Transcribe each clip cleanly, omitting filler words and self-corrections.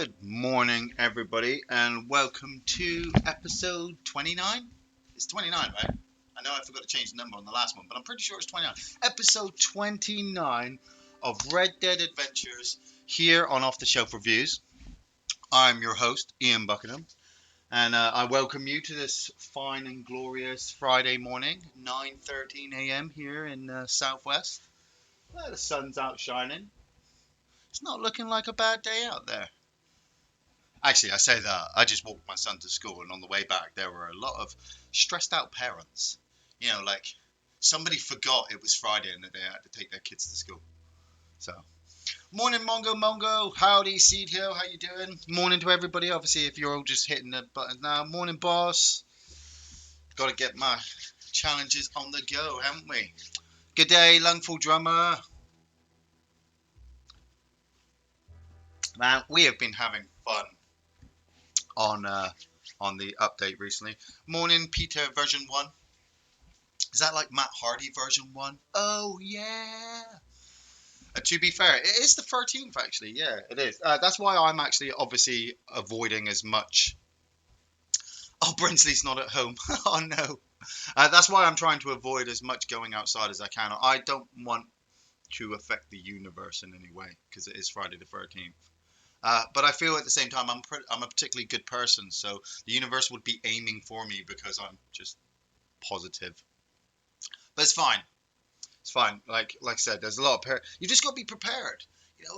Good morning, everybody, and welcome to episode 29. It's 29, right? I know I forgot to change the number on the last one, but I'm pretty sure it's 29. Episode 29 of Red Dead Adventures here on Off the Shelf Reviews. I'm your host, Ian Buckingham, and I welcome you to this fine and glorious Friday morning, 9:13 a.m. here in Southwest. The sun's out shining. It's not looking like a bad day out there. Actually, I say that. I just walked my son to school, and on the way back, there were a lot of stressed out parents. Like somebody forgot it was Friday and that they had to take their kids to school. So, morning, Mongo. Howdy, Seed Hill. How you doing? Morning to everybody. Obviously, if you're all just hitting the buttons now. Morning, boss. Got to get my challenges on the go, haven't we? Good day, Lungful Drummer. Man, we have been having fun on the update recently. Morning, Peter version 1. Is that like Matt Hardy version 1? Oh yeah. To be fair, it is the 13th actually. Yeah, it is. That's why I'm actually obviously avoiding as much. Oh, Brinsley's not at home. Oh no. That's why I'm trying to avoid as much going outside as I can. I don't want to affect the universe in any way because it is Friday the 13th. But I feel at the same time I'm a particularly good person, so the universe would be aiming for me because I'm just positive. But it's fine. It's fine. Like I said, there's a lot of you just got to be prepared.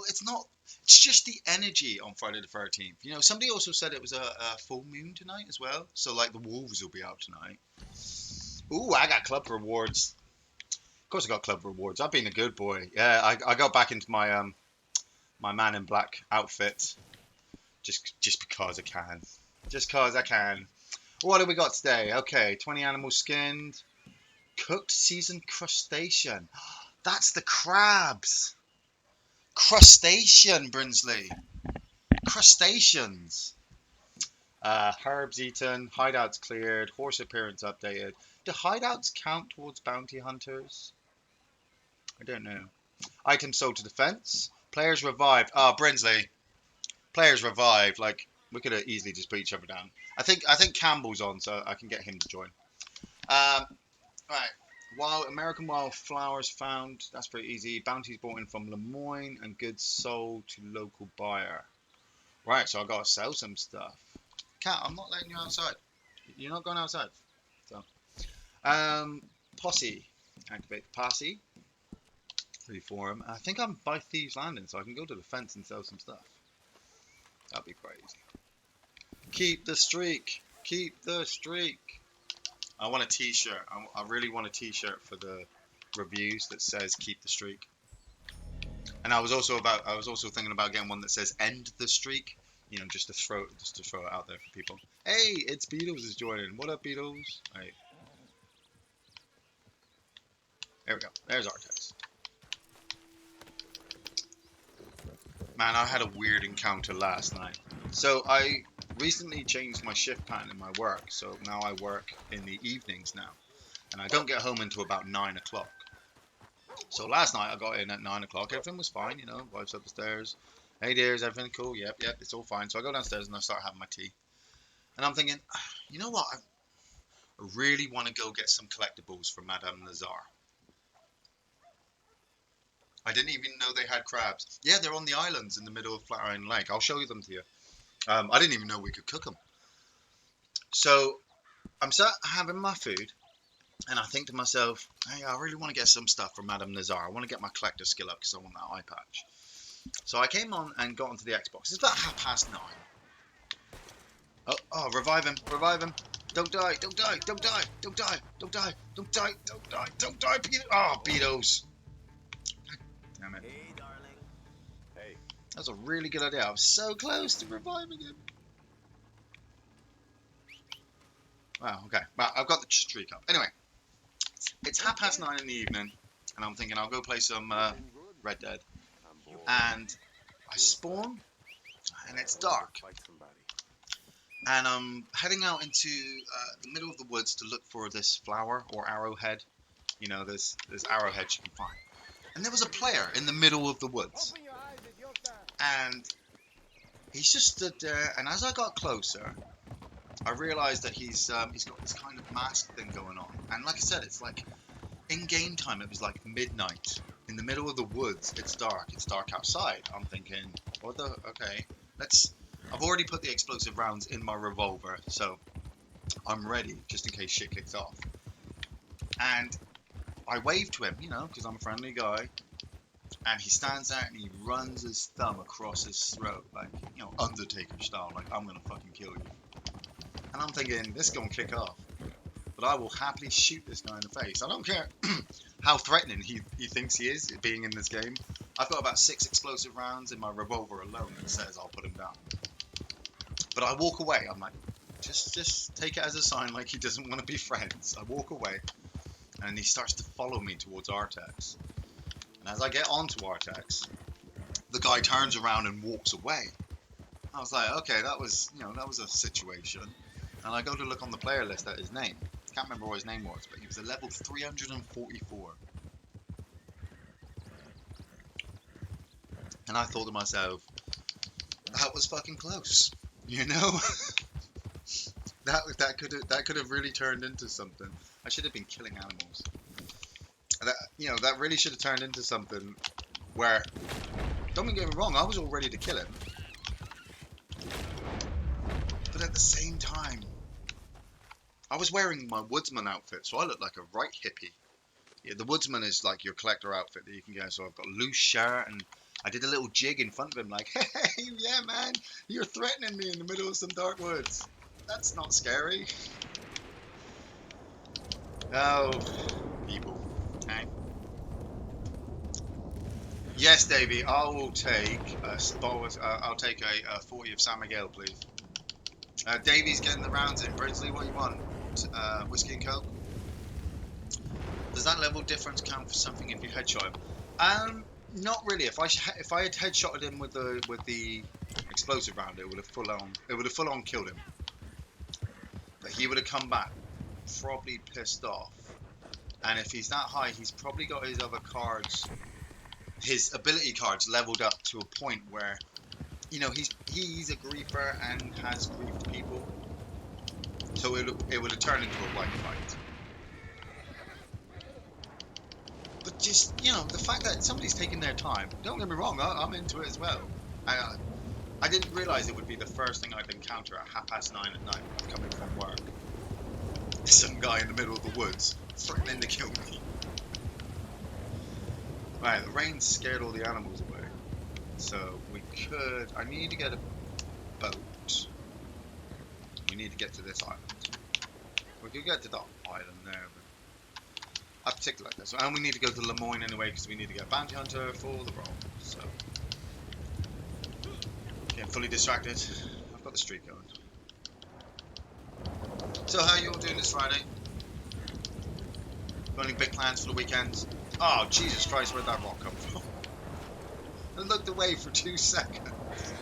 It's just the energy on Friday the 13th. Somebody also said it was a full moon tonight as well, so like the wolves will be out tonight. Ooh, I got club rewards. Of course I got club rewards. I've been a good boy. Yeah, I got back into my my man in black outfit just because I can. Just because I can. What have we got today? Okay, 20 animals skinned. Cooked seasoned crustacean. That's the crabs. Crustacean, Brinsley. Crustaceans. Herbs eaten. Hideouts cleared. Horse appearance updated. Do hideouts count towards bounty hunters? I don't know. Items sold to defense. Players revived. Brinsley. Players revived. Like, we could have easily just put each other down. I think Campbell's on, so I can get him to join. Right. American wildflowers found. That's pretty easy. Bounties bought in from Lemoyne and goods sold to local buyer. Right, so I gotta sell some stuff. Cat, I'm not letting you outside. You're not going outside. So, posse. Activate the posse. Reform. I think I'm by Thieves Landing, so I can go to the fence and sell some stuff. That'd be crazy. Keep the streak. Keep the streak. I want a t-shirt. I really want a t-shirt for the reviews that says keep the streak. And I was also thinking about getting one that says end the streak. Just to throw it out there for people. Hey, it's Beatles is joining. What up, Beatles? Right. There we go. There's Artex. Man, I had a weird encounter last night. So I recently changed my shift pattern in my work, so now I work in the evenings now, and I don't get home until about 9 o'clock. So last night I got in at 9 o'clock, everything was fine, wife's up the stairs. Hey dear, is everything cool? Yep, it's all fine. So I go downstairs and I start having my tea. And I'm thinking, you know what, I really want to go get some collectibles for Madame Nazar. I didn't even know they had crabs. Yeah, they're on the islands in the middle of Flatiron Lake. I'll show them to you. I didn't even know we could cook them. So I'm sat having my food, and I think to myself, hey, I really want to get some stuff from Madame Nazar. I want to get my collector skill up because I want that eye patch. So I came on and got onto the Xbox. It's about 9:30. Oh, revive him. Don't die, don't die. Beatles. Damn it. Hey, darling. Hey. That was a really good idea. I was so close to reviving him. Wow, okay. Well, I've got the streak up. Anyway, it's 9:30 in the evening, and I'm thinking I'll go play some Red Dead. And I spawn, and it's dark. And I'm heading out into the middle of the woods to look for this flower or arrowhead. There's arrowheads you can find. And there was a player in the middle of the woods. And He's just stood there, and as I got closer, I realised that he's got this kind of mask thing going on. And like I said, it's like in game time, it was like midnight in the middle of the woods. It's dark. It's dark outside. I'm thinking, what the? Okay, let's. I've already put the explosive rounds in my revolver, so I'm ready just in case shit kicks off. And I wave to him, because I'm a friendly guy. And he stands there and he runs his thumb across his throat, like, Undertaker style, like, I'm gonna fucking kill you. And I'm thinking, this is gonna kick off. But I will happily shoot this guy in the face. I don't care how threatening he thinks he is being in this game. I've got about 6 explosive rounds in my revolver alone that says I'll put him down. But I walk away. I'm like, just take it as a sign like he doesn't want to be friends. I walk away and he starts to follow me towards Artex. And as I get onto Artex, the guy turns around and walks away. I was like, okay, that was a situation. And I go to look on the player list at his name. Can't remember what his name was, but he was a level 344. And I thought to myself, that was fucking close. That could have really turned into something. I should have been killing animals. That really should have turned into something where, don't get me wrong, I was all ready to kill him. But at the same time, I was wearing my woodsman outfit, so I looked like a right hippie. Yeah, the woodsman is like your collector outfit that you can get. So I've got a loose shirt, and I did a little jig in front of him, like, "Hey, yeah, man, you're threatening me in the middle of some dark woods. That's not scary." Oh, people. Okay. Yes, Davey, I will take I'll take a 40 of San Miguel, please. Davey's getting the rounds in. Brinsley, what you want? Whiskey and Coke? Does that level difference count for something if you headshot him? Not really. If I had headshotted him with the explosive round, it would have full on killed him. But he would have come back probably pissed off. And if he's that high, he's probably got his other cards, his ability cards leveled up to a point where, he's a griefer and has griefed people. So it would have turned into a right fight. But just, the fact that somebody's taking their time, don't get me wrong, I'm into it as well. I didn't realise it would be the first thing I'd encounter at 9:30 at night coming from work. Some guy in the middle of the woods threatening to kill me. Right, the rain scared all the animals away. So I need to get a boat. We need to get to this island. We could get to that island there, but I particularly like this. And we need to go to Lemoyne anyway, because we need to get a bounty hunter for the role. So, getting fully distracted. I've got the streak going. So, how are you all doing this Friday? Got any big plans for the weekend? Oh, Jesus Christ, where'd that rock come from? I looked away for 2 seconds.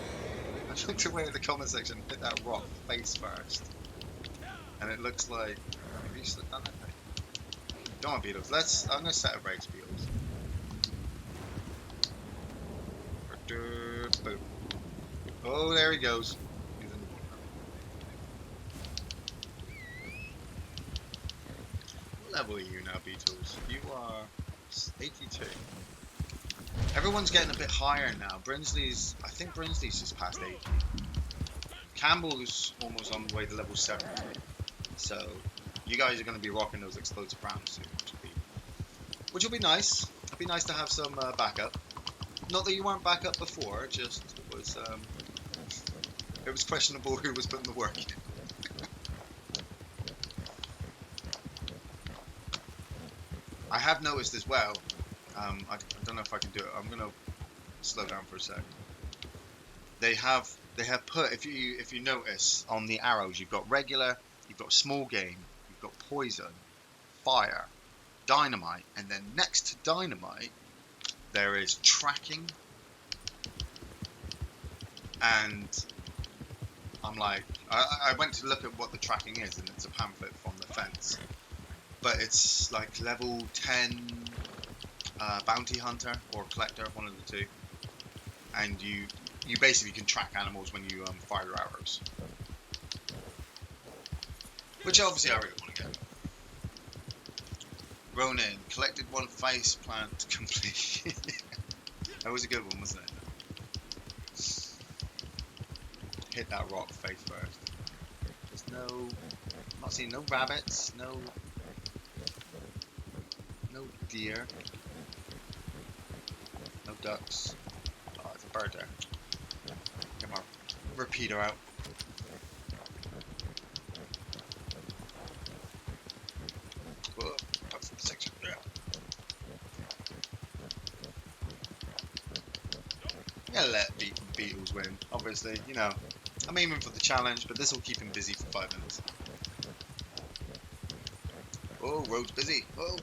I looked away at the comment section and hit that rock face first. And it looks like... Have you slipped down that thing? Come on, Beatles. I'm going to set a race, Beatles. Oh, there he goes. He's in the water. What level are you now, Beatles? You are 82. Everyone's getting a bit higher now. I think Brinsley's just past 80. Campbell's almost on the way to level 70. So, you guys are going to be rocking those explosive rounds soon, which will be nice. It'd be nice to have some backup. Not that you weren't backup before, just it was questionable who was putting the work in. I have noticed as well, I don't know if I can do it, I'm going to slow down for a sec. They have put, if you notice, on the arrows, you've got regular, you've got small game, you've got poison, fire, dynamite, and then next to dynamite, there is tracking. And I'm like, I went to look at what the tracking is, and it's a pamphlet from the fence. But it's like level 10 bounty hunter or collector, one of the two. And you basically can track animals when you fire your arrows, which obviously I really want to get. Ronin collected one face plant complete. That was a good one, wasn't it? Hit that rock face first. There's no, I'm not seeing no rabbits, no deer, no ducks. Oh, there's a bird there. Get my repeater out. Whoa, that's the section there. Yeah, let beetles win. Obviously, you know, I'm aiming for the challenge, but this will keep him busy for 5 minutes. Oh, road's busy. Oh.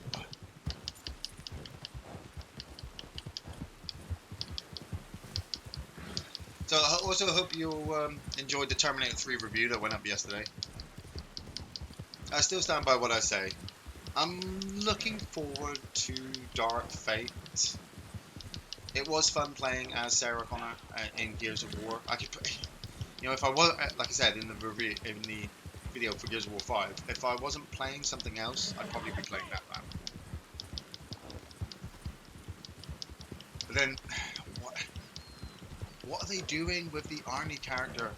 So I also hope you enjoyed the Terminator 3 review that went up yesterday. I still stand by what I say. I'm looking forward to Dark Fate. It was fun playing as Sarah Connor in Gears of War. I could, you know, if I was, like I said in the review, in the video for Gears of War 5, if I wasn't playing something else, I'd probably be playing that map. But then, what are they doing with the Arnie character?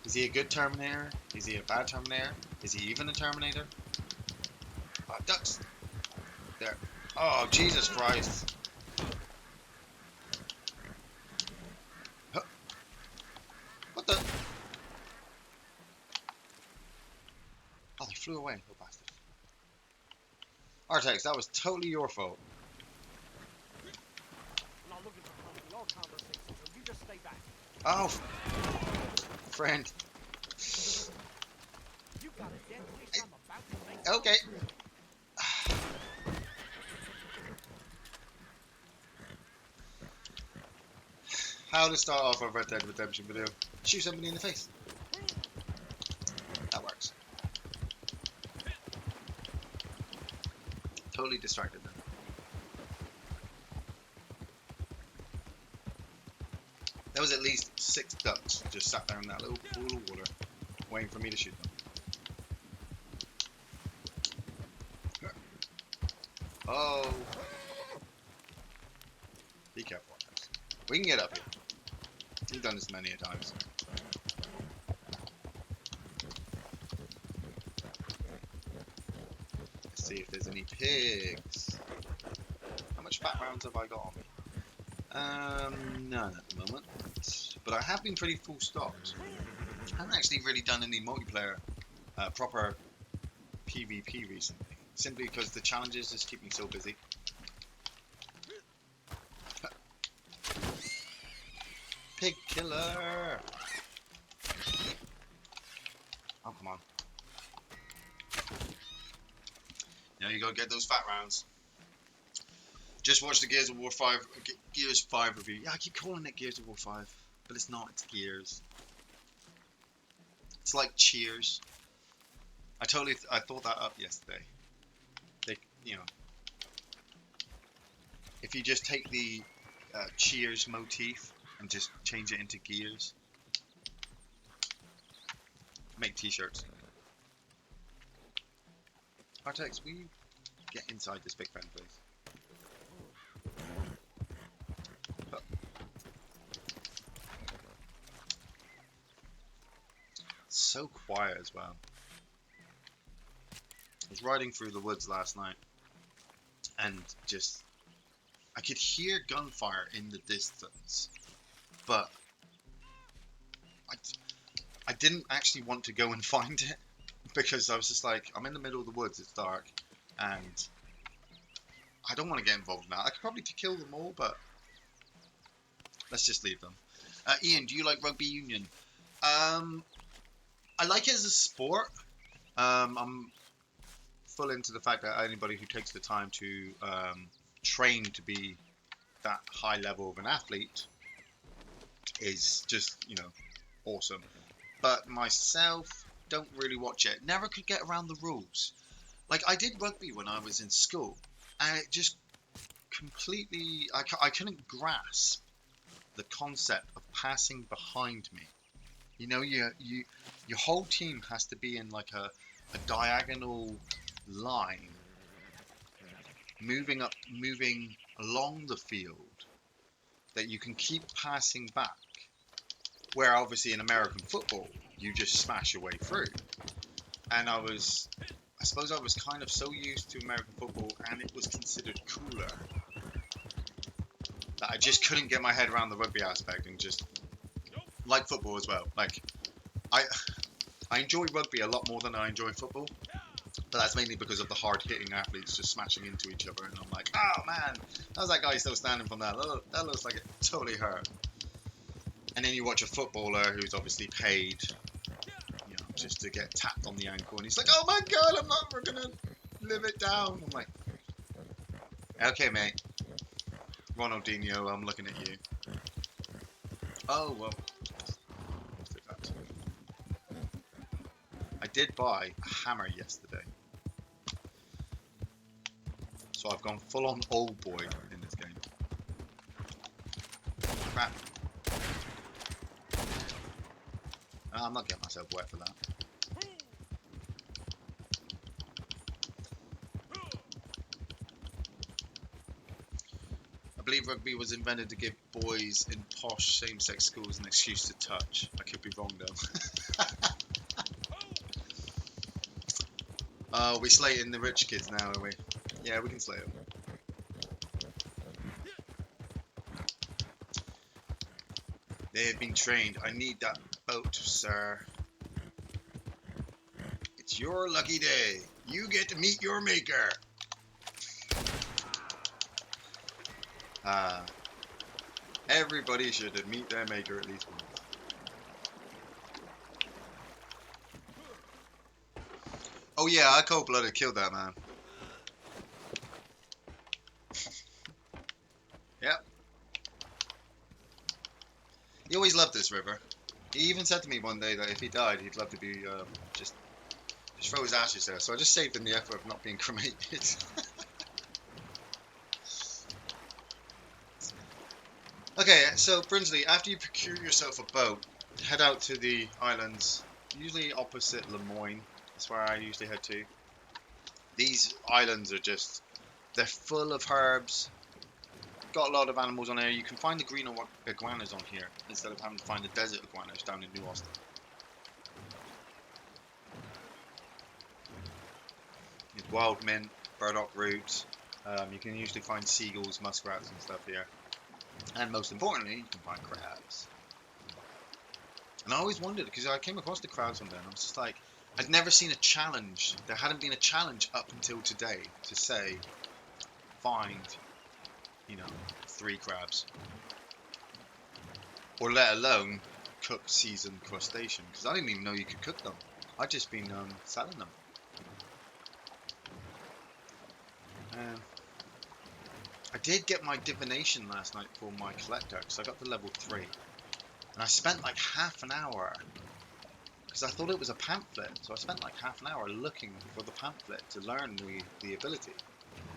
Is he a good Terminator? Is he a bad Terminator? Is he even a Terminator? Ducks! There. Oh, Jesus Christ. Huh. What the? Oh, they flew away, little bastards. Artex, that was totally your fault. I'm not looking for long conversation, so you just stay back. Oh, friend. You got a dead wish I'm about to make. Okay. How to start off a Red Dead Redemption video? Shoot somebody in the face. That works. Totally distracted then. There was at least 6 ducks just sat there in that little pool of water, waiting for me to shoot them. Oh. Be careful, guys. We can get up here. We've done this many a times. Let's see if there's any pigs. How much fat rounds have I got on me? None at the moment. But I have been pretty full stocked. I haven't actually really done any multiplayer, proper PvP recently. Simply because the challenges just keep me so busy. Pig killer! Oh, come on. Now you gotta get those fat rounds. Just watch the Gears of War 5, Gears 5 review. Yeah, I keep calling it Gears of War 5, but it's not, it's Gears. It's like Cheers. I thought that up yesterday. You know, if you just take the Cheers motif and just change it into Gears, make t-shirts. Artex, will you get inside this big fan, please? Oh. So quiet as well. I was riding through the woods last night and just I could hear gunfire in the distance, but I didn't actually want to go and find it because I was just like, I'm in the middle of the woods, it's dark, and I don't want to get involved in that. I could probably kill them all, but let's just leave them. Iain, do you like rugby union? I like it as a sport. I'm full into the fact that anybody who takes the time to train to be that high level of an athlete is just, you know, awesome. But myself, don't really watch it. Never could get around the rules. Like, I did rugby when I was in school, and it just completely, I couldn't grasp the concept of passing behind me. You know, your whole team has to be in like a diagonal line, moving along the field that you can keep passing back. Where obviously in American football, you just smash your way through. And I suppose I was kind of so used to American football, and it was considered cooler, that I just couldn't get my head around the rugby aspect, and just like football as well. Like I enjoy rugby a lot more than I enjoy football, but that's mainly because of the hard-hitting athletes just smashing into each other, and I'm like, oh man, how's that guy still standing from that? That looks like it totally hurt. And then you watch a footballer who's obviously paid, you know, just to get tapped on the ankle, and he's like, oh my god, we're gonna live it down. I'm like, okay, mate, Ronaldinho, I'm looking at you. Oh well, I did buy a hammer yesterday, so I've gone full on old boy in this game. Crap. I'm not getting myself wet for that. I believe rugby was invented to give boys in posh same-sex schools an excuse to touch. I could be wrong though. We're slating the rich kids now, are we? Yeah, we can slate them. They have been trained. I need that boat, sir. It's your lucky day. You get to meet your maker. Everybody should meet their maker at least once. Oh yeah, I cold-blooded killed that man. Yep. He always loved this river. He even said to me one day that if he died, he'd love to be just throw his ashes there. So I just saved him the effort of not being cremated. Okay, so Brinsley, after you procure yourself a boat, head out to the islands, usually opposite Lemoyne. That's where I usually head to. These islands are just, they're full of herbs. Got a lot of animals on here. You can find the green iguanas on here instead of having to find the desert iguanas down in New Austin. There's wild mint, burdock roots. You can usually find seagulls, muskrats and stuff here. And most importantly, you can find crabs. And I always wondered, because I came across the crabs one day, and I was just like, I'd never seen a challenge. There hadn't been a challenge up until today to say, find, 3 crabs. Or let alone cooked seasoned crustacean, because I didn't even know you could cook them. I'd just been selling them. I did get my divination last night for my collector, because I got to level 3. And I spent like half an hour, because I thought it was a pamphlet, so I spent like half an hour looking for the pamphlet to learn the ability.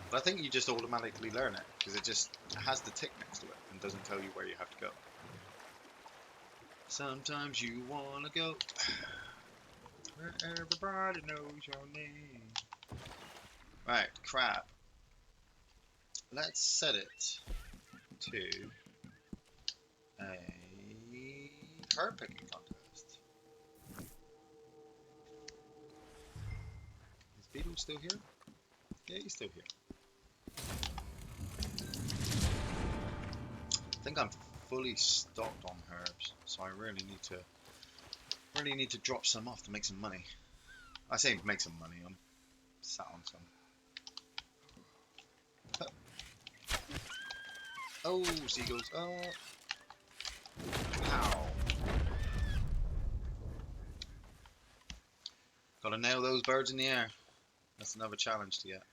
But I think you just automatically learn it, because it has the tick next to it, and doesn't tell you where you have to go. Sometimes you wanna go where everybody knows your name. Right, crab. Let's set it to a herb picking contest. Is Beetle still here? Yeah, he's still here. I think I'm fully stocked on herbs, so I really need to drop some off to make some money. I say make some money. I'm sat on some. Oh, seagulls. Oh. Ow. Gotta nail those birds in the air. That's another challenge to get.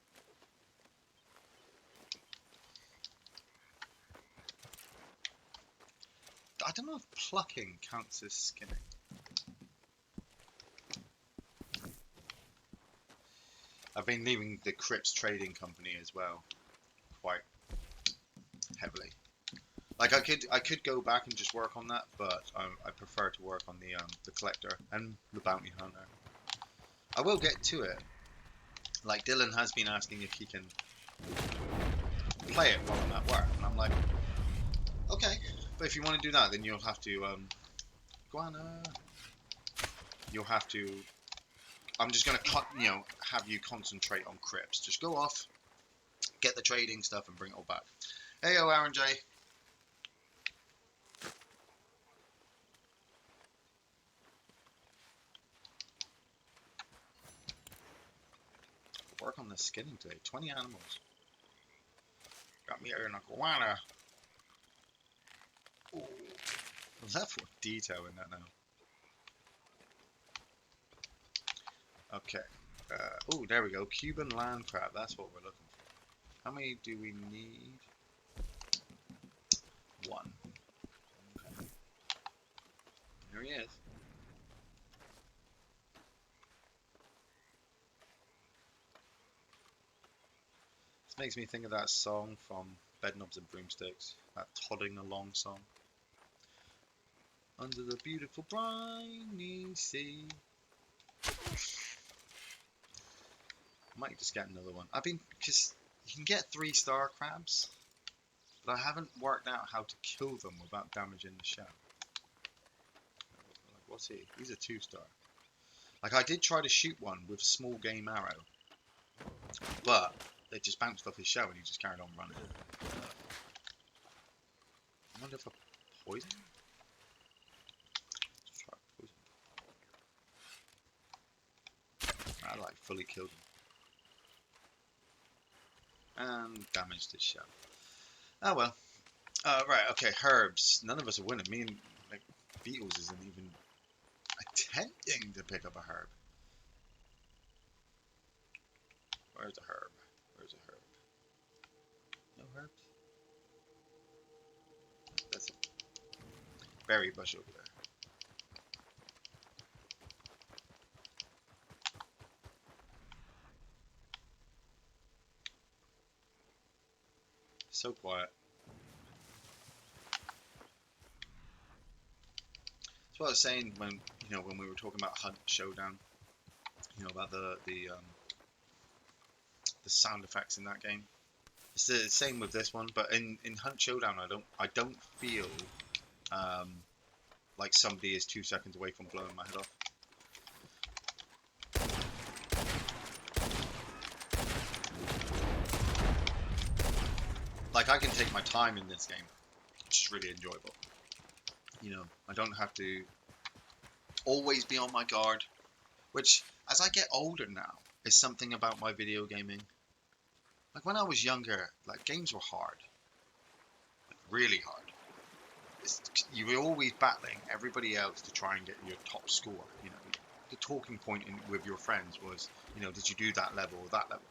I don't know if plucking counts as skinning. I've been leaving the Crips Trading Company as well, quite heavily. Like I could go back and just work on that, but I prefer to work on the collector and the bounty hunter. I will get to it. Like Dylan has been asking if he can play it while I'm at work, and I'm like, okay, but if you want to do that, then you'll have to Guana. You'll have to. I'm just gonna have you concentrate on crypts. Just go off, get the trading stuff, and bring it all back. Hey, Aaron J. Work on the skinning today. 20 animals. Got me here in a guana. Ooh. Level of detail in that now. Okay. Oh, there we go. Cuban land crab. That's what we're looking for. How many do we need? 1. Okay. Here he is. This makes me think of that song from Bedknobs and Broomsticks. That Todding Along song. Under the beautiful briny sea. Might just get another one. Because you can get 3-star crabs, but I haven't worked out how to kill them without damaging the shell. Like, what's he? He's a 2-star. Like, I did try to shoot one with a small game arrow, but they just bounced off his shell and he just carried on running. I wonder if I poison him? Let's try poison. I like fully killed him. And damaged his shell. Oh well. Right, okay, herbs. None of us are winning. Me and like Beetles isn't even attempting to pick up a herb. Where's a herb? Where's a herb? No herbs? That's a berry bush over there. So quiet. That's what I was saying when when we were talking about Hunt Showdown. About the sound effects in that game. It's the same with this one, but in Hunt Showdown, I don't feel like somebody is 2 seconds away from blowing my head off. Like I can take my time in this game, which is really enjoyable. I don't have to always be on my guard, which as I get older now is something about my video gaming. Like when I was younger, like games were hard, like really hard. You were always battling everybody else to try and get your top score. The talking point with your friends was, did you do that level or that level?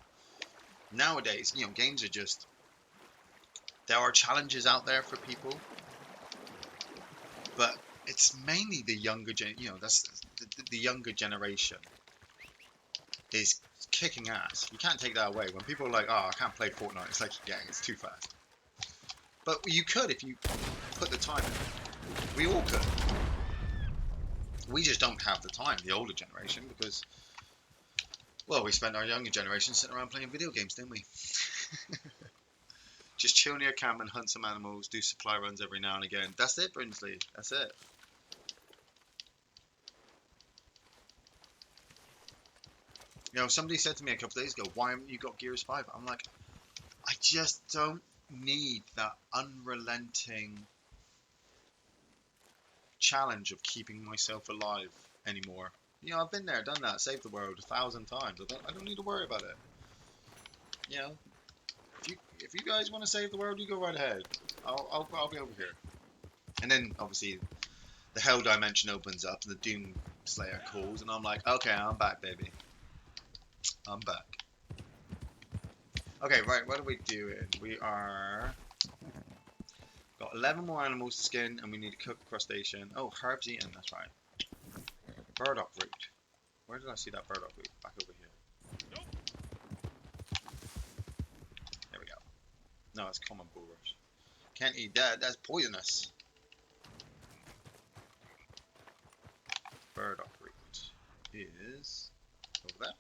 Nowadays, games are just, there are challenges out there for people, but it's mainly the younger that's the younger generation is kicking ass. You can't take that away. When people are like, oh, I can't play Fortnite, it's like, yeah, it's too fast. But you could if you put the time in. We all could. We just don't have the time, the older generation, because, well, we spent our younger generation sitting around playing video games, didn't we? Just chill near camp and hunt some animals, do supply runs every now and again. That's it, Brinsley. That's it. Somebody said to me a couple of days ago, why haven't you got Gears 5? I'm like, I just don't need that unrelenting challenge of keeping myself alive anymore. I've been there, done that, saved the world 1,000 times. I don't need to worry about it. If you guys want to save the world, you go right ahead. I'll be over here. And then obviously the Hell Dimension opens up and the Doom Slayer calls, and I'm like, okay, I'm back, baby. I'm back. Okay, right, what are we doing? We are got 11 more animals to skin, and we need to cook a crustacean. Oh, herbs eaten, that's right. Burdock root. Where did I see that burdock root? Back over here. There we go. No, it's common bulrush. Can't eat that. That's poisonous. Burdock root is over there.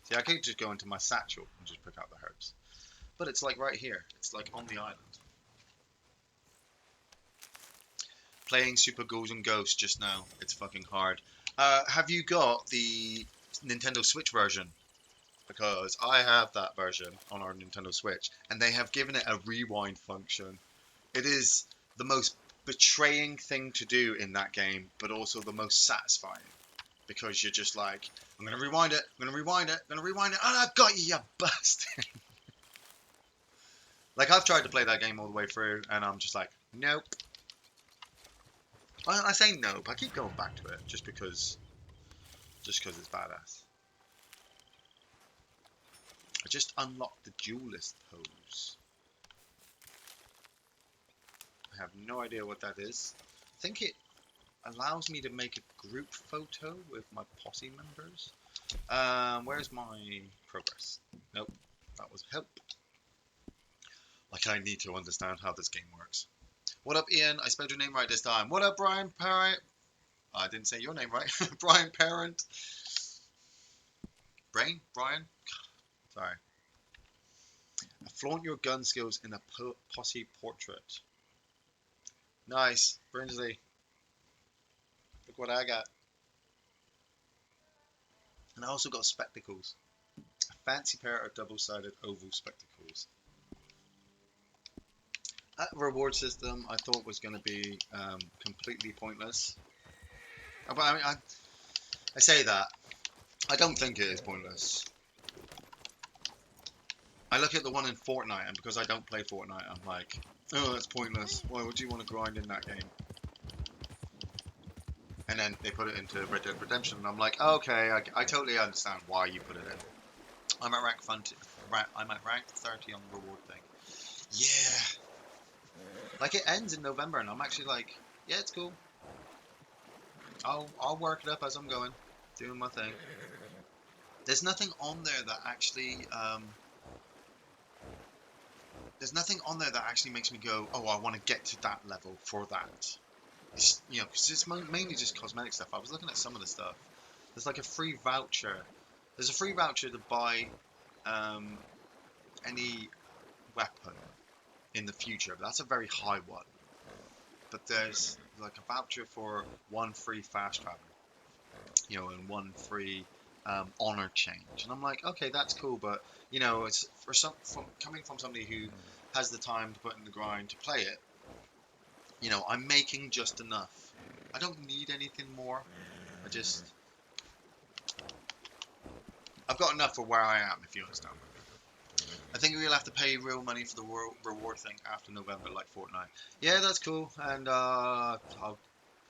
See, I could just go into my satchel and just pick out the herbs. But it's like right here. It's like on the island. Playing Super Ghouls and Ghosts just now. It's fucking hard. Have you got the Nintendo Switch version? Because I have that version on our Nintendo Switch. And they have given it a rewind function. It is the most betraying thing to do in that game, but also the most satisfying. Because you're just like, I'm going to rewind it, I'm going to rewind it, I'm going to rewind it, and I got you, you bastard. Like, I've tried to play that game all the way through, and I'm just like, nope. I say nope, I keep going back to it, just because it's badass. I just unlocked the duelist pose. I have no idea what that is. I think it allows me to make a group photo with my posse members. Where's my progress? Nope, that was help. Like, I need to understand how this game works. What up, Ian? I spelled your name right this time. What up, Brian Parent? I didn't say your name right. Brian Parent. Brian? Sorry. Flaunt your gun skills in a posse portrait. Nice. Brinsley. Look what I got. And I also got spectacles. A fancy pair of double-sided oval spectacles. That reward system I thought was going to be completely pointless. But I mean, I say that. I don't think it is pointless. I look at the one in Fortnite, and because I don't play Fortnite, I'm like, oh, that's pointless. Why would you want to grind in that game? And then they put it into Red Dead Redemption, and I'm like, okay, I totally understand why you put it in. I'm at rank 30 on the reward thing. Yeah. Like, it ends in November, and I'm actually like, yeah, it's cool. I'll work it up as I'm going, doing my thing. There's nothing on there that actually makes me go, oh, I want to get to that level for that. It's, you know, because it's mainly just cosmetic stuff. I was looking at some of the stuff. There's like a free voucher. There's a free voucher to buy any weapon in the future, but that's a very high one. But there's like a voucher for one free fast travel, you know, and one free honor change. And I'm like, okay, that's cool, but you know, it's coming from somebody who has the time to put in the grind to play it. You know, I'm making just enough. I don't need anything more. I've got enough for where I am, if you understand. I think we'll have to pay real money for the reward thing after November, like Fortnite. Yeah, that's cool, and I'll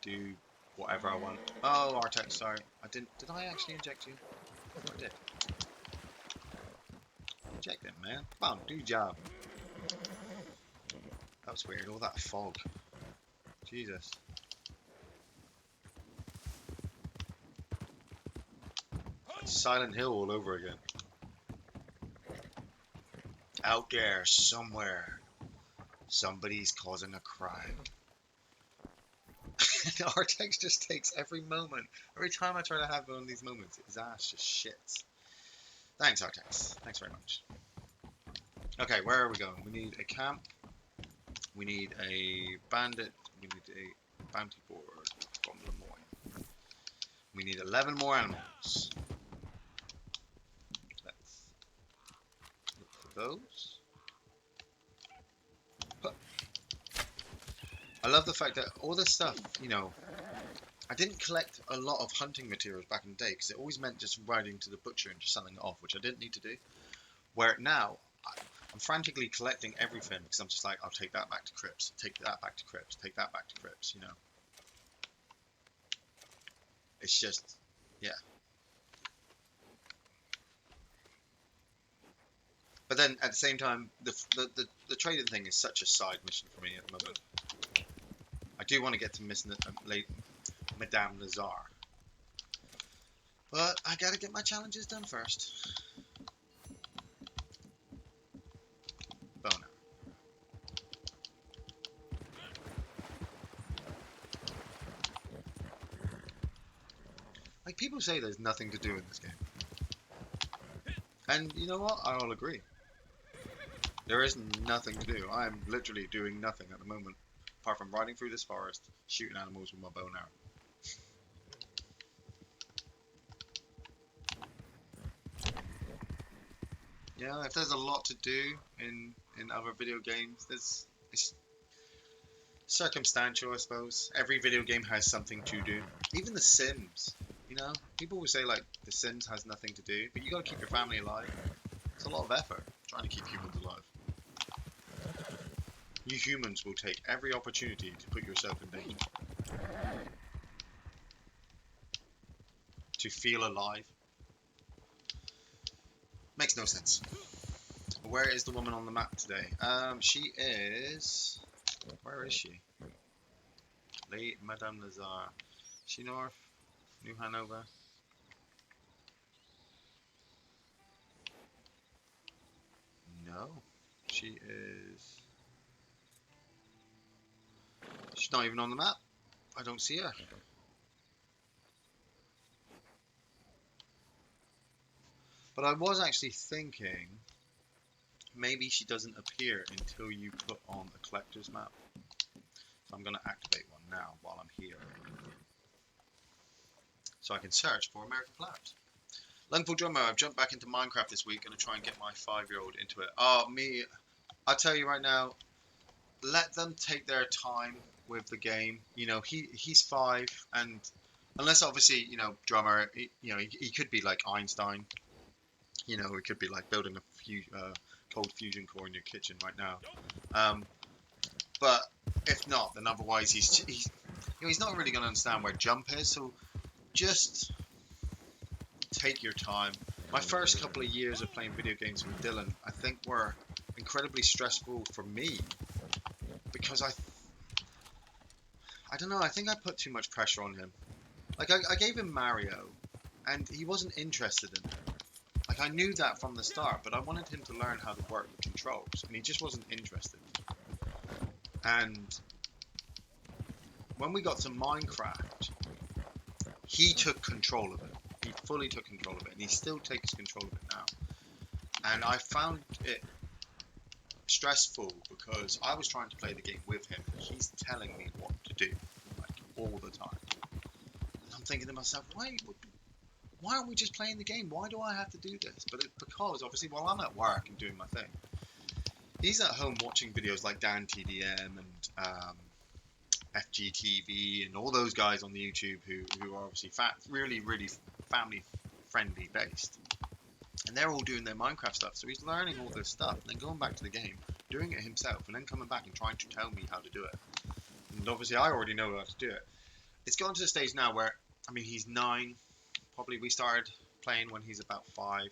do whatever I want. Oh, Artex, sorry. I didn't. Did I actually inject you? I did. Inject it, man. Come on, do your job. That was weird, all that fog. Jesus. It's Silent Hill all over again. Out there, somewhere, somebody's causing a crime. Artex just takes every moment. Every time I try to have one of these moments, his ass just shits. Thanks, Artex. Thanks very much. Okay, where are we going? We need a camp. We need a bandit. We need a bounty board from Lemoyne. We need 11 more animals. Let's look for those. Huh. I love the fact that all this stuff, you know, I didn't collect a lot of hunting materials back in the day because it always meant just riding to the butcher and just selling it off, which I didn't need to do. Where now, I'm frantically collecting everything because I'm just like, I'll take that back to Crypts, take that back to Crypts, take that back to Crypts, you know. It's just, yeah. But then at the same time, the trading thing is such a side mission for me at the moment. I do want to get to Madame Lazar. But I gotta get my challenges done first. Boom. people say there's nothing to do in this game. And you know what? I'll agree. There is nothing to do. I'm literally doing nothing at the moment, apart from riding through this forest, shooting animals with my bow and arrow. Yeah, if there's a lot to do in other video games, it's circumstantial, I suppose. Every video game has something to do. Even The Sims, you know, people will say like The Sims has nothing to do, but you got to keep your family alive. It's a lot of effort trying to keep humans alive. You humans will take every opportunity to put yourself in danger. To feel alive. Makes no sense. Where is the woman on the map today? She is... Where is she? Late Madame Lazare. She north? New Hanover? No. She is... She's not even on the map. I don't see her. But I was actually thinking maybe she doesn't appear until you put on a collector's map. So I'm going to activate one now while I'm here. So I can search for American Flowers. Lungful Drummer, I've jumped back into Minecraft this week. Going to try and get my 5-year-old into it. Oh, me, I'll tell you right now, let them take their time with the game. You know, he's 5, and unless obviously, you know, Drummer, he could be like Einstein. You know, it could be like building a cold fusion core in your kitchen right now. But if not, then otherwise he's not really going to understand where jump is. So just take your time. My first couple of years of playing video games with Dylan, I think were incredibly stressful for me because I don't know. I think I put too much pressure on him. Like I gave him Mario, and he wasn't interested in it. Like I knew that from the start, but I wanted him to learn how to work the controls, and he just wasn't interested. And when we got to Minecraft, he took control of it. He fully took control of it, and he still takes control of it now. And I found it stressful because I was trying to play the game with him, and he's telling me what to do, like all the time. And I'm thinking to myself, why aren't we just playing the game? Why do I have to do this? But it's because, obviously, while I'm at work and doing my thing, he's at home watching videos like Dan TDM and FGTV and all those guys on the YouTube who are obviously really family friendly based. And they're all doing their Minecraft stuff. So he's learning all this stuff and then going back to the game, doing it himself, and then coming back and trying to tell me how to do it. And obviously I already know how to do it. It's gotten to the stage now where, I mean, he's 9. Probably we started playing when he's about 5. I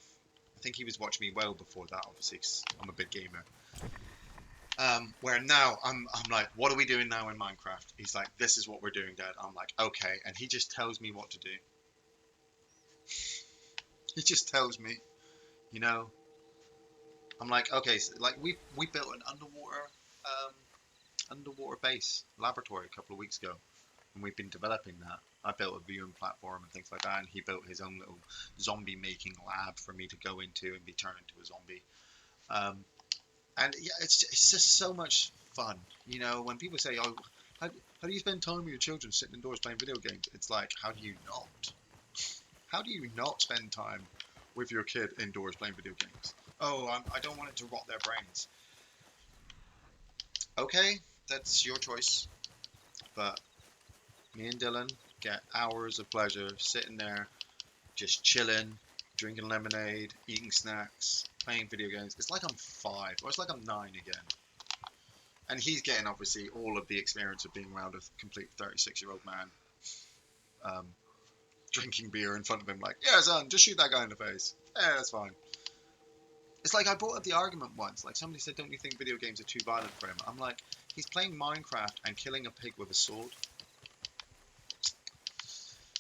think he was watching me well before that, obviously, 'cause I'm a big gamer. Where now I'm like, what are we doing now in Minecraft? He's like, this is what we're doing, Dad. I'm like, okay. And he just tells me what to do. He just tells me, you know. I'm like, okay, so like we built an underwater base laboratory a couple of weeks ago, and we've been developing that. I built a viewing platform and things like that, and he built his own little zombie making lab for me to go into and be turned into a zombie. And yeah, it's just so much fun, you know. When people say, "Oh, how do you spend time with your children sitting indoors playing video games?" It's like, how do you not? How do you not spend time with your kid indoors playing video games? Oh, I don't want it to rot their brains. Okay, that's your choice. But me and Dylan get hours of pleasure sitting there, just chilling, drinking lemonade, eating snacks, playing video games. It's like I'm 5, or it's like I'm 9 again. And he's getting, obviously, all of the experience of being around a complete 36-year-old man, drinking beer in front of him, like, yeah, son, just shoot that guy in the face. Yeah, that's fine. It's like I brought up the argument once. Like, somebody said, don't you think video games are too violent for him? I'm like, he's playing Minecraft and killing a pig with a sword.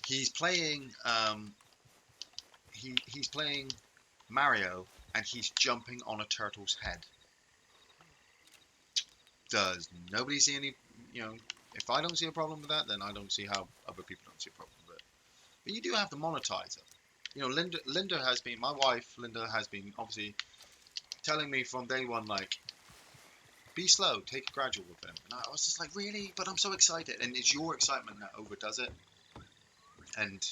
He's playing, he's playing Mario, and he's jumping on a turtle's head. Does nobody see any, you know, if I don't see a problem with that, then I don't see how other people don't see a problem with it. But you do have to monetize it. You know, Linda has been, my wife, Linda has been obviously telling me from day one, like, be slow, take it gradual with him. And I was just like, really? But I'm so excited. And it's your excitement that overdoes it. And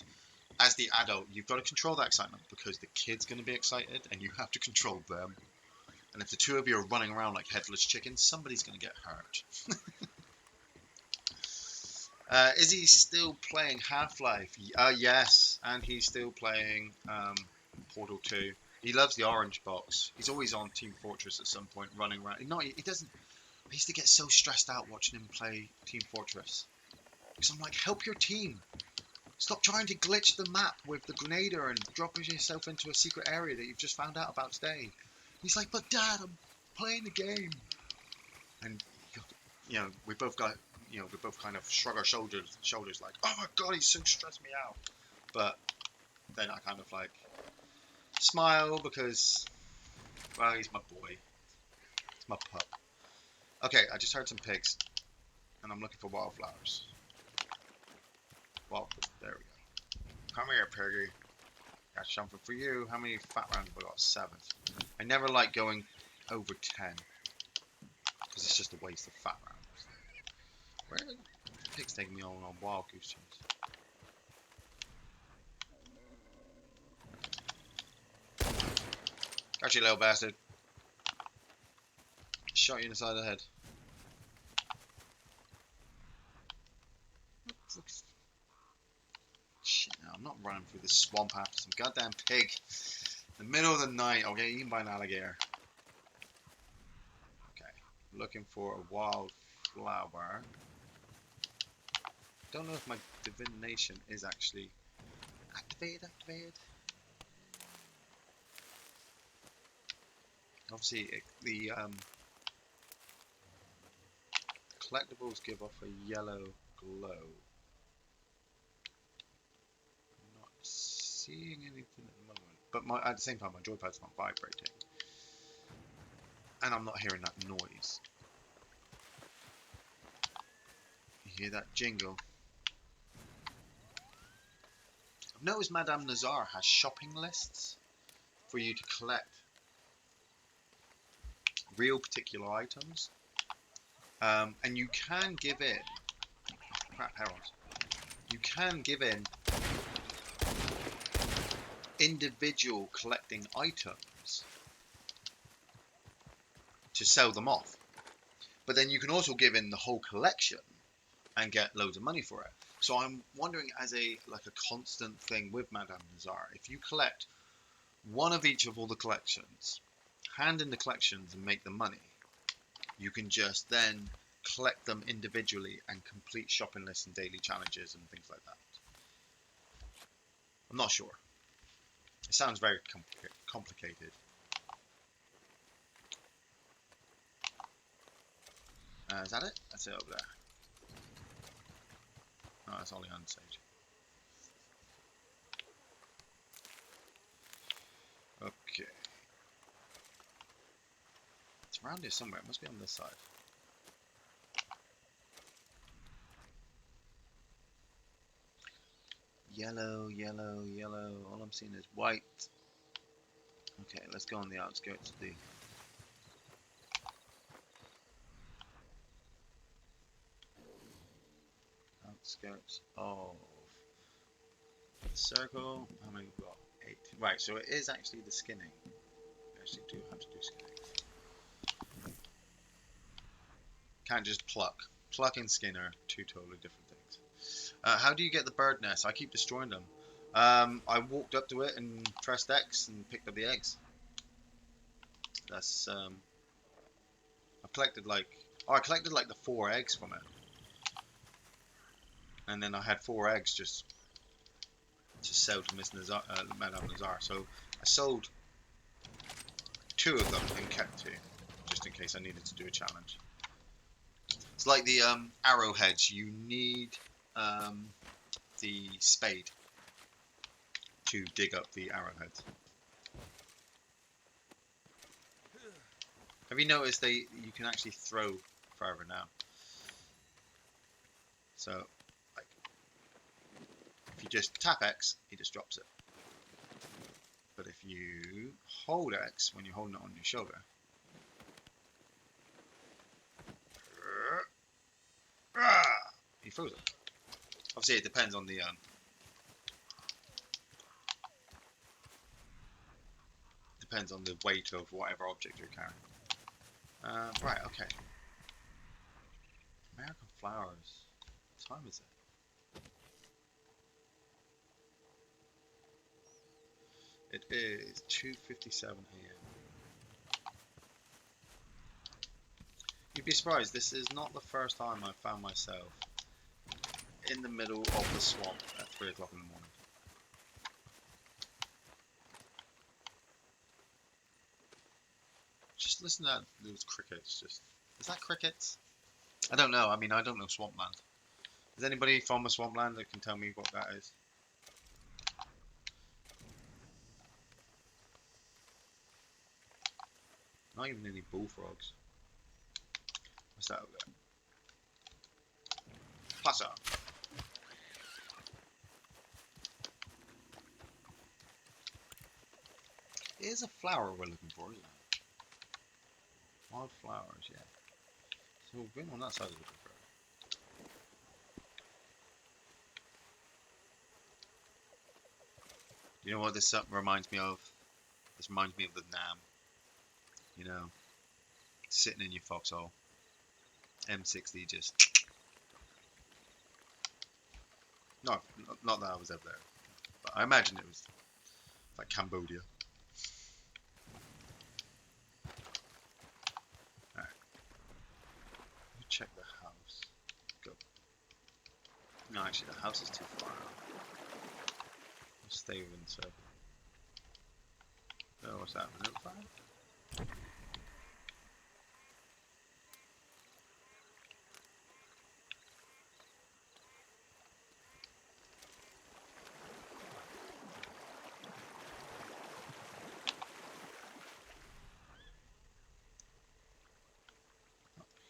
as the adult, you've got to control that excitement because the kid's going to be excited and you have to control them. And if the two of you are running around like headless chickens, somebody's going to get hurt. Is he still playing Half-Life? Yes, and he's still playing Portal 2. He loves the orange box. He's always on Team Fortress at some point, running around. No, he doesn't. I used to get so stressed out watching him play Team Fortress. Because I'm like, help your team. Stop trying to glitch the map with the grenader and dropping yourself into a secret area that you've just found out about today. He's like, but Dad, I'm playing the game. And, you know, we both kind of shrug our shoulders like, oh my God, he's so stressed me out. But then I kind of like smile because, well, he's my boy. It's my pup. Okay, I just heard some pigs. And I'm looking for wildflowers. Well, there we go. Come here, piggy. Got something for you. How many fat rounds have I got? 7. I never like going over 10. Because it's just a waste of fat rounds. Where are the pigs taking me on wild goose chase? Got you, little bastard. Shot you in the side of the head. Shit, now I'm not running through this swamp after some goddamn pig. In the middle of the night, I'll get eaten by an alligator. Okay, looking for a wild flower. Don't know if my divination is actually activated. Obviously, the collectibles give off a yellow glow. I'm not seeing anything at the moment, but at the same time, my joypad's not vibrating, and I'm not hearing that noise. You hear that jingle? I've noticed Madame Nazar has shopping lists for you to collect real particular items, and you can give in. Crap, herons. You can give in individual collecting items to sell them off, but then you can also give in the whole collection and get loads of money for it. So I'm wondering, as a constant thing with Madame Nazar, if you collect one of each of all the collections, hand in the collections and make the money, you can just then collect them individually and complete shopping lists and daily challenges and things like that. I'm not sure. It sounds very complicated. Is that it? That's it over there. Oh, that's Ollie on stage. Okay. It's around here somewhere. It must be on this side. Yellow, yellow, yellow. All I'm seeing is white. Okay, let's go on the outskirts of the... outskirts of the circle. How many we've got? 8. Right, so it is actually the skinning. We actually do have to do skinning. Can't just pluck. Pluck and skin are 2 totally different things. How do you get the bird nests? I keep destroying them. I walked up to it and pressed X and picked up the eggs. That's I collected like the 4 eggs from it, and then I had 4 eggs just to sell to Miss Nazar, Madame Nazar. So I sold 2 of them and kept 2, just in case I needed to do a challenge. It's like the arrowheads. You need the spade to dig up the arrowheads. Have you noticed you can actually throw further now? So, like, if you just tap X, he just drops it. But if you hold X when you're holding it on your shoulder, he throws it. Obviously, it depends on the weight of whatever object you're carrying. Right, okay. American flowers. What time is it? It is 2:57 a.m. You'd be surprised, this is not the first time I've found myself in the middle of the swamp at 3 o'clock in the morning. Just listen to those crickets. Is that crickets? I don't know. I mean, I don't know swampland. Is anybody from a swampland that can tell me what that is? Not even any bullfrogs. What's that over there? Passa. It is a flower we're looking for, isn't it? Wildflowers, yeah. So we've been on that side of the river. You know what this reminds me of? This reminds me of the Nam. You know, sitting in your foxhole. M60 just... No, not that I was ever there. But I imagine it was like Cambodia. Alright. Let me check the house. Go. No, actually the house is too far out. I'll stay within the circle. Oh, what's that? Vanilla fire?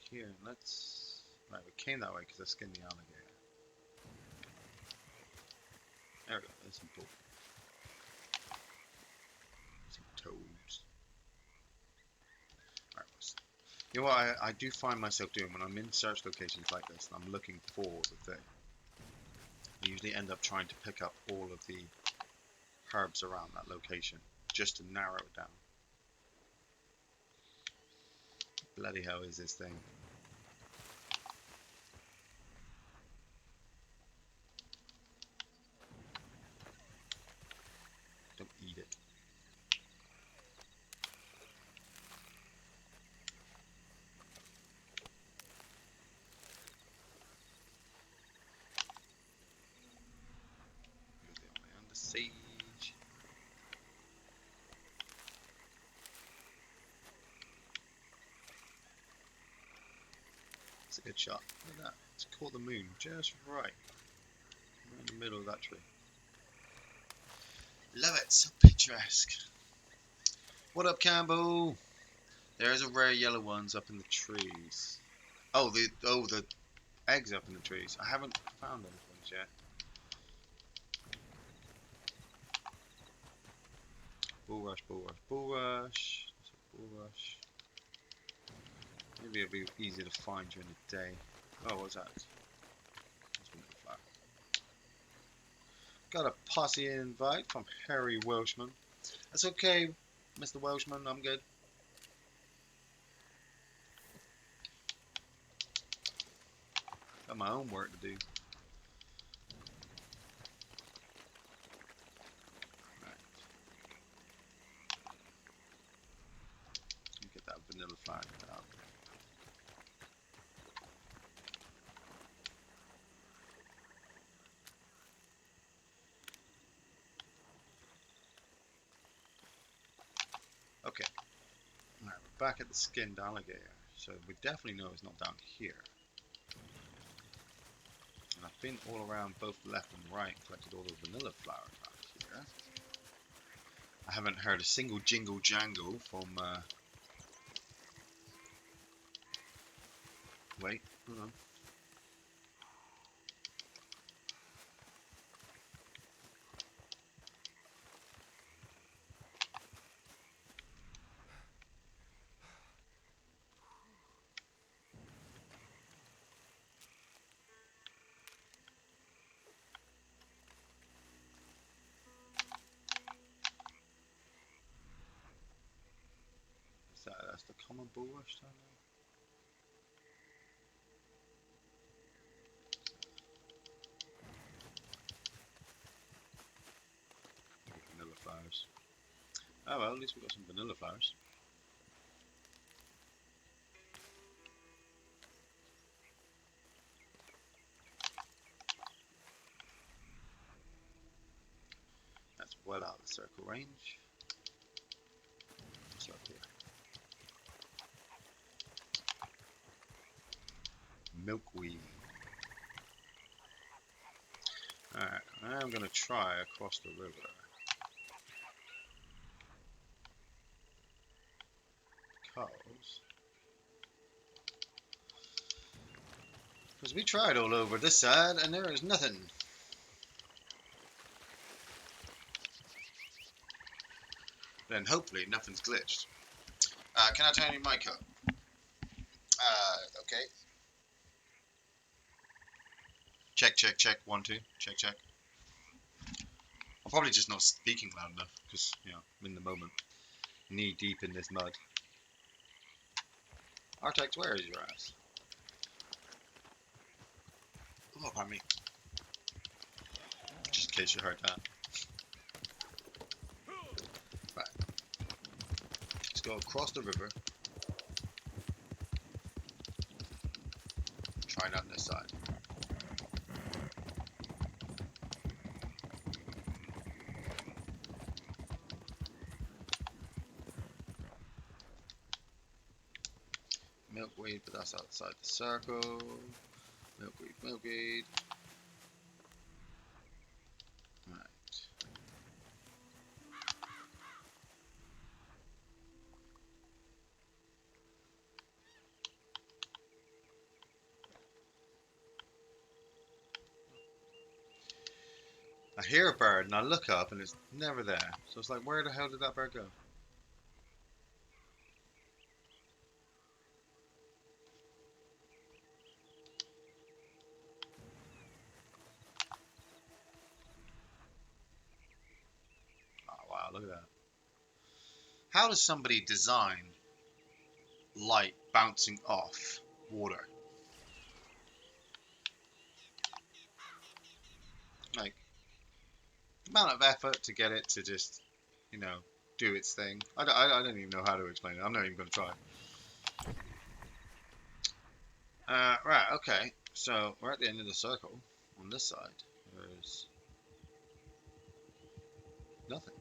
Here, let's... Right, we came that way because I skinned the alligator. There we go, there's some poop. Some toads. Alright, you know what I do find myself doing when I'm in search locations like this and I'm looking for the thing. I usually end up trying to pick up all of the herbs around that location just to narrow it down. Bloody hell is this thing? Don't eat it. You're the only under siege. It's a good shot. Look at that. It's caught the moon just right. Right in the middle of that tree. Love it. So picturesque. What up, Campbell? There's a rare yellow ones up in the trees. Oh, the eggs up in the trees. I haven't found those ones yet. Bull rush. Bull rush. Maybe it'll be easier to find during the day. Oh, what's that? That's been a fire. Got a posse invite from Harry Welshman. That's okay, Mr. Welshman. I'm good. Got my own work to do. Right. Let me get that vanilla flag out. Okay. Alright, we're back at the skinned alligator. So we definitely know it's not down here. And I've been all around both left and right and collected all the vanilla flowers out here. I haven't heard a single jingle jangle from wait, hold on. common bulrush down there? Vanilla flowers. Oh well, at least we got some vanilla flowers. That's well out of the circle range. What's up here? Milkweed. Alright, I'm gonna try across the river. Because we tried all over this side and there is nothing. Then hopefully nothing's glitched. Can I turn your mic up? Okay. Check, check, check. 1, 2. Check, check. I'm probably just not speaking loud enough because, you know, I'm in the moment. Knee deep in this mud. Artex, where is your ass? Oh, pardon me. Just in case you heard that. Right. Let's go across the river. Try down this side. Milkweed, but that's outside the circle. Milkweed, milkweed. Right. I hear a bird and I look up and it's never there. So it's like, where the hell did that bird go? Oh wow, look at that. How does somebody design light bouncing off water? Like, the amount of effort to get it to just, you know, do its thing. I don't even know how to explain it. I'm not even going to try. Right, okay. So, we're at the end of the circle. On this side, there's nothing.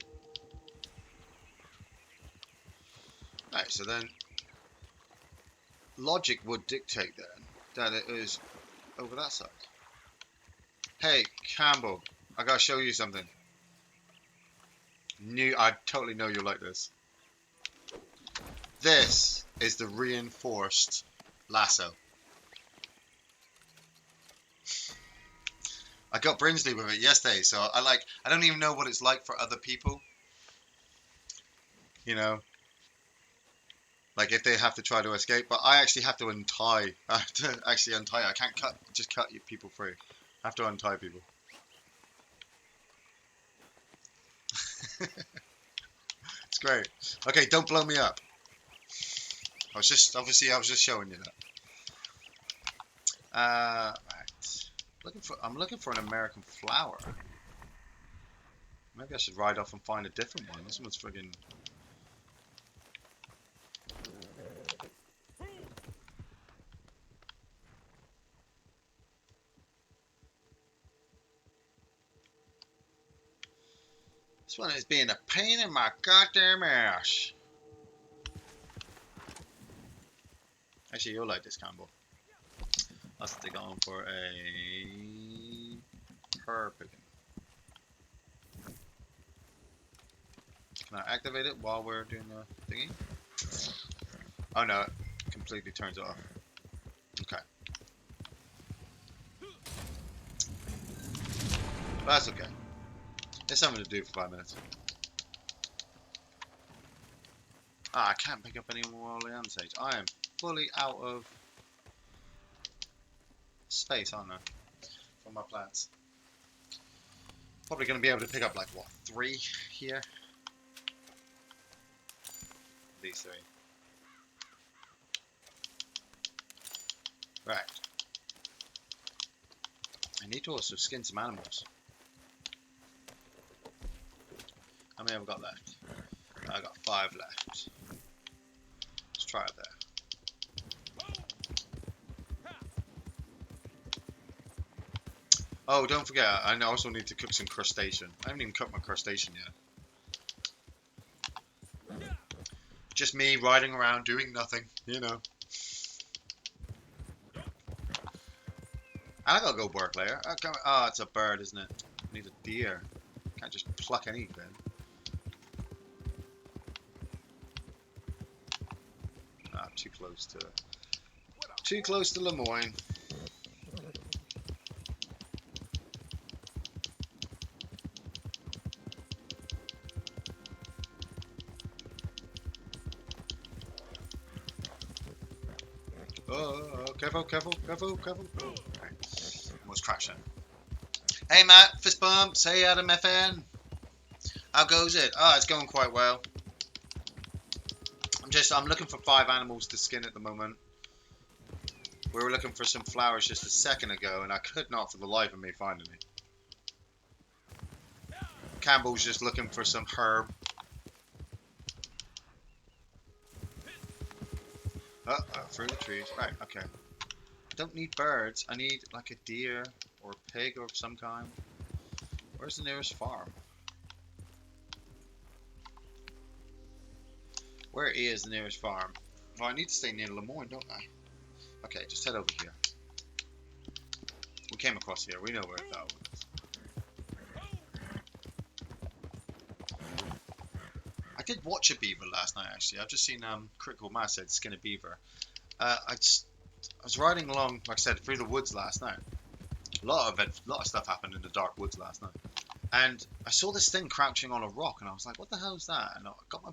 Right, so then, logic would dictate then that it is over that side. Hey, Campbell, I gotta show you something. I totally know you'll like this. This is the reinforced lasso. I got Brinsley with it yesterday, so I don't even know what it's like for other people. You know, like if they have to try to escape, but I actually have to untie. I have to actually untie. I can't just cut people free. I have to untie people. It's great. Okay, don't blow me up. I was just showing you that. Right. I'm looking for an American flower. Maybe I should ride off and find a different one. This one's friggin'. This one is being a pain in my goddamn ass. Actually, you'll like this combo. Let's take on for a perfect. Can I activate it while we're doing the thingy? Oh no, it completely turns off. Okay. But that's okay. There's something to do for 5 minutes. Ah, I can't pick up any more Leanne sage. I am fully out of space, aren't I? For my plants. Probably going to be able to pick up like, what, 3 here? These 3. Right. I need to also skin some animals. How many have I got left? I got 5 left. Let's try it there. Oh, don't forget, I also need to cook some crustacean. I haven't even cooked my crustacean yet. Just me riding around doing nothing, you know. I gotta go work later. Oh, it's a bird, isn't it? I need a deer. Can't just pluck anything. Ah, too close to Lemoyne. Oh, careful. Right. Almost crashed then. Hey Matt, fist bump, say Adam FN. How goes it? Ah, it's going quite well. I'm looking for 5 animals to skin at the moment. We were looking for some flowers just a second ago, and I could not for the life of me find any. Campbell's just looking for some herb. Through the trees. Right, okay. I don't need birds. I need like a deer or a pig of some kind. Where's the nearest farm? Where is the nearest farm? Well, I need to stay near Lemoyne, don't I? Okay, just head over here. We came across here. We know where that was. I did watch a beaver last night, actually. I've just seen Critical Mass said skin a beaver. I was riding along, like I said, through the woods last night. A lot of stuff happened in the dark woods last night. And I saw this thing crouching on a rock, and I was like, "What the hell is that?" And I got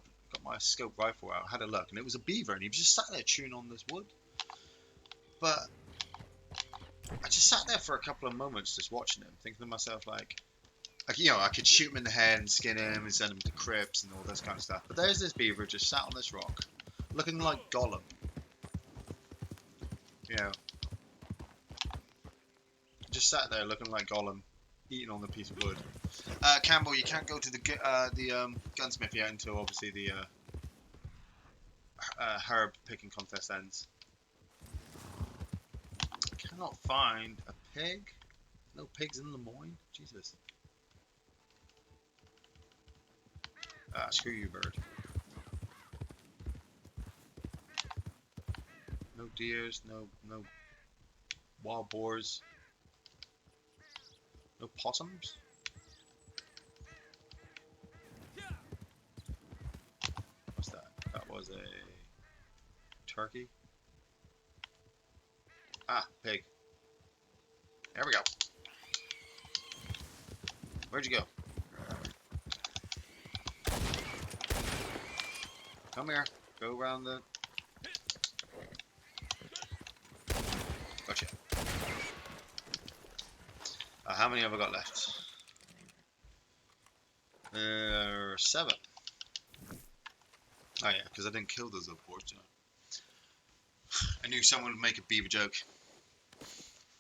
my scope rifle out, had a look, and it was a beaver, and he was just sat there chewing on this wood. But I just sat there for a couple of moments, just watching him, thinking to myself, like, you know, I could shoot him in the head and skin him and send him to crypts and all this kind of stuff. But there's this beaver just sat on this rock, looking like Gollum. You know, just sat there looking like Gollum, eating on the piece of wood. Campbell, you can't go to the gunsmith yet until obviously the herb picking contest ends. I cannot find a pig. No pigs in Lemoyne. Jesus. Screw you, bird. No deers. No wild boars. No possums. What's that? That was a turkey. Ah, pig. There we go. Where'd you go? Come here. Go around the... Gotcha. How many have I got left? 7. Oh yeah, because I didn't kill those other boars, you know. I knew someone would make a beaver joke.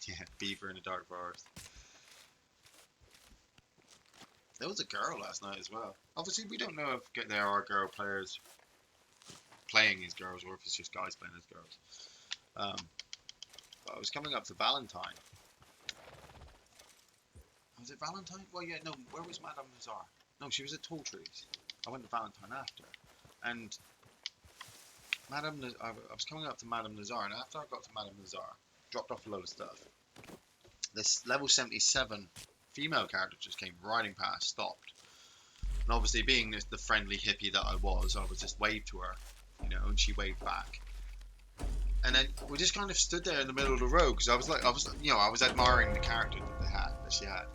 Yeah, beaver in a dark forest. There was a girl last night as well. Obviously, we don't know if there are girl players playing these girls or if it's just guys playing as girls. But I was coming up to Valentine. Was it Valentine? Well, yeah, no. Where was Madame Nazar? No, she was at Tall Trees. I went to Valentine after, and I was coming up to Madame Nazar, and after I got to Madame Nazar, dropped off a load of stuff. This level 77 female character just came riding past, stopped, and obviously being the friendly hippie that I was just waved to her, you know, and she waved back. And then we just kind of stood there in the middle of the road because I was admiring the character that she had.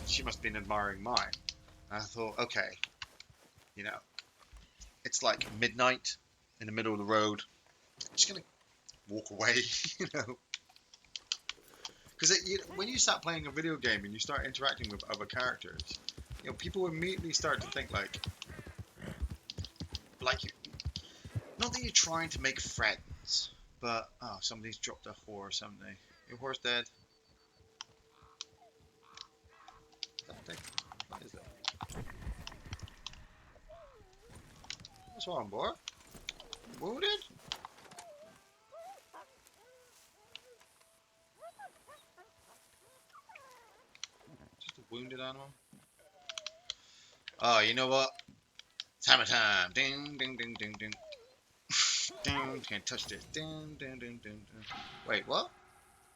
She must have been admiring mine. And I thought, okay, you know, it's like midnight in the middle of the road. I'm just gonna walk away, you know. Because when you start playing a video game and you start interacting with other characters, you know, people immediately start to think like not that you're trying to make friends, But oh, somebody's dropped a horse, haven't they? Your horse dead. That thing. What is it? What's wrong, boy? Wounded? Just a wounded animal. Oh, you know what? It's hammer time. Ding, ding, ding, ding, ding. Ding, can't touch this. Ding, ding, ding, ding, ding. Wait, what?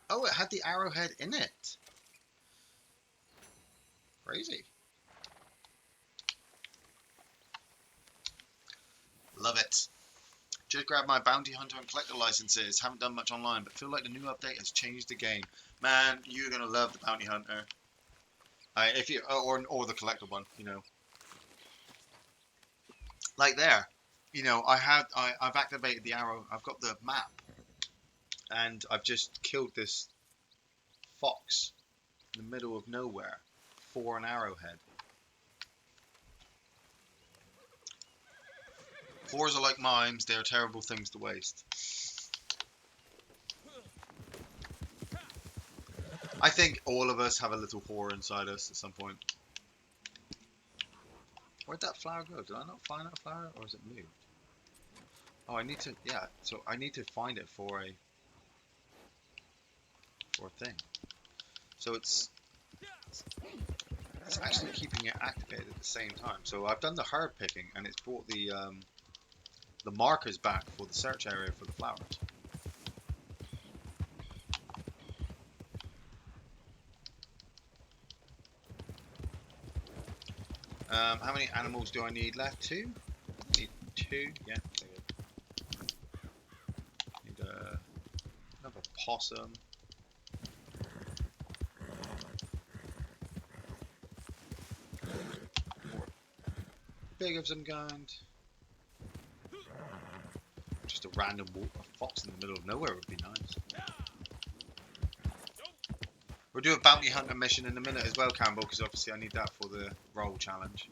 Oh, it had the arrowhead in it. Crazy. Love it. Just grabbed my bounty hunter and collector licenses. Haven't done much online, but feel like the new update has changed the game. Man, you're gonna love the bounty hunter. If you or the collector one, you know. Like there, you know, I've activated the arrow. I've got the map, and I've just killed this fox in the middle of nowhere for an arrowhead. Whores are like mimes. They are terrible things to waste. I think all of us have a little whore inside us at some point. Where'd that flower go? Did I not find that flower, or is it moved? Oh, I need to, yeah, so I need to find it for a thing. So it's actually keeping it activated at the same time. So I've done the herd picking, and it's brought the markers back for the search area for the flowers. How many animals do I need left? Two? Need two? Yeah. Need another possum. More big of some kind. Just a random fox in the middle of nowhere would be nice. We'll do a bounty hunter mission in a minute as well, Campbell, because obviously I need that for the roll challenge.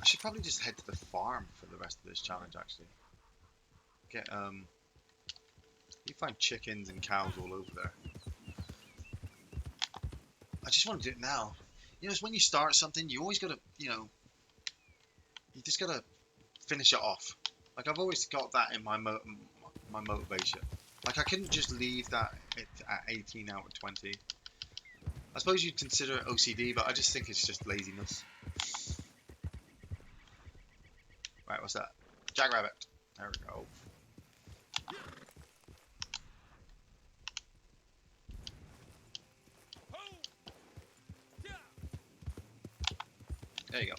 I should probably just head to the farm for the rest of this challenge, actually. Get you find chickens and cows all over there. I just want to do it now. You know, it's when you start something, you always gotta, you know, you just gotta finish it off. Like I've always got that in my motivation. Like I couldn't just leave that at 18 out of 20. I suppose you'd consider it OCD, but I just think it's just laziness. Right, what's that? Jackrabbit. There we go. There you go.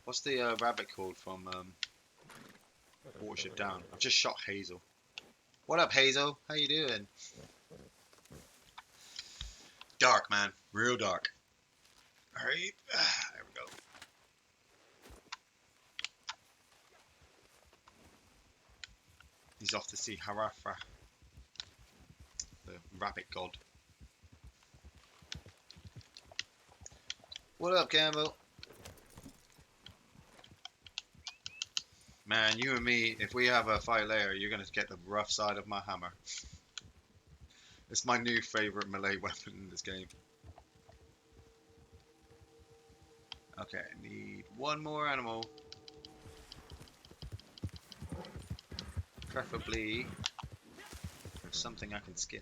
What's the rabbit called from Watership Down? I've just shot Hazel. What up, Hazel? How you doing? Dark, man. Real dark. Alright. There we go. He's off to see Harafa, the rabbit god. What up, Campbell? Man, you and me, if we have a fight later, you're going to get the rough side of my hammer. It's my new favourite melee weapon in this game. Okay, I need one more animal. Preferably something I can skin.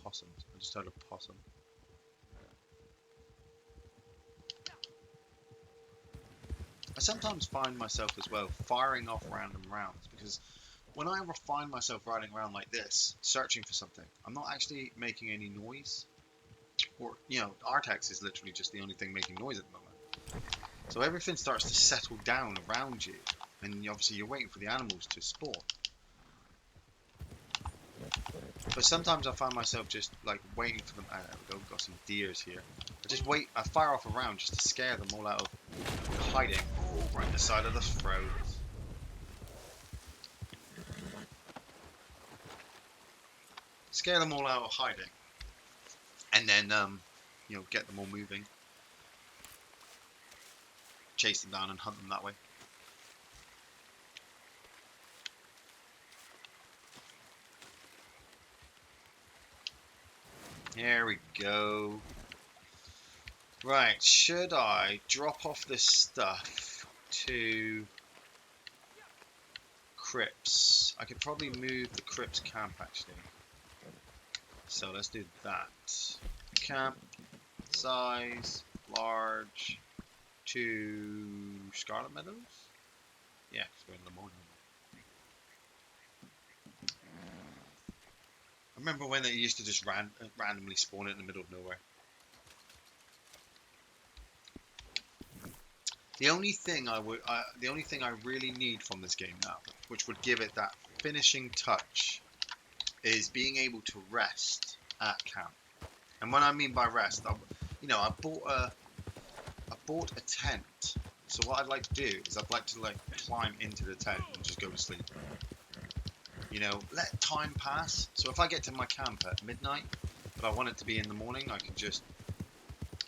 Possums. I just heard a possum. I sometimes find myself as well firing off random rounds because when I find myself riding around like this, searching for something, I'm not actually making any noise. Or, you know, Artax is literally just the only thing making noise at the moment. So everything starts to settle down around you, and obviously you're waiting for the animals to spawn. But sometimes I find myself just like waiting for them. There we go, got some deers here. I just wait, I fire off a round just to scare them all out of hiding. Oh, right in the side of the throat. Scare them all out of hiding. And then, you know, get them all moving. Chase them down and hunt them that way. There we go. Right, should I drop off this stuff to Crypts? I could probably move the Crypts camp actually. So let's do that. Camp, size, large, to Scarlet Meadows? Yeah, because we're in the morning. I remember when they used to just randomly spawn it in the middle of nowhere. The only thing I really need from this game now, which would give it that finishing touch, is being able to rest at camp. And what I mean by rest, I bought a tent. So what I'd like to do is I'd like to like climb into the tent and just go to sleep. You know, let time pass. So if I get to my camp at midnight, but I want it to be in the morning, I can just,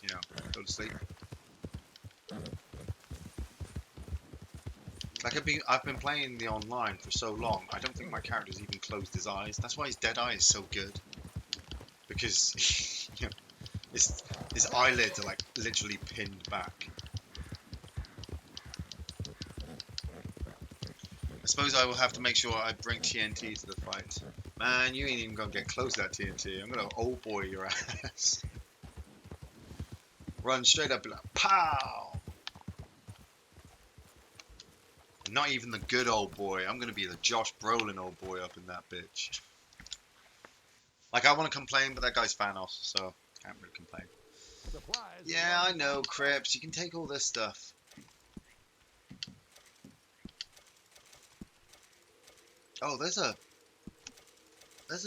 you know, go to sleep. Like I've been playing the online for so long, I don't think my character's even closed his eyes. That's why his dead eye is so good. Because, you know, his eyelids are like literally pinned back. I suppose I will have to make sure I bring TNT to the fight. Man, you ain't even gonna get close to that TNT. I'm gonna old boy your ass. Run straight up and like, pow! Not even the good old boy. I'm gonna be the Josh Brolin old boy up in that bitch. Like I want to complain, but that guy's Thanos, so can't really complain. Yeah, I know, Crips. You can take all this stuff. Oh, there's a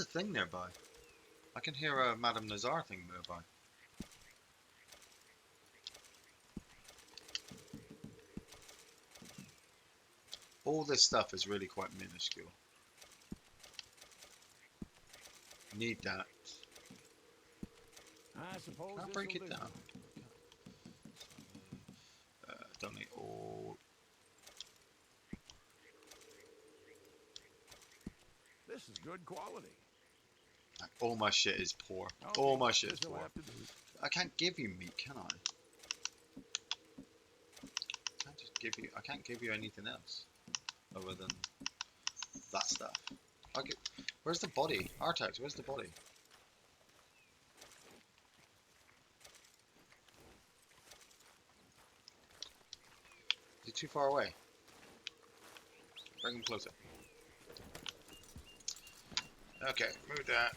thing nearby. I can hear a Madame Nazar thing nearby. All this stuff is really quite minuscule. Need that. I suppose I'll break it down. Donate all. This is good quality. Like, all my shit is poor. Okay, All my shit is this'll poor. have to do. I can't give you meat, can I? I can't give you anything else other than that stuff. Where's the body? Artax, where's the body? Is he too far away? Bring him closer. Okay, move that.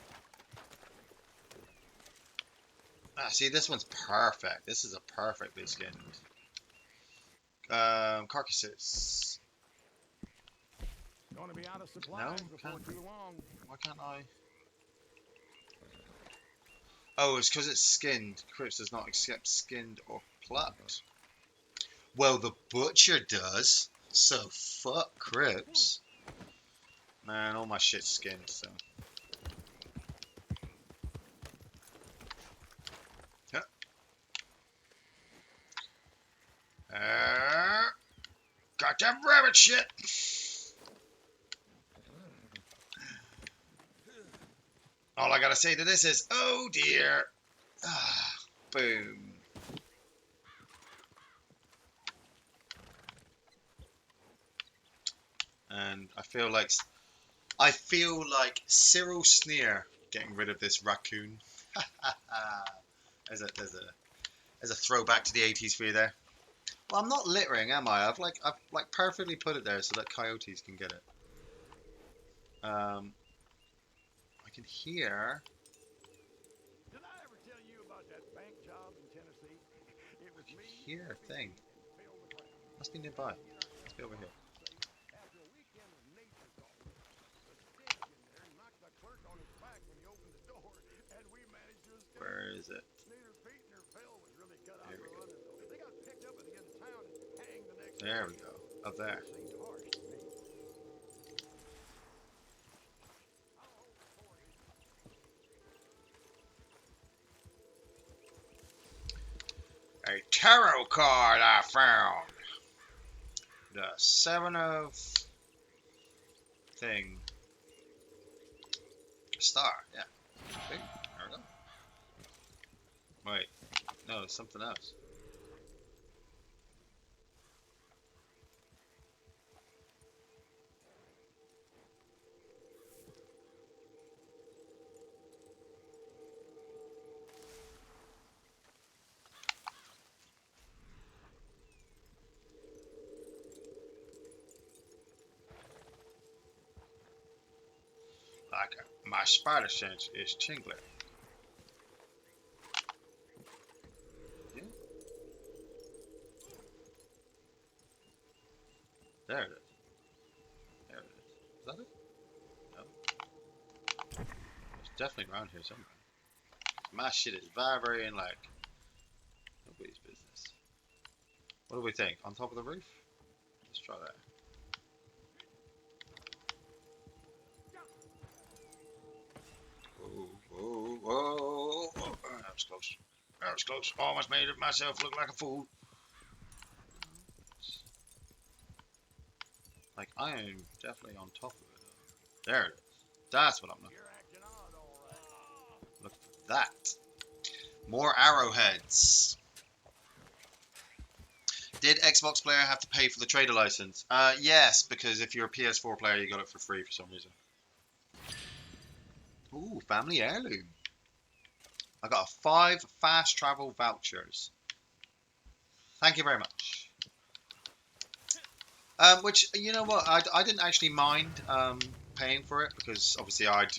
Ah, see, this one's perfect. This is a perfectly skinned. Carcasses. Gonna be out of supplies before can't. too long. Why can't I? Oh, it's because it's skinned. Crips does not accept skinned or plucked. Well, the butcher does. So fuck Crips. Man, all my shit's skinned, so. Yeah. Goddamn rabbit shit! All I gotta say to this is, oh dear. Ah, boom. And I feel like Cyril Sneer getting rid of this raccoon. there's a throwback to the 80s for you there. Well, I'm not littering, am I? I've perfectly put it there so that coyotes can get it. I can hear. Did I ever tell you about that bank job in Tennessee? It was me. Hear a thing. Must be nearby. Must be over here. After a weekend of nature calls, the stench in there knocked the clerk on his back when he opened the door, and we managed to escape. Where is it? Neither Pete nor Phil was There we go. Up there. Seems harsh to me. I'll hold the fort here. A tarot card I found. The Seven of thing. Star, yeah. See? There we go. Wait. No, it's something else. Like my spider sense is tingling. Yeah. There it is. There it is. Is that it? No. It's definitely around here somewhere. My shit is vibrating like nobody's business. What do we think? On top of the roof? Let's try that. Whoa, whoa, whoa, whoa. That was close. That was close. Almost made it myself look like a fool. Like, I am definitely on top of it. There it is. That's what I'm looking You're acting odd, all right. for. Look for that. More arrowheads. Did Xbox player have to pay for the trader license? Yes, because if you're a PS4 player, you got it for free for some reason. Ooh, family heirloom. I got 5 fast travel vouchers. Thank you very much. Which, you know what, I didn't actually mind paying for it because obviously I'd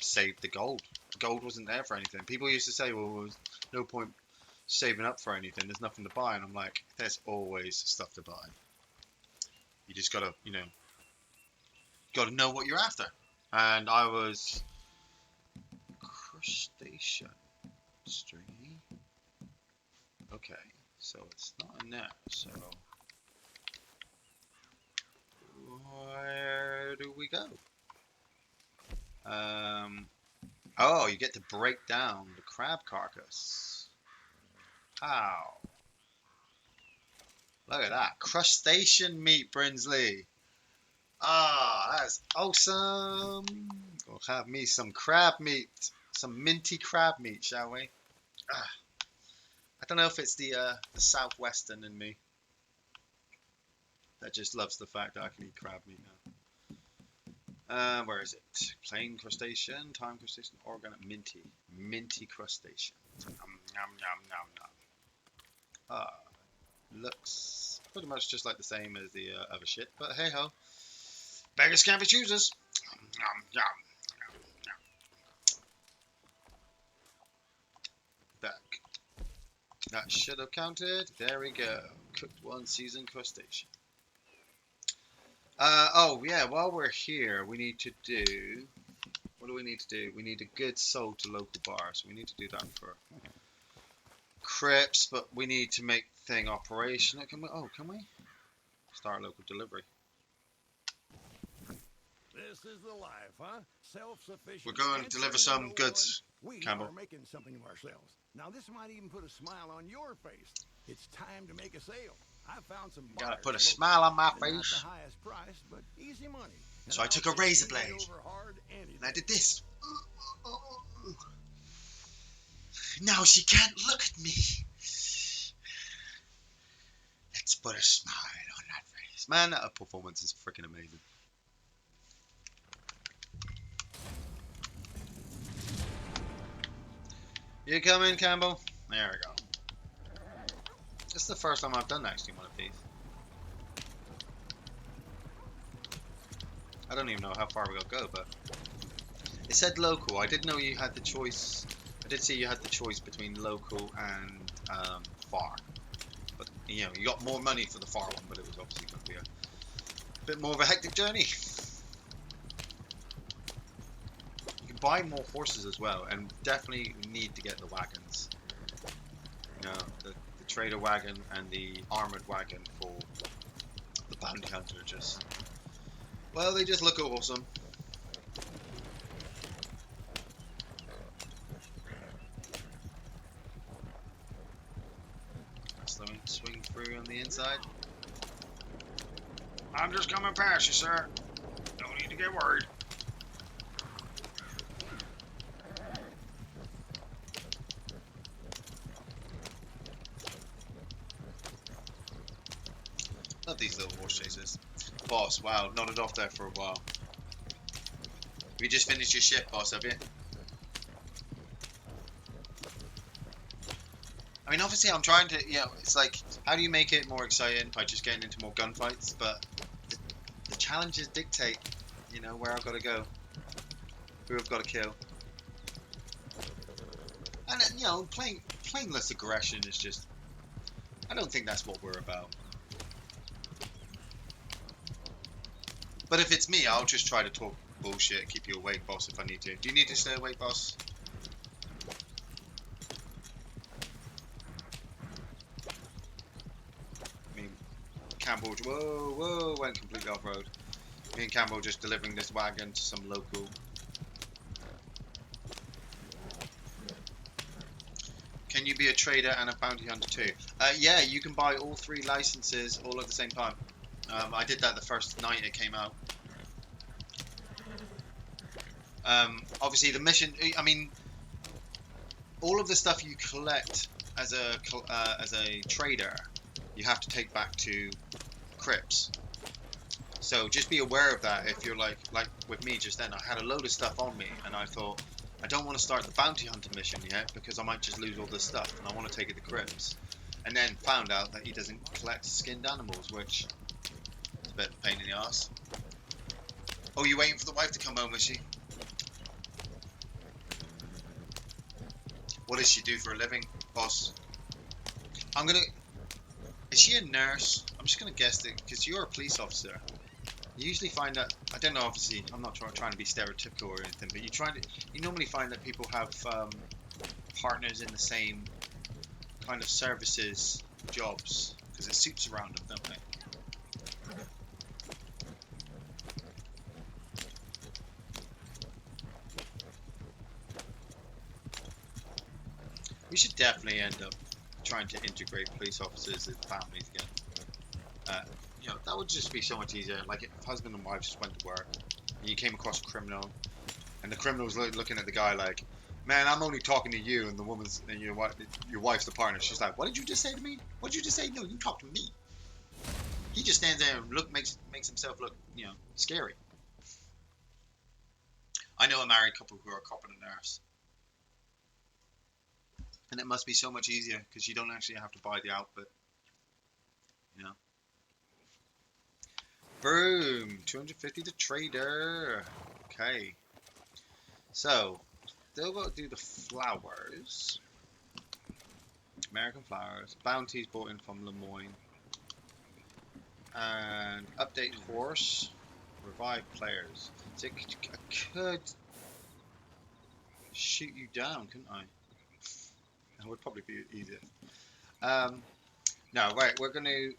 saved the gold. The gold wasn't there for anything. People used to say, well, there's no point saving up for anything. There's nothing to buy. And I'm like, there's always stuff to buy. You just gotta, gotta know what you're after. And I was crustacean stringy. Okay, so it's not in there. So where do we go? Oh, you get to break down the crab carcass. How? Look at that. Crustacean meat, Brinsley. Ah, that's awesome. We'll have me some crab meat. Some minty crab meat, shall we? Ah, I don't know if it's the southwestern in me that just loves the fact that I can eat crab meat now. Where is it? Plain crustacean, time crustacean, organic, minty crustacean. Yum, yum, yum, yum, yum. Ah, looks pretty much just like the same as the other shit, but hey ho, beggars can't be choosers. Yum, yum, yum, yum. Back. That should have counted. There we go. Cooked 1 seasoned crustacean. Oh yeah, while we're here, we need to do. What do we need to do? We need a good sold to local bar, so we need to do that for Crips, but we need to make thing operational. Can we? Oh, can we? Start local delivery. This is the life, huh? Self-sufficient. We're going to deliver some goods, We Campbell. are making something of ourselves. Now this might even put a smile on your face. It's time to make a sale. I found some buyers. Gotta put a locally. smile on my Not the face. highest price, but easy money. And So I I'll took a take razor any blade over hard any and I day. did this. Now she can't look at me. Let's put a smile on that face. Man, that performance is freaking amazing. You coming, Campbell? There we go. This is the first time I've done actually one of these. I don't even know how far we gotta go, but it said local. I didn't know you had the choice. I did see you had the choice between local and far. But you got more money for the far one, but it was obviously going to be a bit more of a hectic journey. You can buy more horses as well, and definitely need to get the wagons. The trader wagon and the armored wagon for the bounty hunter. Just, well, they just look awesome. Swing through on the inside. I'm just coming past you, sir. Don't need to get worried. Love these little horse chases. Boss, wow, nodded off there for a while. We just finished your shift, boss, have you? I mean, obviously I'm trying to, it's like, how do you make it more exciting by just getting into more gunfights? But the challenges dictate, where I've got to go, who I've got to kill. And, playing less aggression is just, I don't think that's what we're about. But if it's me, I'll just try to talk bullshit, keep you awake, boss, if I need to. Do you need to stay awake, boss? Campbell, whoa, went completely off-road. Me and Campbell just delivering this wagon to some local. Can you be a trader and a bounty hunter too? Yeah, you can buy all 3 licenses all at the same time. I did that the first night it came out. Obviously the mission, I mean, all of the stuff you collect as a trader, you have to take back to crypts. So just be aware of that. If you're like with me just then, I had a load of stuff on me and I thought, I don't want to start the bounty hunter mission yet because I might just lose all this stuff and I want to take it to crypts. And then found out that he doesn't collect skinned animals, which is a bit of a pain in the ass. Oh, you waiting for the wife to come home, is she? What does she do for a living, boss? Is she a nurse? I'm just gonna guess that because you're a police officer. You usually find that, I don't know, obviously, I'm not trying to be stereotypical or anything, but you normally find that people have partners in the same kind of services jobs because it suits around them, don't they? We should definitely end up trying to integrate police officers as families again. That would just be so much easier. Like if husband and wife just went to work and you came across a criminal and the criminal's looking at the guy like, man, I'm only talking to you, and your wife's the partner. She's like, what did you just say to me? What did you just say? No, you talk to me. He just stands there and makes himself look, scary. I know a married couple who are a cop and a nurse. And it must be so much easier because you don't actually have to buy the outfit. Boom! 250 to trader. Okay. So, still got to do the flowers. American flowers. Bounties bought in from Lemoyne. And update horse. Revive players. So I could shoot you down, couldn't I? That would probably be easier. No, right, we're going to...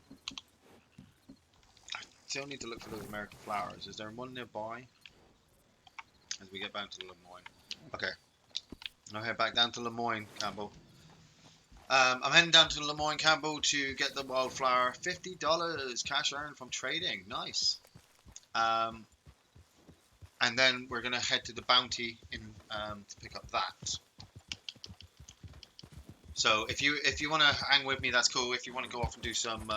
I still need to look for those American flowers. Is there one nearby? As we get back to Lemoyne. Okay. I'll head back down to Lemoyne, Campbell. I'm heading down to Lemoyne, Campbell to get the wildflower. $50 cash earned from trading. Nice. And then we're going to head to the bounty to pick up that. So if you want to hang with me, that's cool. If you want to go off and do some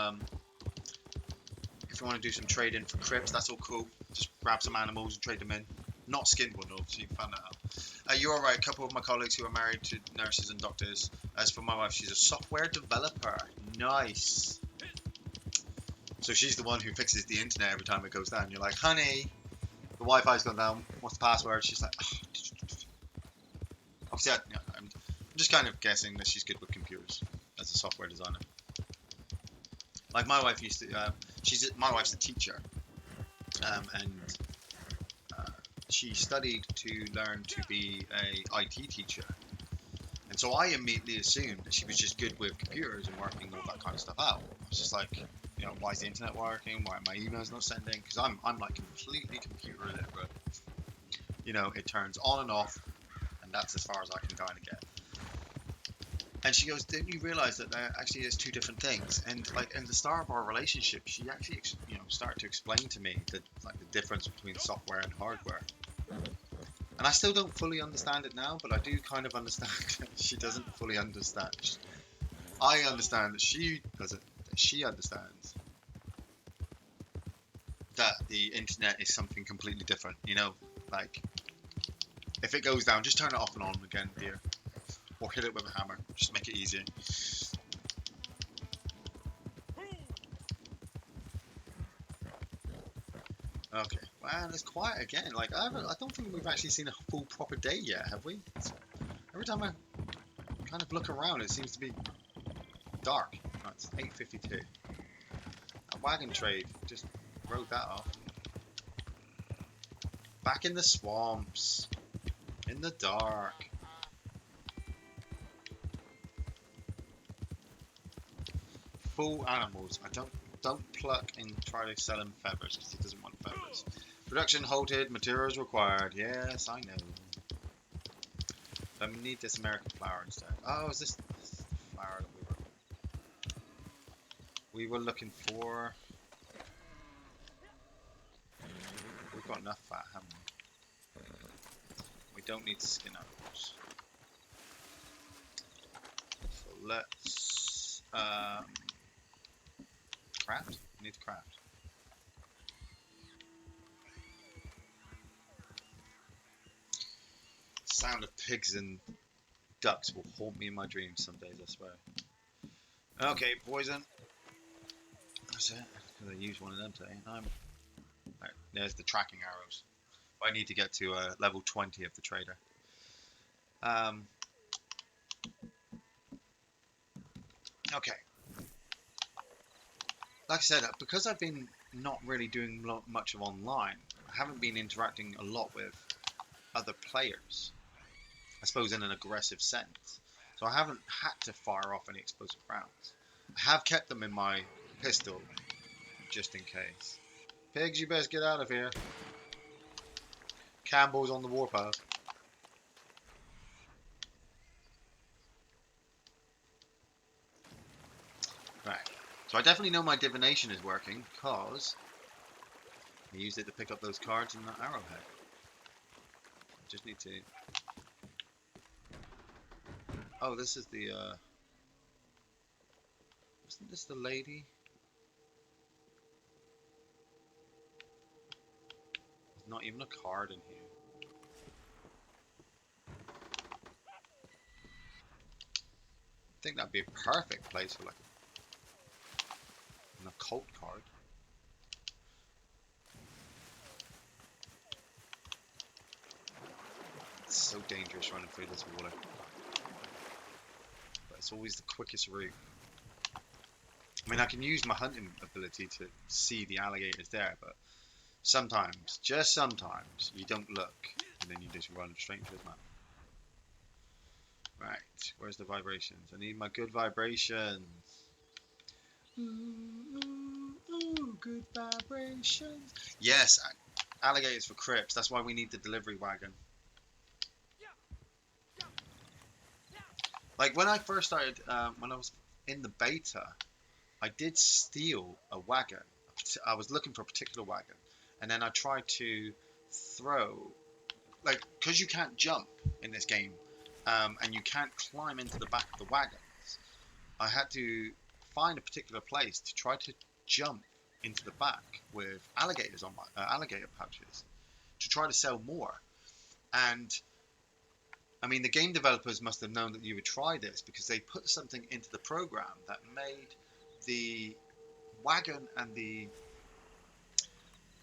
trading for crypts, that's all cool. Just grab some animals and trade them in. Not skinned one, though, so you can find that out. You're alright. A couple of my colleagues who are married to nurses and doctors. As for my wife, she's a software developer. Nice. So she's the one who fixes the internet every time it goes down. You're like, honey, the Wi-Fi's gone down. What's the password? She's like, obviously, I'm just kind of guessing that she's good with computers as a software designer. Like my wife used to, my wife's a teacher, and she studied to learn to be a IT teacher. And so I immediately assumed that she was just good with computers and working all that kind of stuff out. I was just like, you know, why is the internet working? Why are my emails not sending? Because I'm like completely computer illiterate. You know, it turns on and off, and that's as far as I can kind of get. And she goes, didn't you realize that there actually is two different things? And like in the start of our relationship, she actually, you know, started to explain to me that like the difference between software and hardware. And I still don't fully understand it now, but I do kind of understand that she doesn't fully understand. I understand that she doesn't. That she understands that the internet is something completely different. You know, like if it goes down, just turn it off and on again, dear, or hit it with a hammer. Just make it easier. Okay, wow, it's quiet again. Like I don't think we've actually seen a full proper day yet, have we? Every time I kind of look around, it seems to be dark. Oh, it's 8:52. That wagon trade just wrote that off. Back in the swamps, in the dark. Full animals. I don't pluck and try to sell him feathers because he doesn't want feathers. Production halted. Materials required. Yes, I know. But we need this American flower instead. Oh, is this the flower that we were looking for? We've got enough fat, haven't we? We don't need to skin animals. So let's craft. We need to craft. Sound of pigs and ducks will haunt me in my dreams some days, I swear. Okay, poison. That's it. I'm gonna use one of them today. Right, there's the tracking arrows. I need to get to level 20 of the trader. Okay. Like I said, because I've been not really doing much of online, I haven't been interacting a lot with other players. I suppose in an aggressive sense. So I haven't had to fire off any explosive rounds. I have kept them in my pistol, just in case. Pigs, you best get out of here. Campbell's on the warpath. Right. So I definitely know my divination is working, because I used it to pick up those cards in that arrowhead. I just need to... Oh, this is the, Isn't this the lady? There's not even a card in here. I think that'd be a perfect place for like an occult card. It's so dangerous running through this water. But it's always the quickest route. I mean, I can use my hunting ability to see the alligators there, but sometimes, just sometimes, you don't look, and then you just run straight into his mouth. Right, where's the vibrations? I need my good vibrations. Ooh, good vibrations. Yes, alligators for crips. That's why we need the delivery wagon. Like when I first started, when I was in the beta, I did steal a wagon. I was looking for a particular wagon, and then I tried to throw, like, because you can't jump in this game, and you can't climb into the back of the wagons. I had to find a particular place to try to jump into the back with alligators on my alligator pouches to try to sell more. And I mean, the game developers must have known that you would try this, because they put something into the program that made the wagon and the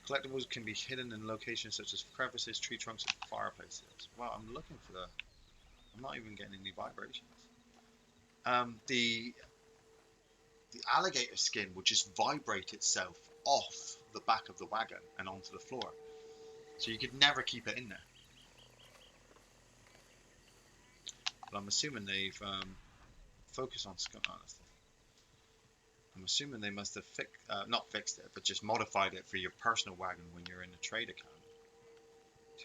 collectibles can be hidden in locations such as crevices, tree trunks, and fireplaces. Well, I'm looking for the... I'm not even getting any vibrations. The alligator skin would just vibrate itself off the back of the wagon and onto the floor. So you could never keep it in there. but I'm assuming they've focused on I'm assuming they must have not fixed it, but just modified it for your personal wagon when you're in the trade account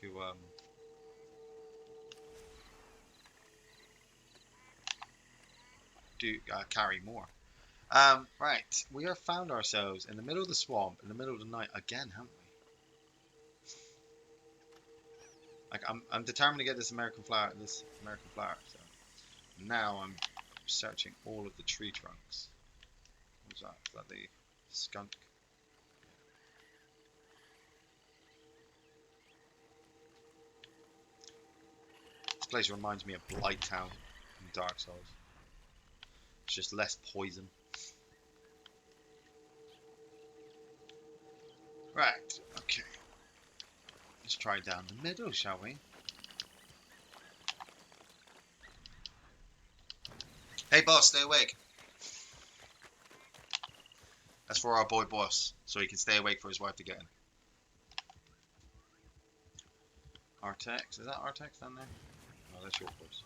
to carry more. Right, we have found ourselves in the middle of the swamp, in the middle of the night again, haven't we? Like I'm determined to get this American flower. So now I'm searching all of the tree trunks. What's that? Is that the skunk? This place reminds me of Blighttown in Dark Souls. It's just less poison. Right, okay. Let's try down the middle, shall we? Hey boss, stay awake. That's for our boy boss, so he can stay awake for his wife to get in. Artex, is that Artex down there? No, that's your voice.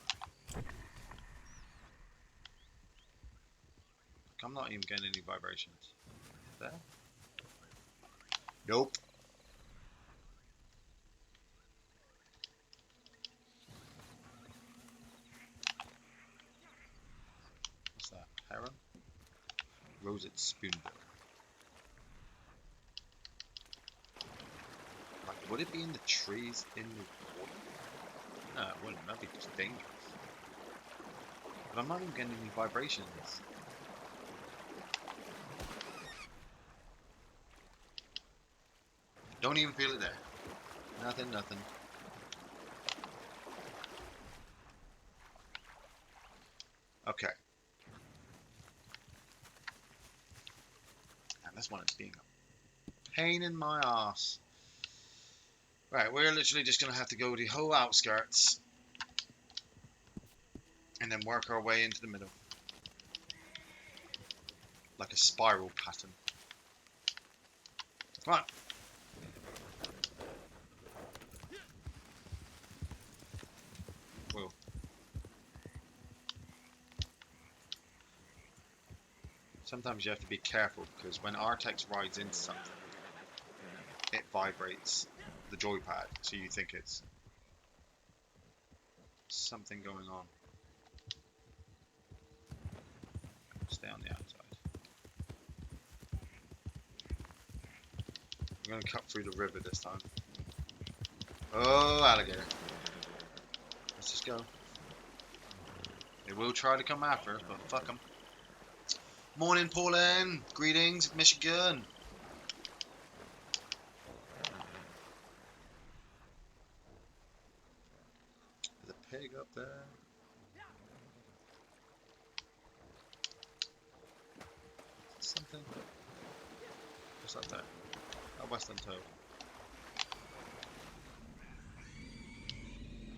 I'm not even getting any vibrations. There? Nope. What's that? Heron? Roseate spoonbill. Like, would it be in the trees in the water? No, it wouldn't. That'd be just dangerous. But I'm not even getting any vibrations. Don't even feel it there. Nothing, nothing. Okay. And this one is being a pain in my ass. Right, we're literally just going to have to go the whole outskirts. And then work our way into the middle. Like a spiral pattern. Come on. Whoa. Sometimes you have to be careful because when Artex rides into something, it vibrates the joypad, so you think it's something going on. Stay on the outside. I'm going to cut through the river this time. Oh, alligator. Let's just go. They will try to come after us, but fuck them. Morning, Pauline. Greetings, Michigan. There's a pig up there. Something. What's up there? A western toad.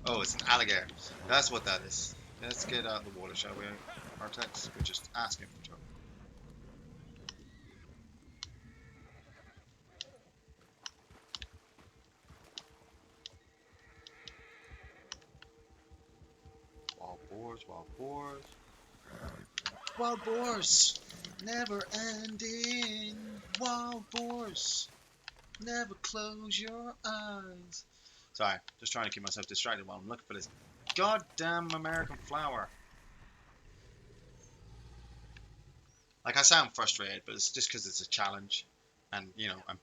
Oh, it's an alligator. That's what that is. Let's get out of the water, shall we? Artex, we're just asking for trouble. Wild boars, wild boars. Wild boars! Never ending. Wild boars. Never close your eyes. Sorry, just trying to keep myself distracted while I'm looking for this goddamn American flower. Like, I sound frustrated, but it's just because it's a challenge. And, you know, I'm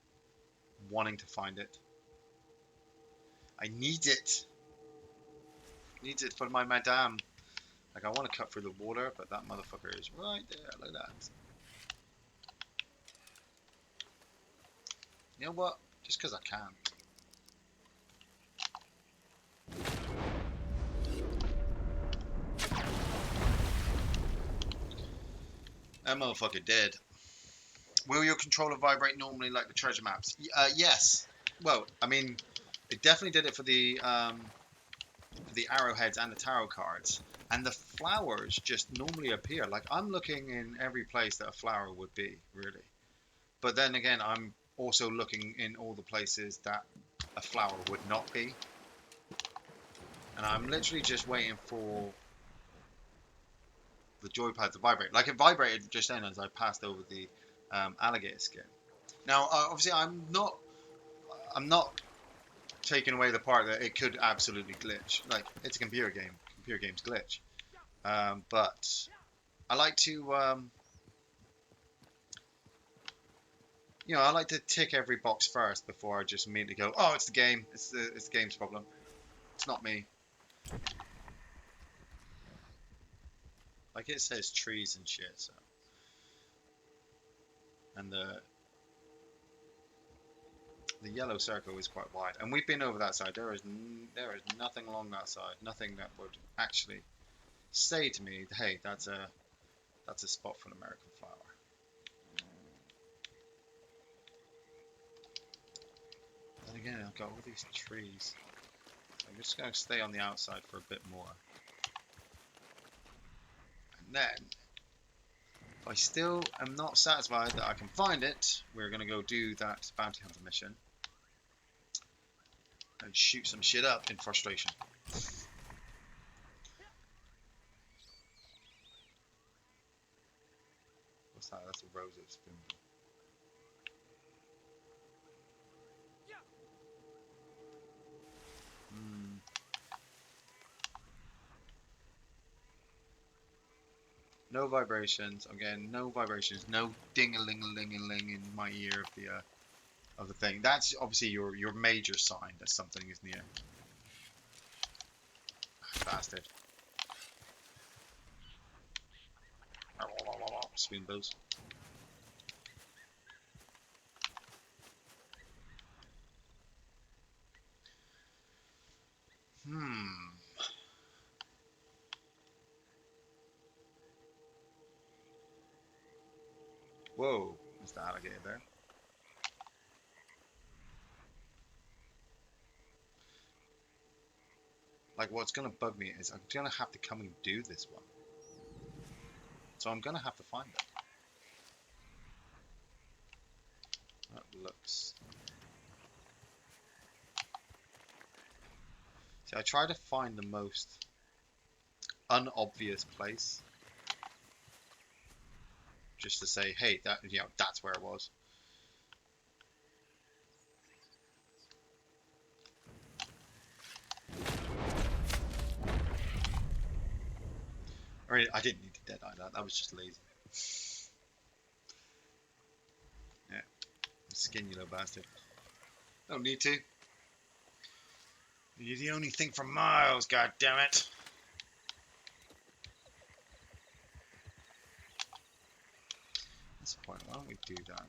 wanting to find it. I need it. Need it for my madame. Like, I want to cut through the water, but that motherfucker is right there. Look at that. You know what? Just because I can. That motherfucker dead. Will your controller vibrate normally like the treasure maps? Yes. Well, I mean, it definitely did it for the arrowheads and the tarot cards. And the flowers just normally appear. Like, I'm looking in every place that a flower would be, really. But then again, I'm also looking in all the places that a flower would not be. And I'm literally just waiting for the joypad to vibrate. Like it vibrated just then as I passed over the alligator skin. Now, obviously, I'm not taking away the part that it could absolutely glitch. Like it's a computer game. Computer games glitch. But I like to, I like to tick every box first before I just immediately go, oh, it's the game. It's the game's problem. It's not me. Like it says trees and shit. So, and the yellow circle is quite wide, and we've been over that side. There is nothing along that side. Nothing that would actually say to me, hey, that's a spot for an American flower. Then again, I've got all these trees. I'm just going to stay on the outside for a bit more. And then, if I still am not satisfied that I can find it, we're going to go do that bounty hunter mission. And shoot some shit up in frustration. What's that? That's a rose of spoon. No vibrations. Again, no vibrations. No ding-a-ling-a-ling-a-ling in my ear of the thing. That's obviously your major sign that something is near. Bastard. Spoon bills. Whoa, there's the alligator there. Like, what's gonna bug me is I'm gonna have to come and do this one. So I'm gonna have to find it. That looks... See, I try to find the most unobvious place. Just to say, hey, that's where it was. I didn't need to dead-eye that. That was just lazy. Yeah. Skin, you little bastard. Don't need to. You're the only thing for miles, god damn it. That's the point. Why don't we do that?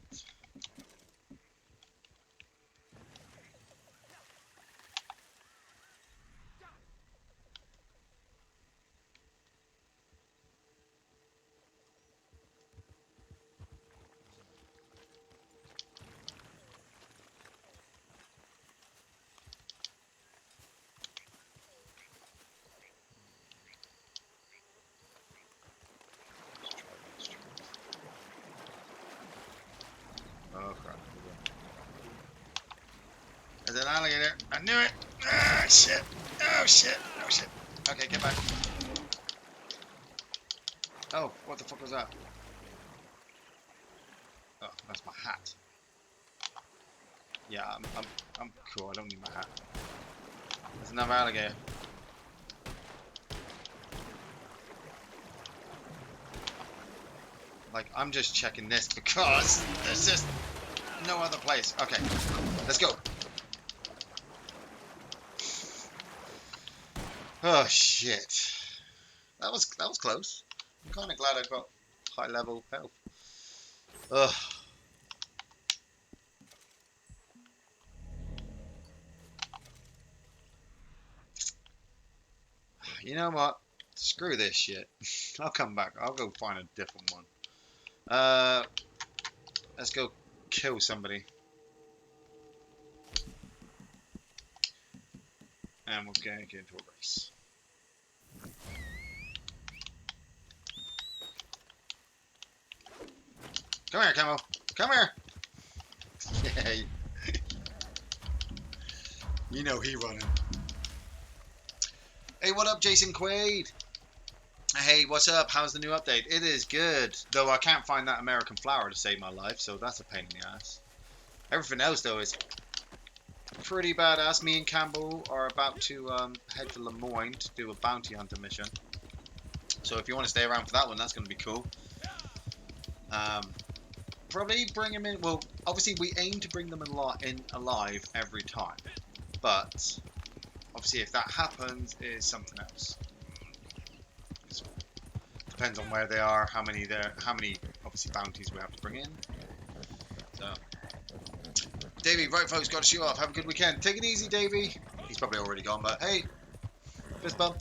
Oh crap. There's an alligator. I knew it. Ah, shit. Oh shit. Oh shit. Okay, get back. Oh, what the fuck was that? Oh, that's my hat. Yeah, I'm cool. I don't need my hat. There's another alligator. Like, I'm just checking this because there's just no other place. Okay, let's go. Oh shit. That was close. I'm kind of glad I got high level health. Ugh. You know what? Screw this shit. I'll come back. I'll go find a different one. Let's go kill somebody. And we're going to get into a race. Come here, Camo. Come here. Yeah. You know he running. Hey, what up, Jason Quaid? Hey, what's up? How's the new update? It is good, though I can't find that American flower to save my life, so that's a pain in the ass. Everything else, though, is pretty badass. Me and Campbell are about to head to Lemoyne to do a bounty hunter mission. So if you want to stay around for that one, that's going to be cool. Um, Probably bring him in. Well, obviously we aim to bring them in alive every time, but obviously if that happens, is something else. It depends on where they are, how many obviously bounties we have to bring in. So, Davey, right folks, got to shoot off. Have a good weekend. Take it easy, Davey. He's probably already gone, but hey, fist bump.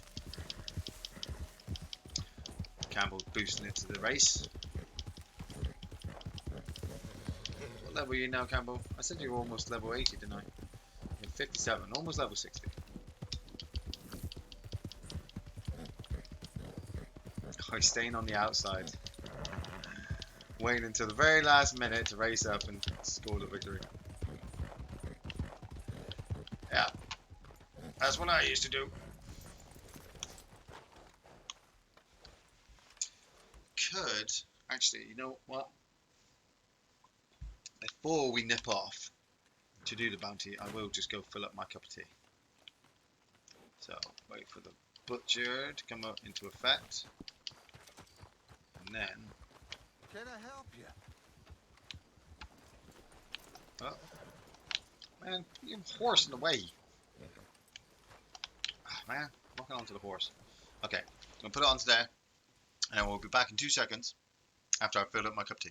Campbell's boosting it to the race. What level are you now, Campbell? I said you were almost level 80, didn't I? You're 57, almost level 60. Oh, he's staying on the outside. Waiting until the very last minute to race up and score the victory. Yeah, that's what I used to do. Could, actually, you know what? Before we nip off to do the bounty, I will just go fill up my cup of tea. So, wait for the butcher to come up into effect. And then... Can I help you? Oh, man, you're horse in the way. Ah, man, walking onto the horse. Okay, I'm going to put it onto there. And we'll be back in 2 seconds after I've filled up my cup of tea.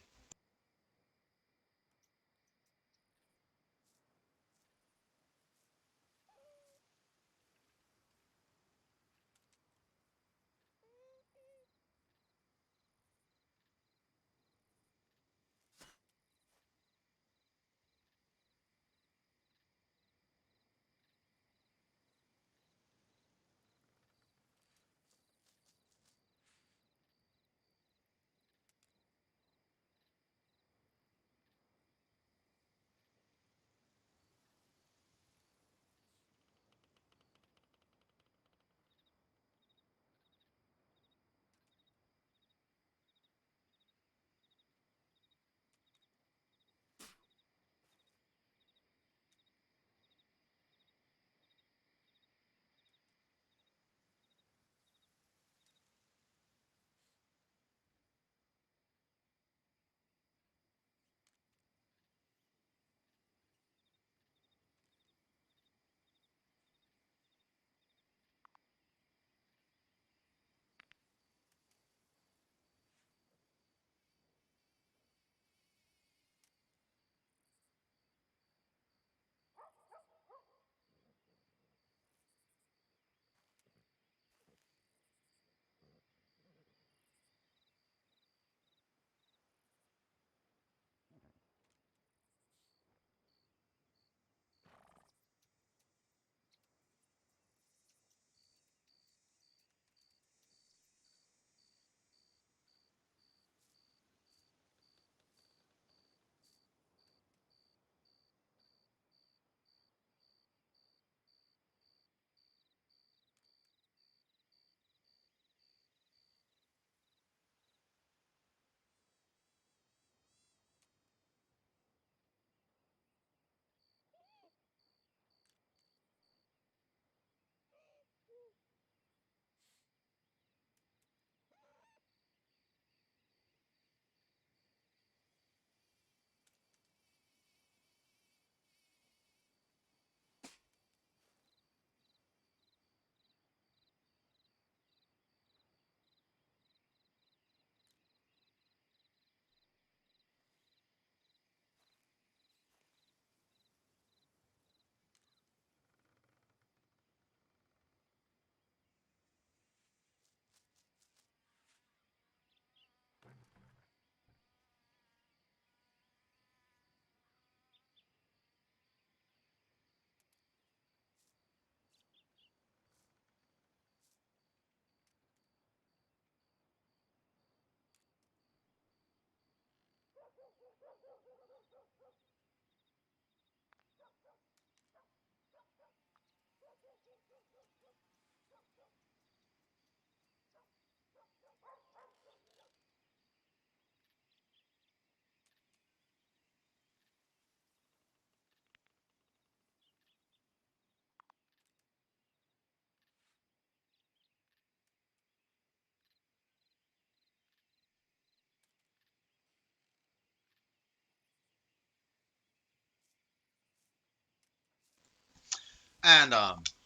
And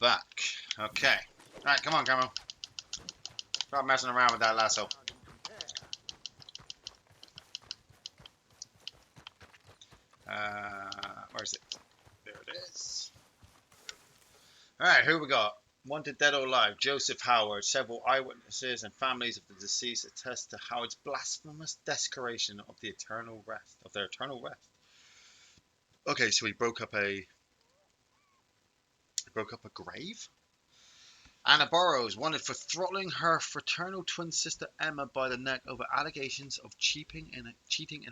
back. Okay. Alright, come on, Camo. Stop messing around with that lasso. Where is it? There it is. Alright, who we got? Wanted dead or alive, Joseph Howard. Several eyewitnesses and families of the deceased attest to Howard's blasphemous desecration of the eternal rest, of their eternal rest. Okay, so he broke up a grave? Anna Burrows wanted for throttling her fraternal twin sister Emma by the neck over allegations of cheating in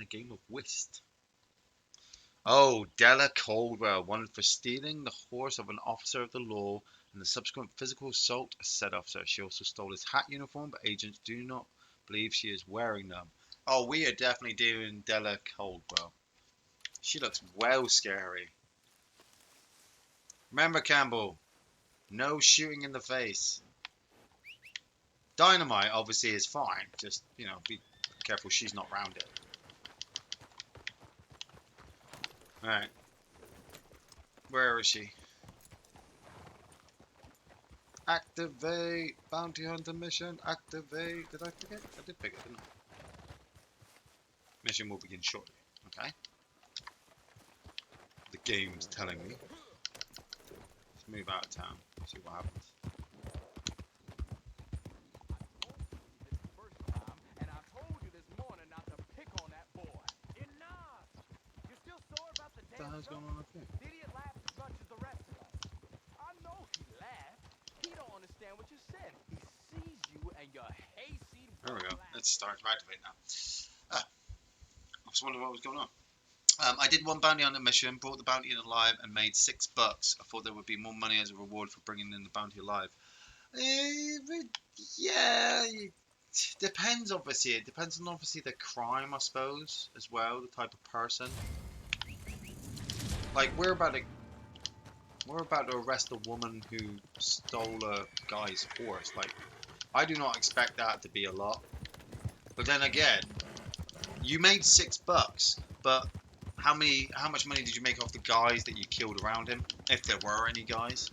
a game of whist. Oh, Della Caldwell wanted for stealing the horse of an officer of the law and the subsequent physical assault of said officer. She also stole his hat uniform, but agents do not believe she is wearing them. Oh, we are definitely doing Della Caldwell. She looks well scary. Remember, Campbell, no shooting in the face. Dynamite obviously is fine. Just, be careful she's not round it. Alright. Where is she? Activate! Bounty hunter mission. Activate. Did I forget? I did pick it, didn't I? Mission will begin shortly. Okay. The game's telling me. Let's move out of town. See what happens. What the hell's going on up here? The idiot laughed as much as the rest of us. I know he laughed. He don't understand what you said. He sees you and your hayseed. There we go. Let's start to activate now. I was wondering what was going on. I did one bounty on the mission, brought the bounty in alive, and made $6. I thought there would be more money as a reward for bringing in the bounty alive. Yeah, it depends. Obviously, it depends on the crime, I suppose, as well, the type of person. Like we're about to arrest a woman who stole a guy's horse. Like, I do not expect that to be a lot. But then again, you made $6, but how much money did you make off the guys that you killed around him, if there were any guys?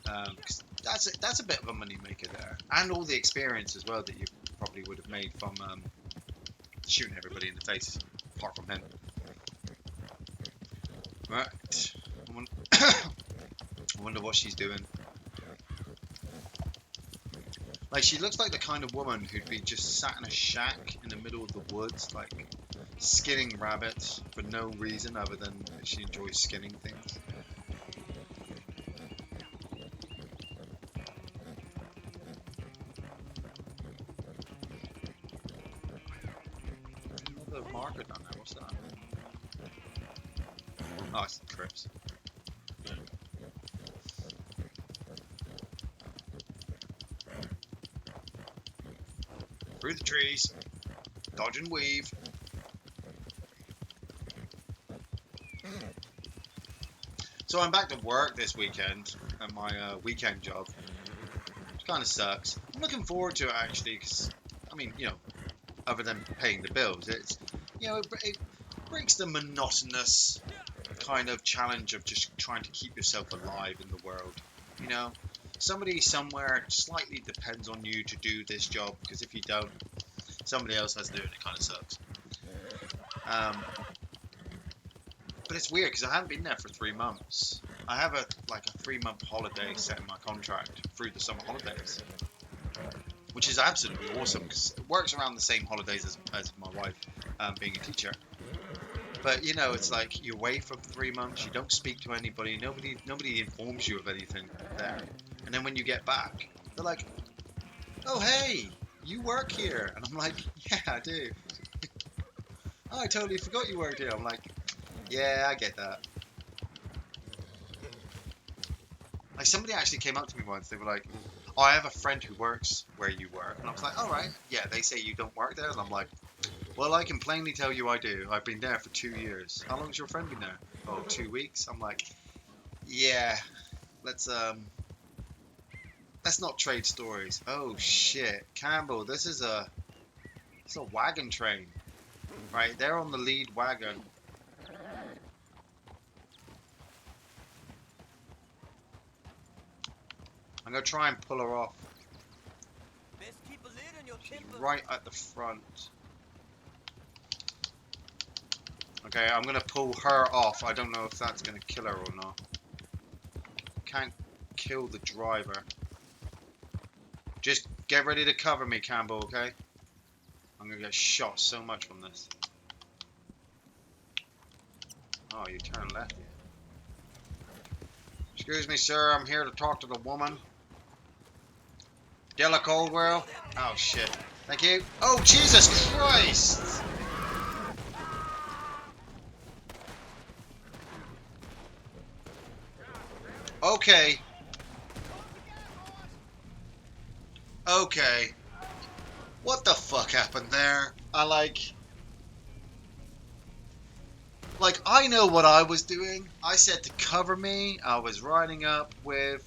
'Cause that's a bit of a money maker there, and all the experience as well that you probably would have made from shooting everybody in the face, apart from him. Right. I wonder what she's doing. Like, she looks like the kind of woman who'd be just sat in a shack in the middle of the woods, like, skinning rabbits for no reason other than she enjoys skinning things. Another marker down there, what's that? Oh, it's the Crips. Through the trees, dodge and weave. So I'm back to work this weekend at my weekend job. It kind of sucks. I'm looking forward to it actually, because I mean, other than paying the bills, it's it breaks the monotonous kind of challenge of just trying to keep yourself alive in the world. Somebody somewhere slightly depends on you to do this job, because if you don't, somebody else has to do it. It kind of sucks. But it's weird because I haven't been there for 3 months. I have a 3-month holiday set in my contract through the summer holidays, which is absolutely awesome because it works around the same holidays as my wife being a teacher. But it's like you're away for 3 months, you don't speak to anybody, nobody informs you of anything there. And then when you get back, they're like, "Oh hey, you work here," and I'm like, "Yeah, I do." "Oh, I totally forgot you worked here." I'm like, "Yeah, I get that." Like, somebody actually came up to me once. They were like, oh, I have a friend who works where you work. And I was like, all right, yeah, they say you don't work there. And I'm like, well, I can plainly tell you I do. I've been there for 2 years. How long's your friend been there? Oh, 2 weeks. I'm like, yeah, let's not trade stories. Oh shit, Campbell, it's a wagon train. Right, they're on the lead wagon. I'm gonna try and pull her off. Best keep a lid on your She's temper. right at the front. Okay, I'm gonna pull her off. I don't know if that's gonna kill her or not. Can't kill the driver. Just get ready to cover me, Campbell, okay? I'm gonna get shot so much from this. Oh, you turn left. Excuse me, sir. I'm here to talk to the woman. Della Caldwell. Oh, shit. Thank you. Oh, Jesus Christ! Okay. Okay. What the fuck happened there? Like, I know what I was doing. I said to cover me. I was riding up with,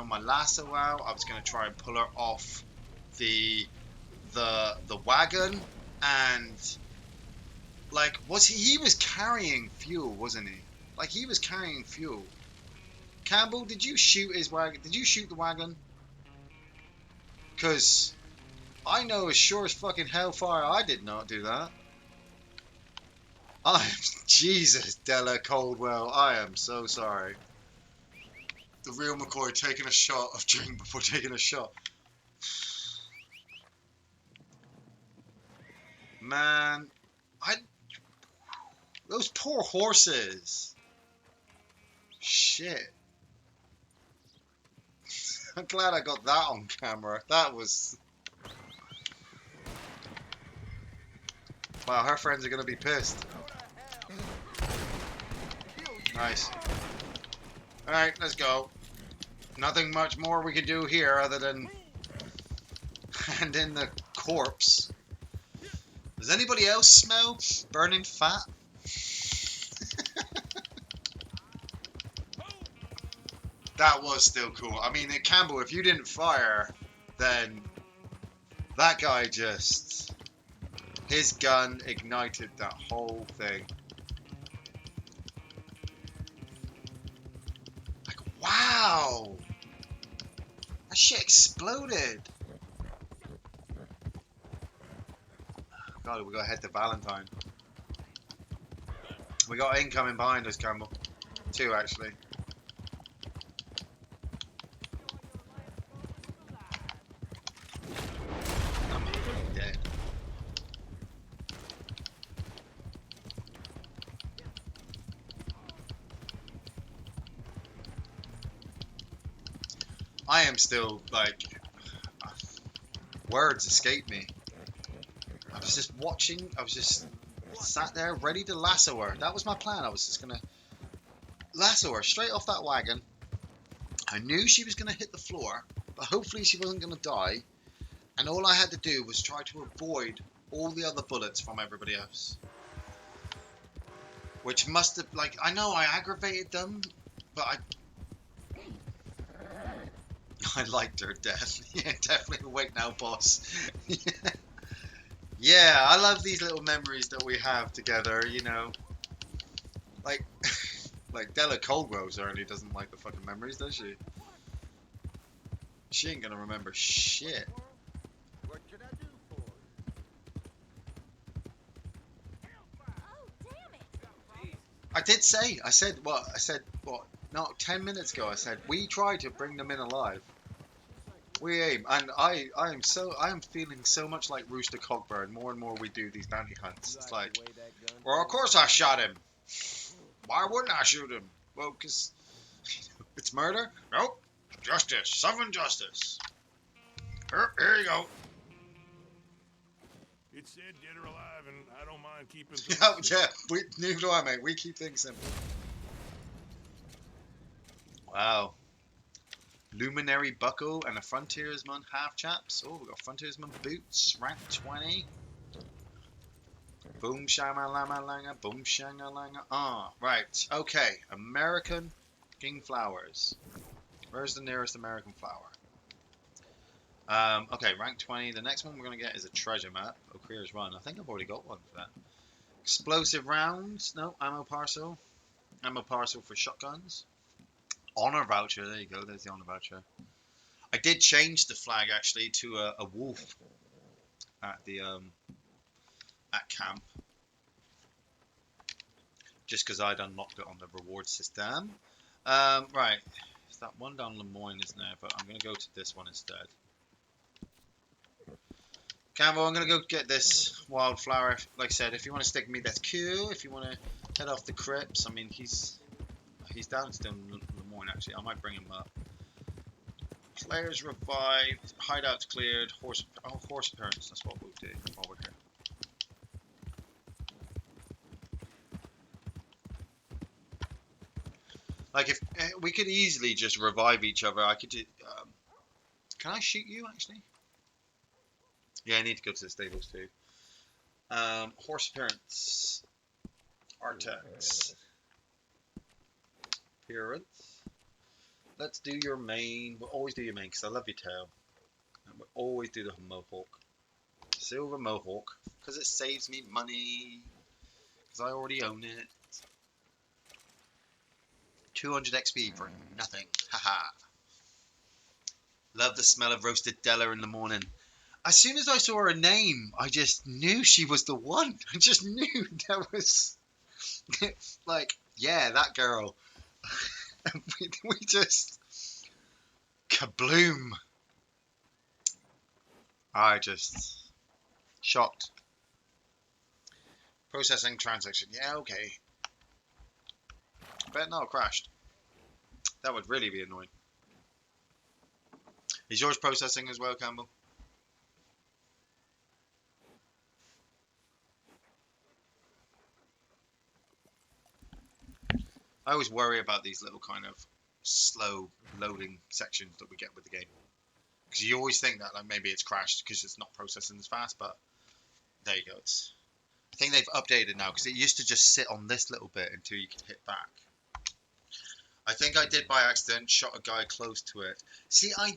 my lasso out. I was going to try and pull her off the wagon. And, like, he was carrying fuel, wasn't he? Like, he was carrying fuel. Campbell, did you shoot his wagon? Did you shoot the wagon? Because I know as sure as fucking hellfire I did not do that. Jesus, Della Caldwell, I am so sorry. The real McCoy taking a shot of drink before taking a shot. Man, those poor horses. Shit. I'm glad I got that on camera. That was... Wow, her friends are going to be pissed. Nice. Alright, let's go. Nothing much more we can do here other than hand in the corpse. Does anybody else smell burning fat? That was still cool. I mean, Campbell, if you didn't fire, then that guy just... His gun ignited that whole thing. Like, wow! That shit exploded! God, we gotta head to Valentine. We got incoming behind us, Campbell. 2, actually. I'm dead. I am still, like... Words escape me. I was just watching, I was just sat there ready to lasso her. That was my plan. I was just gonna lasso her straight off that wagon. I knew she was gonna hit the floor, but hopefully she wasn't gonna die. And all I had to do was try to avoid all the other bullets from everybody else. Which must have, like, I know I aggravated them, but I liked her death. Yeah, definitely awake now, boss. Yeah, I love these little memories that we have together, Like, like Della Caldwell certainly doesn't like the fucking memories, does she? She ain't gonna remember shit. What can I do for you? Oh, damn it! I said what, not 10 minutes ago, I said, we try to bring them in alive. We aim, and I am feeling so much like Rooster Cogburn, more and more we do these bounty hunts. It's like, well, of course I shot him. Why wouldn't I shoot him? Well, because it's murder? Nope. Justice. Southern justice. Here you go. It's said dead or alive, and I don't mind keeping Yeah, neither do I, mate. We keep things simple. Wow. Luminary buckle and a frontiersman half chaps. Oh, we got frontiersman boots, rank 20. Boom shama lama langa, boom shanga langa. Ah, right. Okay, American king flowers. Where's the nearest American flower? Okay, rank 20. The next one we're gonna get is a treasure map. O'Creer's Run. I think I've already got one for that. Explosive rounds. No, ammo parcel. Ammo parcel for shotguns. Honor voucher. There you go. There's the honor voucher. I did change the flag actually to a wolf at the at camp, just because I'd unlocked it on the reward system. Right, there's that one down Lemoyne, isn't there? But I'm gonna go to this one instead. Campbell, I'm gonna go get this wildflower. Like I said, if you want to stick me, that's cool. If you want to head off the crypts, I mean, he's down still in Lemoyne actually. I might bring him up. Players revived, hideouts cleared, horse appearance. That's what we'll do while we're here. Like if we could easily just revive each other, I could do. Can I shoot you actually? Yeah, I need to go to the stables too. Horse appearance, Artex, appearance. Let's do your main. We'll always do your main because I love your tail. And we'll always do the mohawk. Silver mohawk. Because it saves me money. Because I already own it. 200 XP for nothing. Haha. Love the smell of roasted Della in the morning. As soon as I saw her name, I just knew she was the one. I just knew that was... like, yeah, that girl. we just... Kabloom. I just... shocked. Processing transaction. Yeah, okay. Bet not crashed. That would really be annoying. Is yours processing as well, Campbell? I always worry about these little kind of slow loading sections that we get with the game. Because you always think that like maybe it's crashed because it's not processing as fast, but there you go. I think they've updated now because it used to just sit on this little bit until you could hit back. I think I did by accident shot a guy close to it. See, I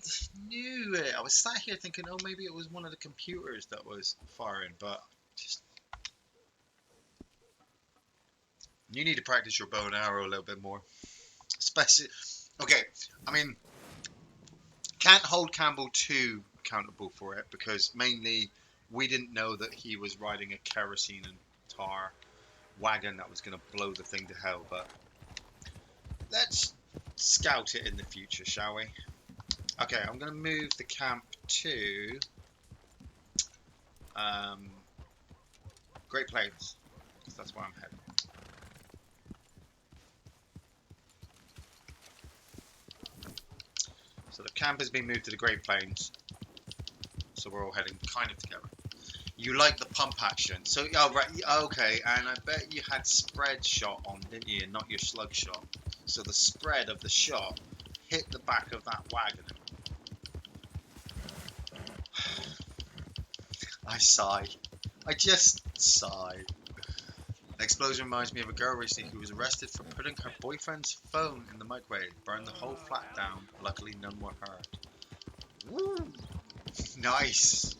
knew it. I was sat here thinking, oh, maybe it was one of the computers that was firing, but just... You need to practice your bow and arrow a little bit more. Especially... Okay, I mean, can't hold Campbell too accountable for it because mainly we didn't know that he was riding a kerosene and tar wagon that was going to blow the thing to hell, but let's scout it in the future, shall we? Okay, I'm going to move the camp to Great Plains, because that's where I'm heading. So the camp has been moved to the Great Plains, so we're all heading kind of together. You like the pump action, so oh right, okay, and I bet you had spread shot on, didn't you, and not your slug shot. So the spread of the shot hit the back of that wagon. I sigh. I just sigh. The explosion reminds me of a girl recently who was arrested for putting her boyfriend's phone in the microwave, burned the whole flat down. Luckily, none were hurt. Woo! Nice.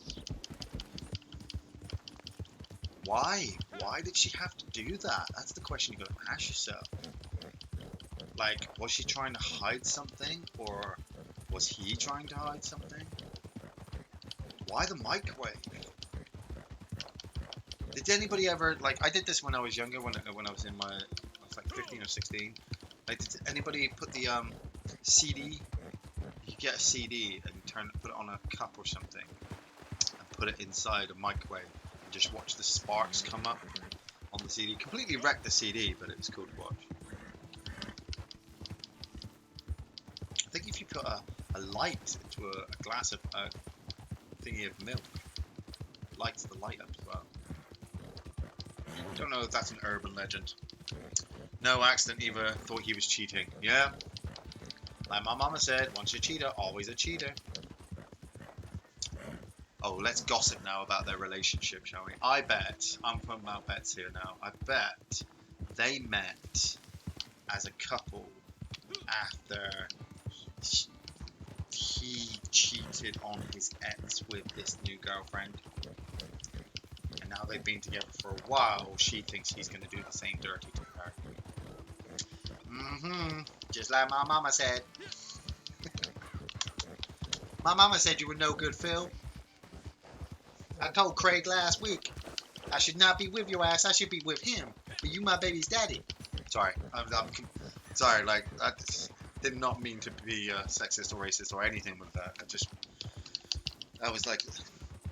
Why? Why did she have to do that? That's the question you gotta ask yourself. Like, was she trying to hide something, or was he trying to hide something? Why the microwave? Did anybody ever, like, I did this when I was younger, when I was in my, I was like 15 or 16. Like, did anybody put the CD? You get a CD and put it on a cup or something, and put it inside a microwave, and just watch the sparks come up on the CD. Completely wrecked the CD, but it was cool to watch. I think if you put a light into a glass of thingy of milk, it lights the light up as well. Don't know if that's an urban legend. No accident either. Thought he was cheating. Yeah. Like my mama said, once a cheater, always a cheater. Oh, let's gossip now about their relationship, shall we? I bet, I'm putting out bets here now, I bet they met as a couple after he cheated on his ex with this new girlfriend. And now they've been together for a while, she thinks he's going to do the same dirty to her. Just like my mama said. My mama said you were no good, Phil. I told Craig last week I should not be with your ass. I should be with him. But you my baby's daddy. Sorry. I'm sorry. Like, I did not mean to be sexist or racist or anything with that. That was like,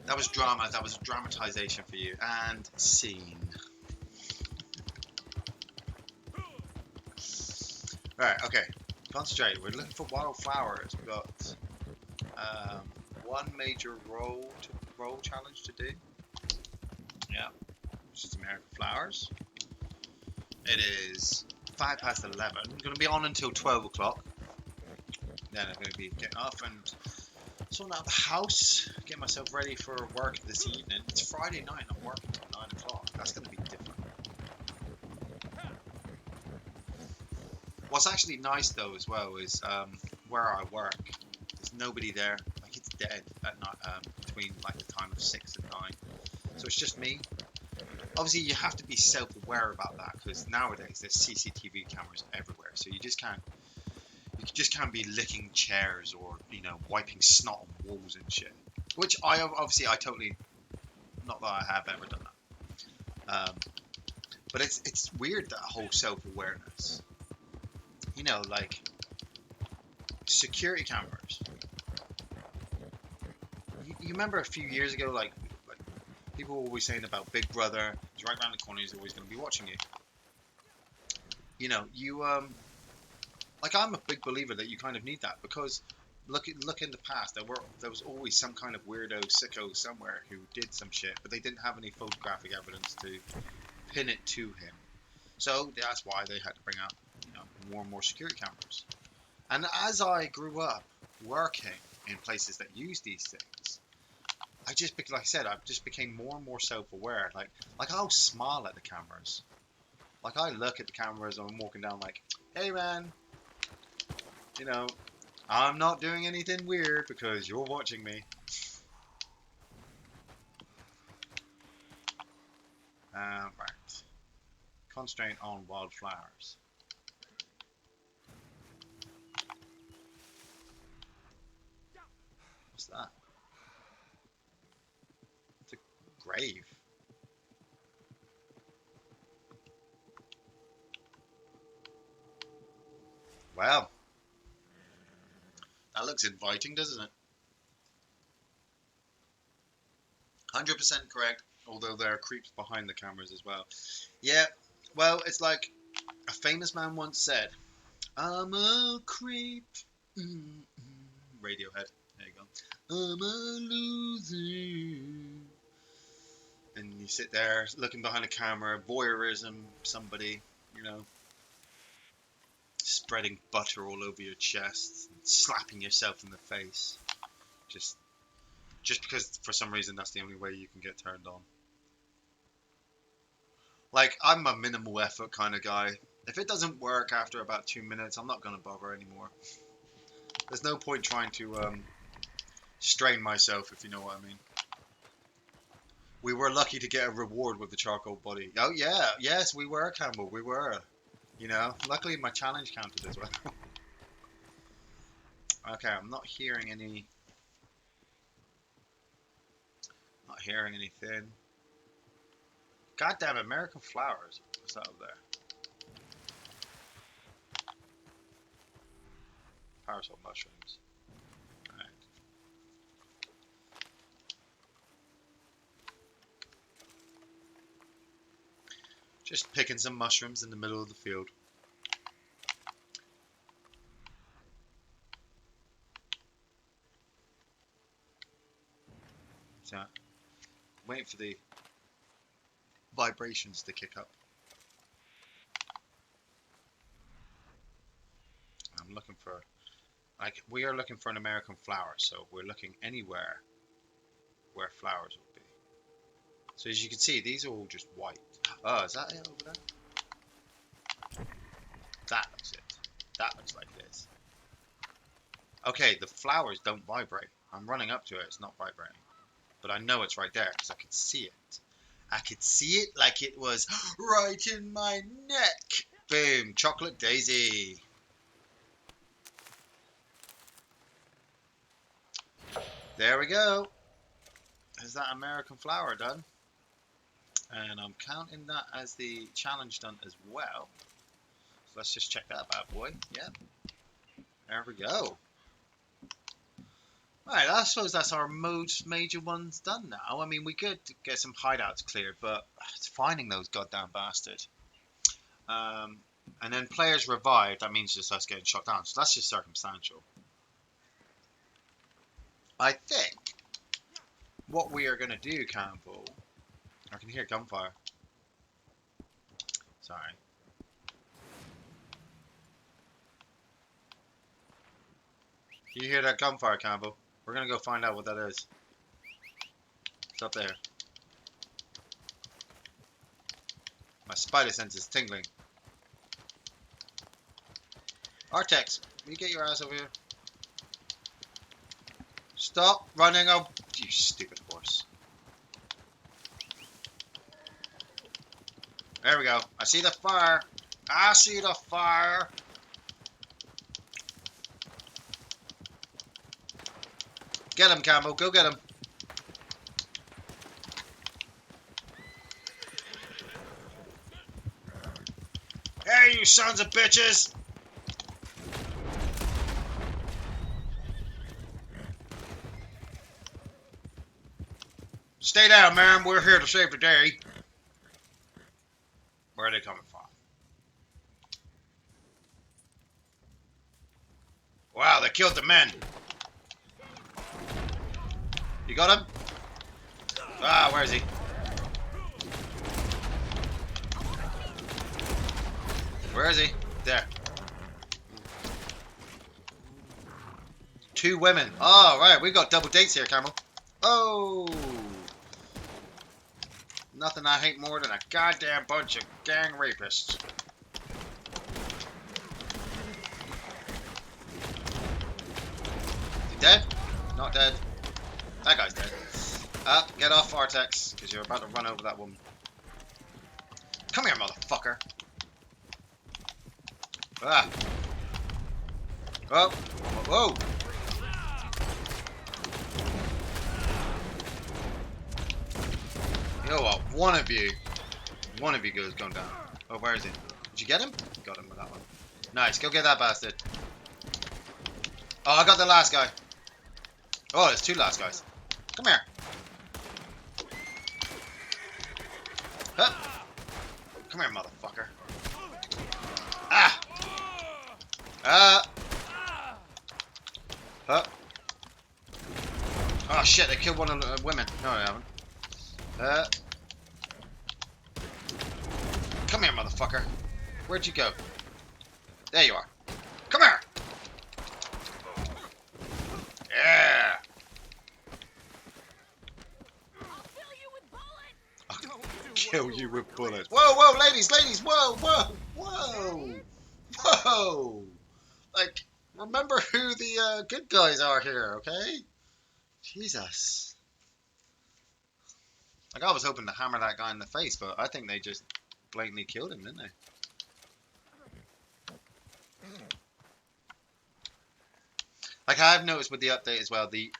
that was drama. That was dramatization for you. And scene. Right, okay. Concentrate. We're looking for wildflowers. We've got one major role challenge to do. Yeah. Which is American Flowers. It is 11:05. I'm going to be on until 12 o'clock. Then I'm going to be getting off and sorting out the house, getting myself ready for work this evening. It's Friday night. I'm working till 9 o'clock. That's going to be different. What's actually nice though as well is where I work. There's nobody there. Like it's dead at night between like the time of 6 and 9. So it's just me. Obviously, you have to be self-aware about that because nowadays there's CCTV cameras everywhere. So you just can't be licking chairs or wiping snot on walls and shit. Which I totally, not that I have ever done that. But it's weird, that whole self-awareness. Like security cameras. You remember a few years ago, like people were always saying about Big Brother. He's right around the corner. He's always going to be watching you. Like I'm a big believer that you kind of need that because look in the past. There was always some kind of weirdo sicko somewhere who did some shit, but they didn't have any photographic evidence to pin it to him. So that's why they had to bring out more and more security cameras. And as I grew up working in places that use these things, I just became more and more self-aware. Like I'll smile at the cameras. Like I look at the cameras and I'm walking down like, hey man, I'm not doing anything weird because you're watching me. Right. Constraint on wildflowers. What's that? It's a grave. Wow. That looks inviting, doesn't it? 100% correct, although there are creeps behind the cameras as well. Yeah, well, it's like a famous man once said, I'm a creep. Radiohead. There you go. I'm a loser. And you sit there looking behind a camera, voyeurism, somebody, spreading butter all over your chest, and slapping yourself in the face. Just because for some reason that's the only way you can get turned on. Like, I'm a minimal effort kind of guy. If it doesn't work after about 2 minutes, I'm not going to bother anymore. There's no point trying to strain myself, if you know what I mean. We were lucky to get a reward with the charcoal body. Oh yeah, yes, we were, Campbell, we were. Luckily my challenge counted as well. Okay, I'm not hearing anything. Goddamn American Flowers. What's that over there? Parasol mushrooms. Alright. Just picking some mushrooms in the middle of the field. So, waiting for the vibrations to kick up. I'm looking for Like, we are looking for an American flower, so we're looking anywhere where flowers would be. So as you can see, these are all just white. Oh, is that it over there? That looks it. That looks like this. Okay, the flowers don't vibrate. I'm running up to it, it's not vibrating. But I know it's right there, because I could see it. I could see it like it was right in my neck. Boom, chocolate daisy. There we go. Is that American flower done? And I'm counting that as the challenge done as well. So let's just check that bad boy. Yeah. There we go. Right, I suppose that's our most major ones done now. I mean, we could get some hideouts cleared, but it's finding those goddamn bastards. And then players revived, that means just us getting shot down. So that's just circumstantial. I think what we are going to do, Campbell... I can hear gunfire. Sorry. Do you hear that gunfire, Campbell? We're going to go find out what that is. It's up there. My spider sense is tingling. Artex, will you get your ass over here? Stop running up, you stupid horse. There we go. I see the fire. I see the fire. Get him, Campbell. Go get him. Hey, you sons of bitches! Stay down, man. We're here to save the day. Where are they coming from? Wow, they killed the men. You got him? Ah, where is he? Where is he? There. 2 women. Oh, right. We got double dates here, Camel. Oh. Nothing I hate more than a goddamn bunch of gang rapists. He dead? Not dead. That guy's dead. Up, get off Artex, because you're about to run over that woman. Come here, motherfucker. Ah. Oh. Whoa. You know what? One of you goes going down. Oh, where is he? Did you get him? Got him with that one. Nice. Go get that bastard. Oh, I got the last guy. Oh, there's 2 last guys. Come here. Huh. Come here, motherfucker. Ah. Huh. Oh shit! They killed one of the women. No, they haven't. Come here, motherfucker. Where'd you go? There you are. Come here. Yeah. I'll kill you with bullets. Whoa, whoa, ladies, ladies, whoa, whoa, whoa, whoa. Like, remember who the good guys are here, okay? Jesus. Like, I was hoping to hammer that guy in the face, but I think they just blatantly killed him, didn't they? Like, I've noticed with the update as well, the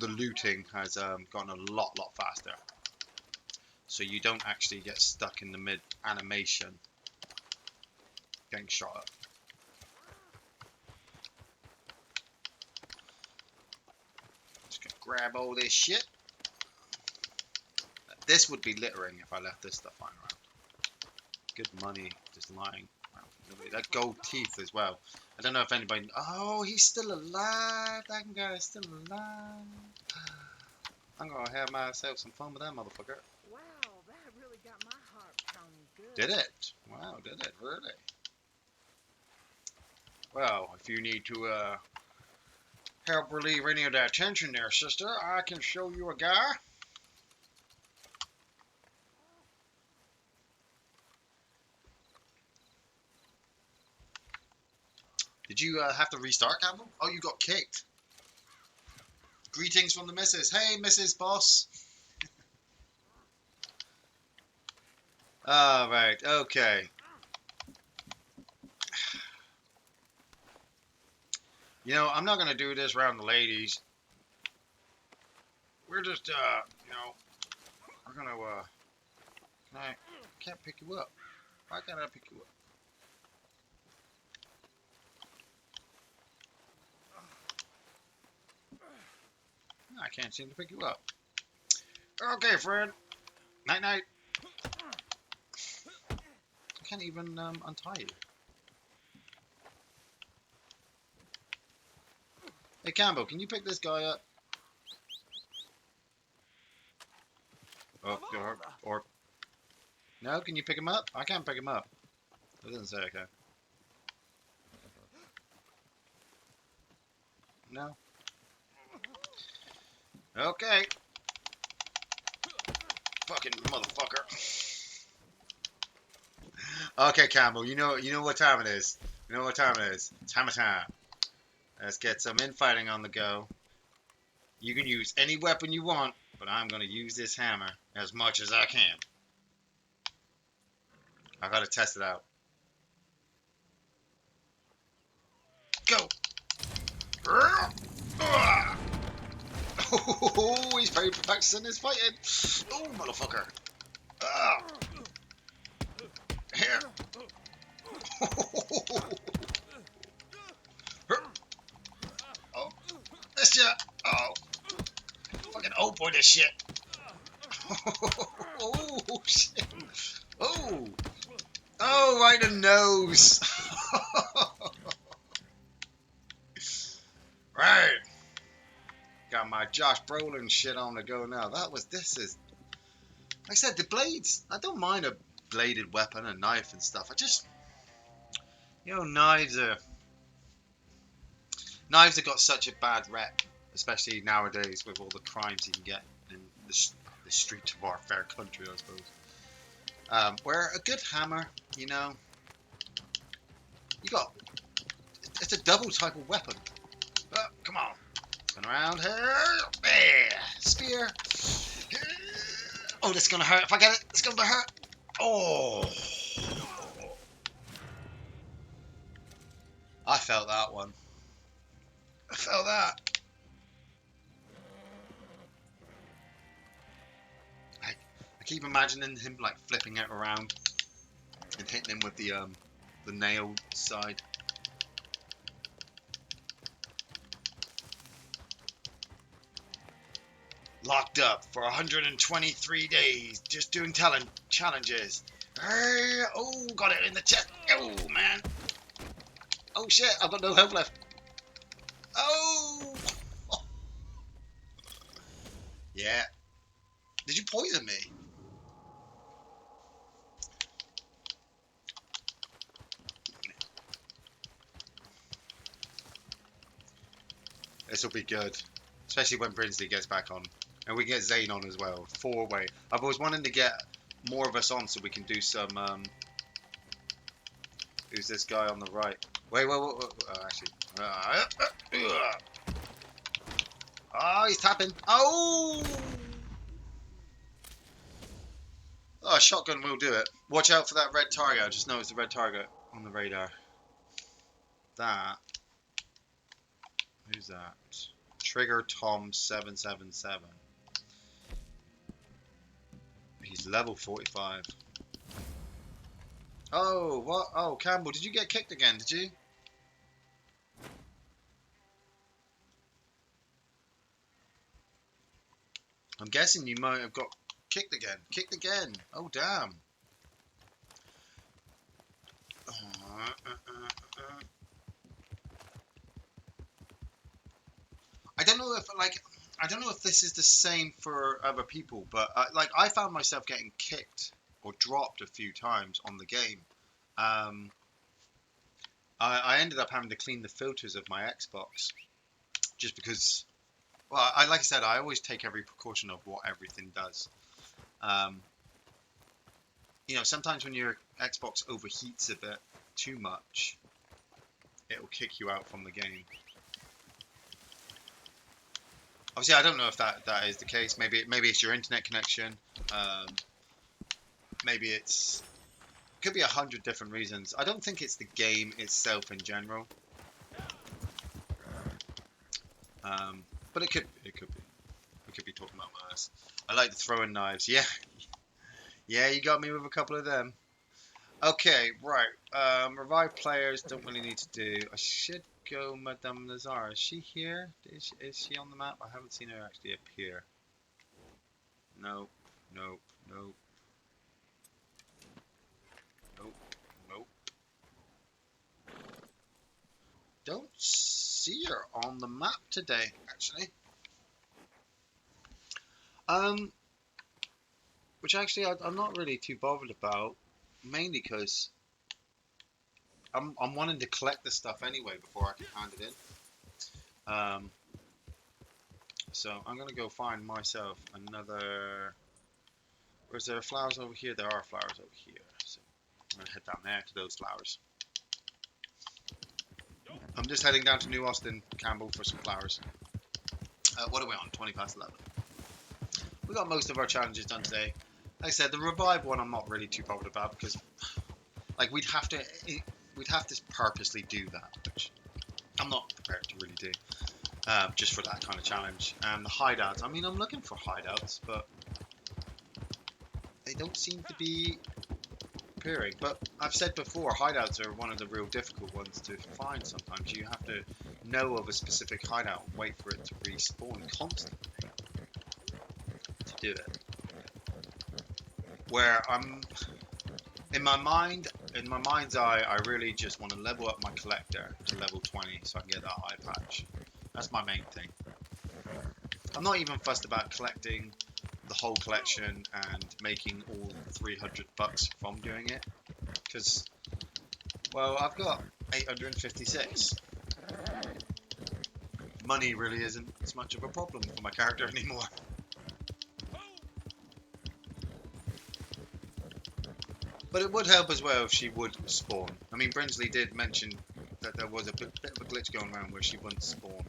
looting has gotten a lot faster. So you don't actually get stuck in the mid-animation getting shot up. Just gonna grab all this shit. This would be littering if I left this stuff lying around. Good money just lying around. That gold teeth as well. I don't know if anybody... Oh, he's still alive. That guy is still alive. I'm gonna have myself some fun with that motherfucker. Wow, that really got my heart pounding good. Did it? Wow, did it? Really? Well, if you need to help relieve any of that tension there, sister. I can show you a guy. Did you have to restart, Campbell? Oh, you got kicked. Greetings from the missus. Hey, Mrs. Boss. All right, okay. You know, I'm not going to do this around the ladies. We're just, you know, we're going to, I can't pick you up. Why can't I pick you up? I can't seem to pick you up. Okay, Fred. Night night. I can't even untie you. Hey, Campbell, can you pick this guy up? Oh, or no, can you pick him up? I can't pick him up. It doesn't say okay. No. Okay. Fucking motherfucker. Okay, Campbell, you know what time it is. You know what time it is. It's hammer time. Let's get some infighting on the go. You can use any weapon you want, but I'm gonna use this hammer as much as I can. I gotta test it out. Go! Oh, he's very practicing his fighting. Oh, motherfucker. Here. Oh, this shit. Oh, fucking old boy, this shit. Oh, shit. Oh. Oh, right in the nose. Right. Got my Josh Brolin shit on the go now. This is, like I said, the blades. I don't mind a bladed weapon, a knife and stuff. I just, knives have got such a bad rep, especially nowadays with all the crimes you can get in the street of our fair country, I suppose. Where a good hammer, you got, it's a double type of weapon. Come on. Turn around here. Yeah. Spear. Oh, this is going to hurt. If I get it, it's going to hurt. Oh. I felt that one. I felt that. I keep imagining him like flipping it around and hitting him with the nailed side. Locked up for 123 days, just doing talent challenges. Oh, got it in the chest. Oh, man. Oh, shit, I've got no health left. Oh! Yeah. Did you poison me? This will be good. Especially when Brinsley gets back on. And we get Zane on as well. 4-way. I've always wanted to get more of us on so we can do some... who's this guy on the right? Wait. Oh, actually... Oh, he's tapping. Oh! Oh, a shotgun will do it. Watch out for that red target. I just noticed the red target on the radar. That... Who's that? Trigger Tom 777. He's level 45. Oh, what? Oh, Campbell, did you get kicked again? Did you? I'm guessing you might have got kicked again. Kicked again. Oh, damn. I don't know if I don't know if this is the same for other people, but I found myself getting kicked or dropped a few times on the game. I ended up having to clean the filters of my Xbox just because. Well, like I said, I always take every precaution of what everything does. Um, sometimes when your Xbox overheats a bit too much, it will kick you out from the game. Obviously, I don't know if that is the case. Maybe it's your internet connection. Um, maybe could be 100 different reasons. I don't think it's the game itself in general. But it could be. We could be talking about my ass. I like the throwing knives. Yeah, yeah, you got me with a couple of them. Okay, right. Revive players don't really need to do. I should go Madame Lazare. Is she here? Is she on the map? I haven't seen her actually appear. Nope, nope, nope, nope, nope. Don't see her on the map today, actually. Which actually I'm not really too bothered about, mainly because I'm wanting to collect the stuff anyway before I can hand it in. So I'm gonna go find myself another. Or is there flowers over here? There are flowers over here. So I'm gonna head down there to those flowers. I'm just heading down to New Austin, Campbell, for some flowers. What are we on? 20 past 11. We got most of our challenges done today. Like I said, the revive one I'm not really too bothered about because, like, we'd have to purposely do that, which I'm not prepared to really do, just for that kind of challenge. And the hideouts. I mean, I'm looking for hideouts, but they don't seem to be appearing. But I've said before, hideouts are one of the real difficult ones to find. Sometimes you have to know of a specific hideout and wait for it to respawn constantly to do it. Where I'm in my mind's eye, I really just want to level up my collector to level 20 so I can get that eye patch. That's my main thing. I'm not even fussed about collecting the whole collection and making all 300 bucks from doing it, because, well, I've got 856. Money really isn't as much of a problem for my character anymore. But it would help as well if she would spawn. I mean, Brinsley did mention that there was a bit of a glitch going around where she wouldn't spawn.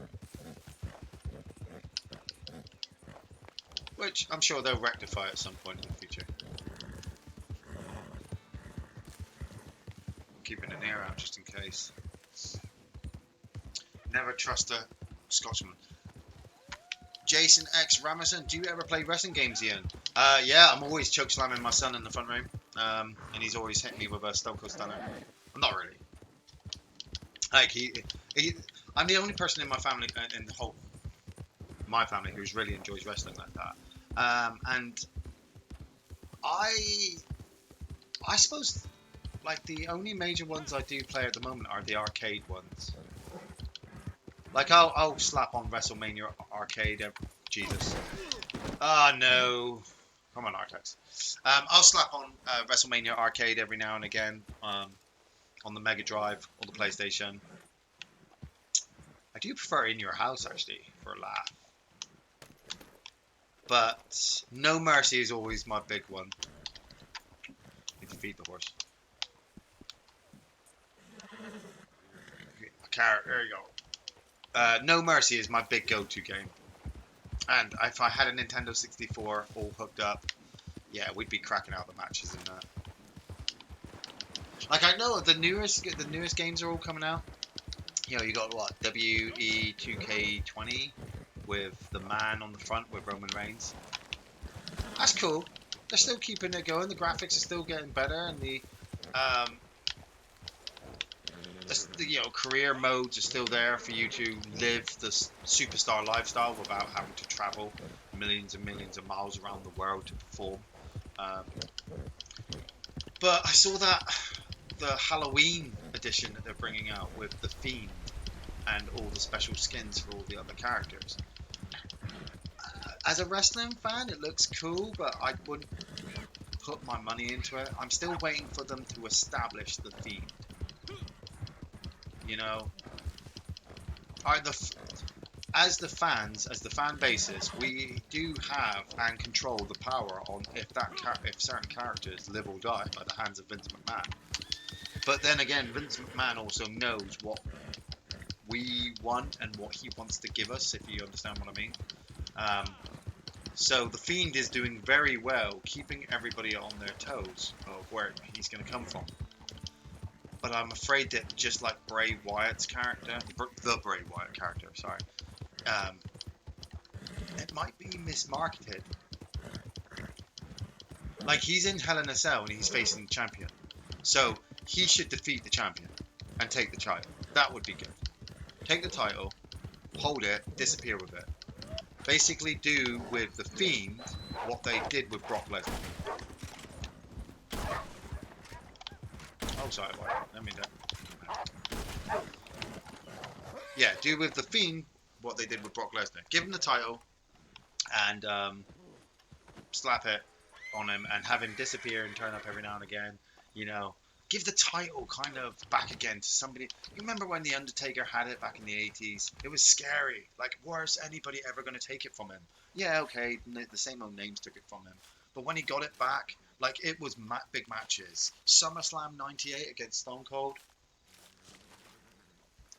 Which I'm sure they'll rectify at some point in the future. Keeping an ear out just in case. Never trust a Scotsman. Jason X Ramison, do you ever play wrestling games, Iain? Yeah, I'm always choke slamming my son in the front room. And he's always hit me with a Stone Cold Stunner. Well, not really. Like I'm the only person in my family, in the whole my family, who's really enjoys wrestling like that. And I suppose like the only major ones I do play at the moment are the arcade ones. Like I'll slap on WrestleMania Arcade. Jesus. Ah, no. Come on, Artex. I'll slap on WrestleMania Arcade every now and again on the Mega Drive or the PlayStation. I do prefer In Your House, actually, for a laugh. But No Mercy is always my big one. Need to feed the horse. Carrot, there you go. No Mercy is my big go-to game. And if I had a Nintendo 64 all hooked up, yeah, we'd be cracking out the matches in that. Like, I know the newest games are all coming out. You know, you got what, WE2K20 with the man on the front with Roman Reigns. That's cool. They're still keeping it going. The graphics are still getting better, and the career modes are still there for you to live the superstar lifestyle without having to travel millions and millions of miles around the world to perform. But I saw that the Halloween edition that they're bringing out with the Fiend and all the special skins for all the other characters. As a wrestling fan, it looks cool, but I wouldn't put my money into it. I'm still waiting for them to establish the Fiend. You know, as the fans, as the fan basis, we do have and control the power on if certain characters live or die by the hands of Vince McMahon. But then again, Vince McMahon also knows what we want and what he wants to give us, if you understand what I mean. Um, so the Fiend is doing very well, keeping everybody on their toes of where he's going to come from. But I'm afraid that just like Bray Wyatt's character, the Bray Wyatt character, sorry, um, it might be mismarketed. Like he's in Hell in a Cell and he's facing the champion, so he should defeat the champion and take the title. That would be good. Take the title, hold it, disappear with it. Basically, do with the Fiend what they did with Brock Lesnar. Oh, sorry, let me do. Yeah, do with the Fiend what they did with Brock Lesnar. Give him the title and slap it on him and have him disappear and turn up every now and again. You know, give the title kind of back again to somebody. You remember when The Undertaker had it back in the 80s? It was scary. Like, where's anybody ever going to take it from him? Yeah, okay, the same old names took it from him. But when he got it back, like, it was big matches. SummerSlam 98 against Stone Cold.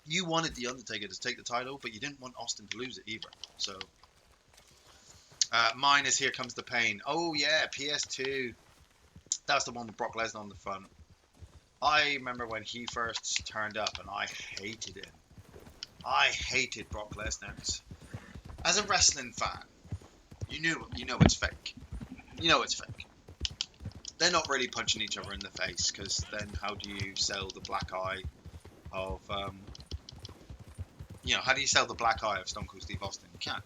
You wanted The Undertaker to take the title, but you didn't want Austin to lose it either. So, mine is Here Comes the Pain. Oh, yeah, PS2. That's the one with Brock Lesnar on the front. I remember when he first turned up and I hated him. I hated Brock Lesnar. As a wrestling fan, you know it's fake. You know it's fake. They're not really punching each other in the face, because then how do you sell the black eye of, how do you sell the black eye of Stone Cold Steve Austin? You can't.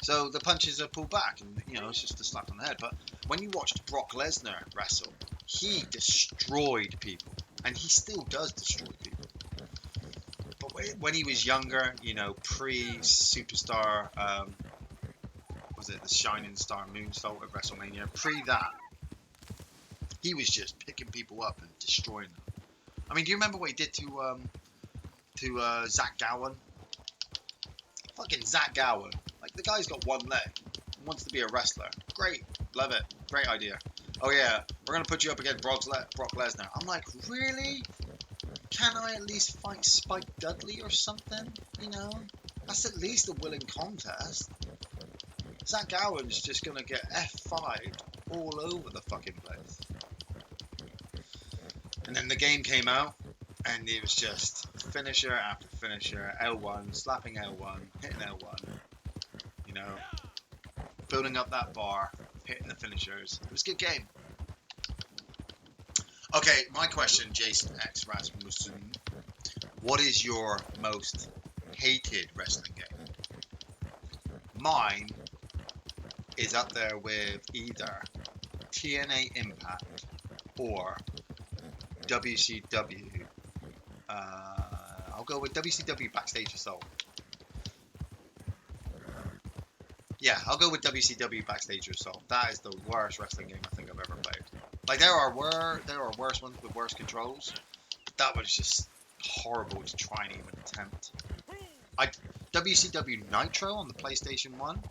So the punches are pulled back, and it's just a slap on the head. But when you watched Brock Lesnar wrestle, he destroyed people, and he still does destroy people. But when he was younger, pre-superstar, was it the Shining Star Moonsault at WrestleMania? Pre that, he was just picking people up and destroying them. I mean, do you remember what he did to Zach Gowen? Fucking Zach Gowen. Like, the guy's got one leg, wants to be a wrestler. Great, love it, great idea. Oh yeah, we're gonna put you up against Brock Lesnar. I'm like, really? Can I at least fight Spike Dudley or something? That's at least a willing contest. Zach Gowen's just gonna get F5'd all over the fucking place. And then the game came out, and it was just finisher after finisher, L1, slapping L1, hitting L1, building up that bar, hitting the finishers. It was a good game. Okay, my question, Jason X Rasmussen. What is your most hated wrestling game? Mine is up there with either TNA Impact or WCW. I'll go with WCW Backstage Assault. Yeah, I'll go with WCW Backstage Assault. That is the worst wrestling game I think I've ever played. Like, there are worse ones with worse controls, but that was just horrible to try and even attempt. WCW Nitro on the PlayStation 1,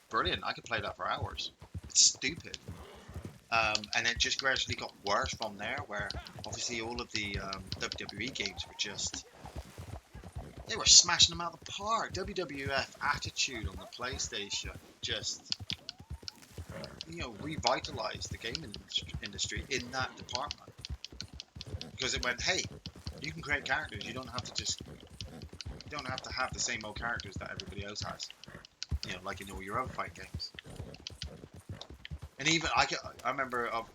brilliant. I could play that for hours. It's stupid. And it just gradually got worse from there, where obviously all of the WWE games were just... They were smashing them out of the park. WWF Attitude on the PlayStation just, revitalized the gaming industry in that department. Because it went, hey, you can create characters. You don't have to have the same old characters that everybody else has. Like in all your other fighting games. And even I remember of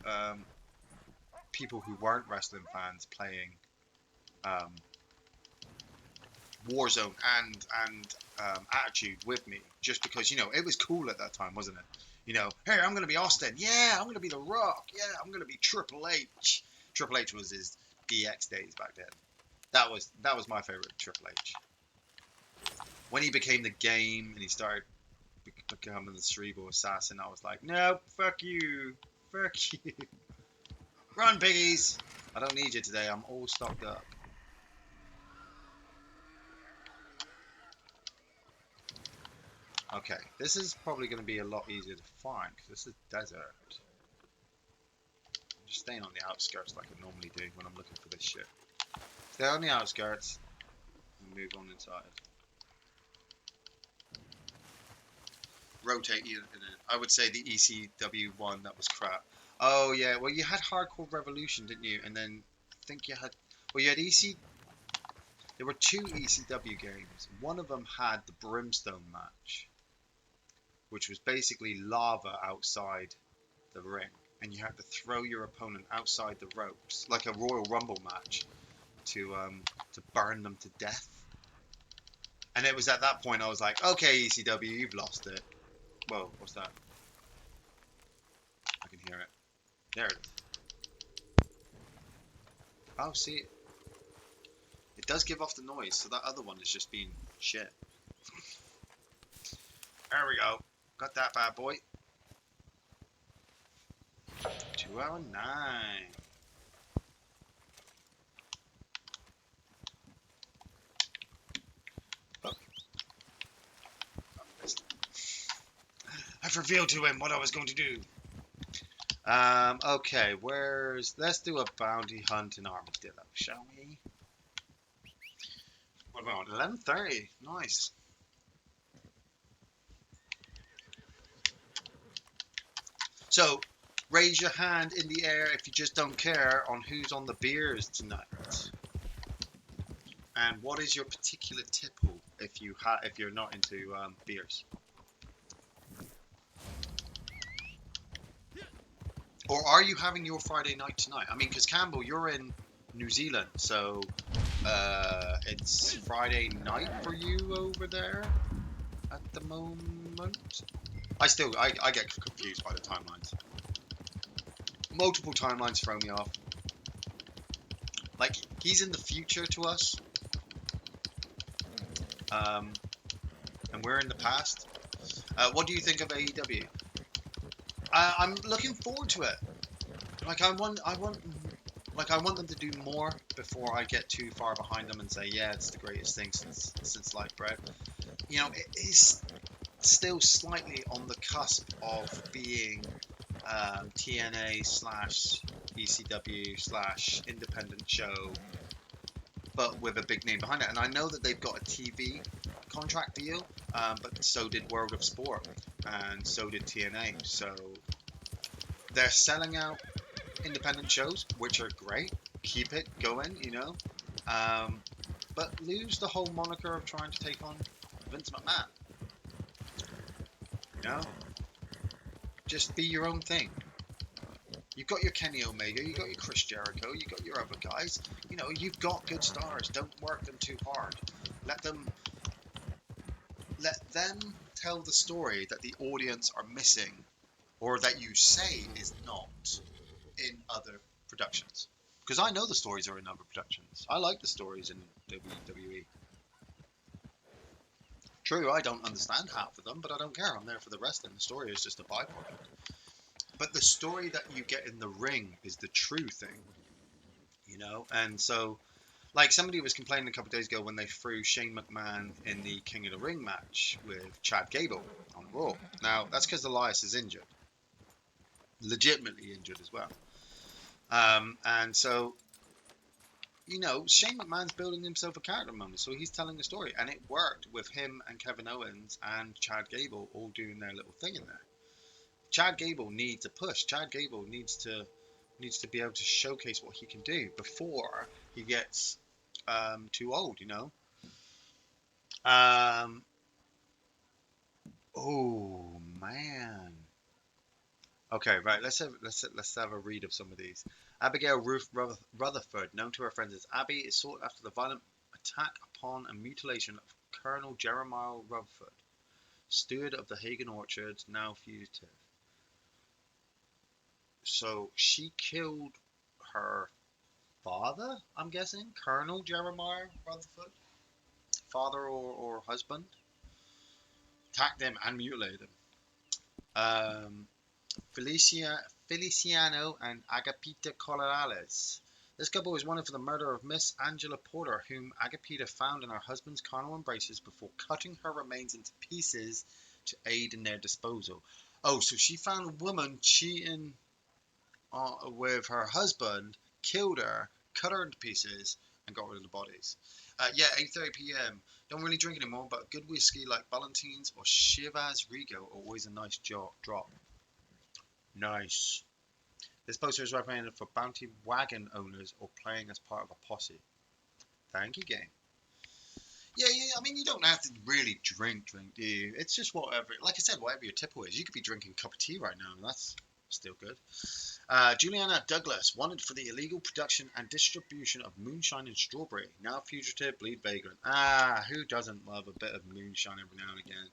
people who weren't wrestling fans playing Warzone and Attitude with me, just because it was cool at that time, wasn't it? Hey, I'm gonna be Austin. Yeah, I'm gonna be The Rock. Yeah, I'm gonna be Triple H. Triple H was his DX days back then. That was my favorite Triple H. When he became the game and he started becoming the cerebral assassin, I was like, nope, fuck you, run, piggies. I don't need you today. I'm all stocked up. Okay, this is probably going to be a lot easier to find because this is desert. I'm just staying on the outskirts like I normally do when I'm looking for this shit. Stay on the outskirts and move on inside. Rotate you. I would say the ECW one that was crap. Oh yeah, well you had Hardcore Revolution, didn't you? And then I think you had, well you had EC. There were two ECW games. One of them had the Brimstone match, which was basically lava outside the ring, and you had to throw your opponent outside the ropes like a Royal Rumble match to burn them to death. And it was at that point I was like, okay, ECW, you've lost it. Whoa, what's that? I can hear it. There it is. Oh, see, it does give off the noise, so that other one is just being shit. There we go. Got that bad boy. 209. Oh, I missed it. I've revealed to him what I was going to do. Okay, let's do a bounty hunt in Armadillo, shall we? What about 11:30? Nice. So, raise your hand in the air if you just don't care on who's on the beers tonight. And what is your particular tipple if you're not into beers? Or are you having your Friday night tonight? I mean, because Campbell, you're in New Zealand, so it's Friday night for you over there at the moment. I get confused by the timelines. Multiple timelines throw me off. Like, he's in the future to us, and we're in the past. What do you think of AEW? I'm looking forward to it. Like I want them to do more before I get too far behind them and say, yeah, it's the greatest thing since sliced bread. You know, it is still slightly on the cusp of being TNA slash ECW slash independent show, but with a big name behind it. And I know that they've got a TV contract deal, but so did World of Sport, and so did TNA. So they're selling out independent shows, which are great. Keep it going, you know. But lose the whole moniker of trying to take on Vince McMahon. You know, just be your own thing. You've got your Kenny Omega, you've got your Chris Jericho, you've got your other guys. You know, you've got good stars. Don't work them too hard. Let them tell the story that the audience are missing, or that you say is not in other productions. Because I know the stories are in other productions. I like the stories in WWE. True, I don't understand half of them, but I don't care. I'm there for the rest, and the story is just a byproduct. But the story that you get in the ring is the true thing, you know? And so, like, somebody was complaining a couple of days ago when they threw Shane McMahon in the King of the Ring match with Chad Gable on Raw. Now, that's because Elias is injured. Legitimately injured as well. And so, you know, Shane McMahon's building himself a character moment, so he's telling a story, and it worked with him and Kevin Owens and Chad Gable all doing their little thing in there. Chad Gable needs a push. Chad Gable needs to be able to showcase what he can do before he gets too old, you know. Oh man. Okay, right. Let's have a read of some of these. Abigail Ruth Rutherford, known to her friends as Abby, is sought after the violent attack upon and mutilation of Colonel Jeremiah Rutherford, steward of the Hagen Orchards, now fugitive. So she killed her father, I'm guessing, Colonel Jeremiah Rutherford, father or husband, attacked him and mutilated him. Feliciano and Agapita Corrales. This couple was wanted for the murder of Miss Angela Porter, whom Agapita found in her husband's carnal embraces before cutting her remains into pieces to aid in their disposal. Oh, so she found a woman cheating with her husband, killed her, cut her into pieces, and got rid of the bodies. Yeah, 8:30 p.m. Don't really drink anymore, but good whiskey like Ballantines or Chivas Regal are always a nice drop. Nice. This poster is recommended for bounty wagon owners or playing as part of a posse. Thank you, game. Yeah, yeah. I mean, you don't have to really drink, do you? It's just whatever. Like I said, whatever your tipple is. You could be drinking a cup of tea right now, and that's still good. Juliana Douglas, wanted for the illegal production and distribution of moonshine and strawberry. Now fugitive, bleed vagrant. Who doesn't love a bit of moonshine every now and again?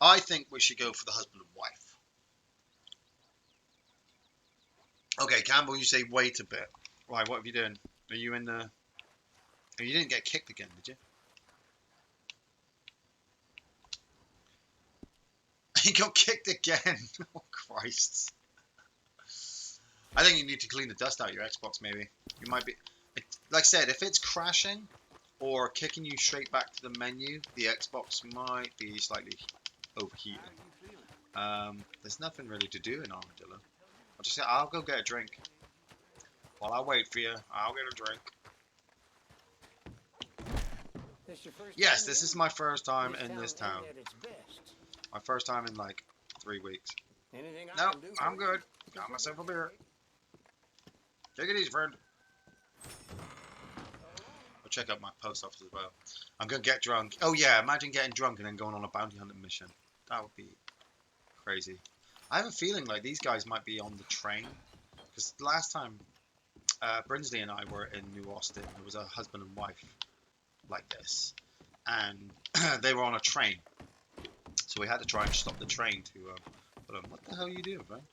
I think we should go for the husband and wife. Okay, Campbell, you say wait a bit. Right, what have you doing? Are you in the... Oh, you didn't get kicked again, did you? He got kicked again. Oh, Christ. I think you need to clean the dust out of your Xbox, maybe. You might be... Like I said, if it's crashing or kicking you straight back to the menu, the Xbox might be slightly overheating. There's nothing really to do in Armadillo. I'll go get a drink. While I wait for you, I'll get a drink. Yes, this is my first time in this town. My first time in like 3 weeks. No, I'm good. Got myself a beer. Take it easy, friend. I'll check out my post office as well. I'm gonna get drunk. Oh yeah, imagine getting drunk and then going on a bounty hunting mission. That would be crazy. I have a feeling like these guys might be on the train. Because last time Brinsley and I were in New Austin, there was a husband and wife like this. And they were on a train. So we had to try and stop the train to put them. What the hell are you doing, man? Are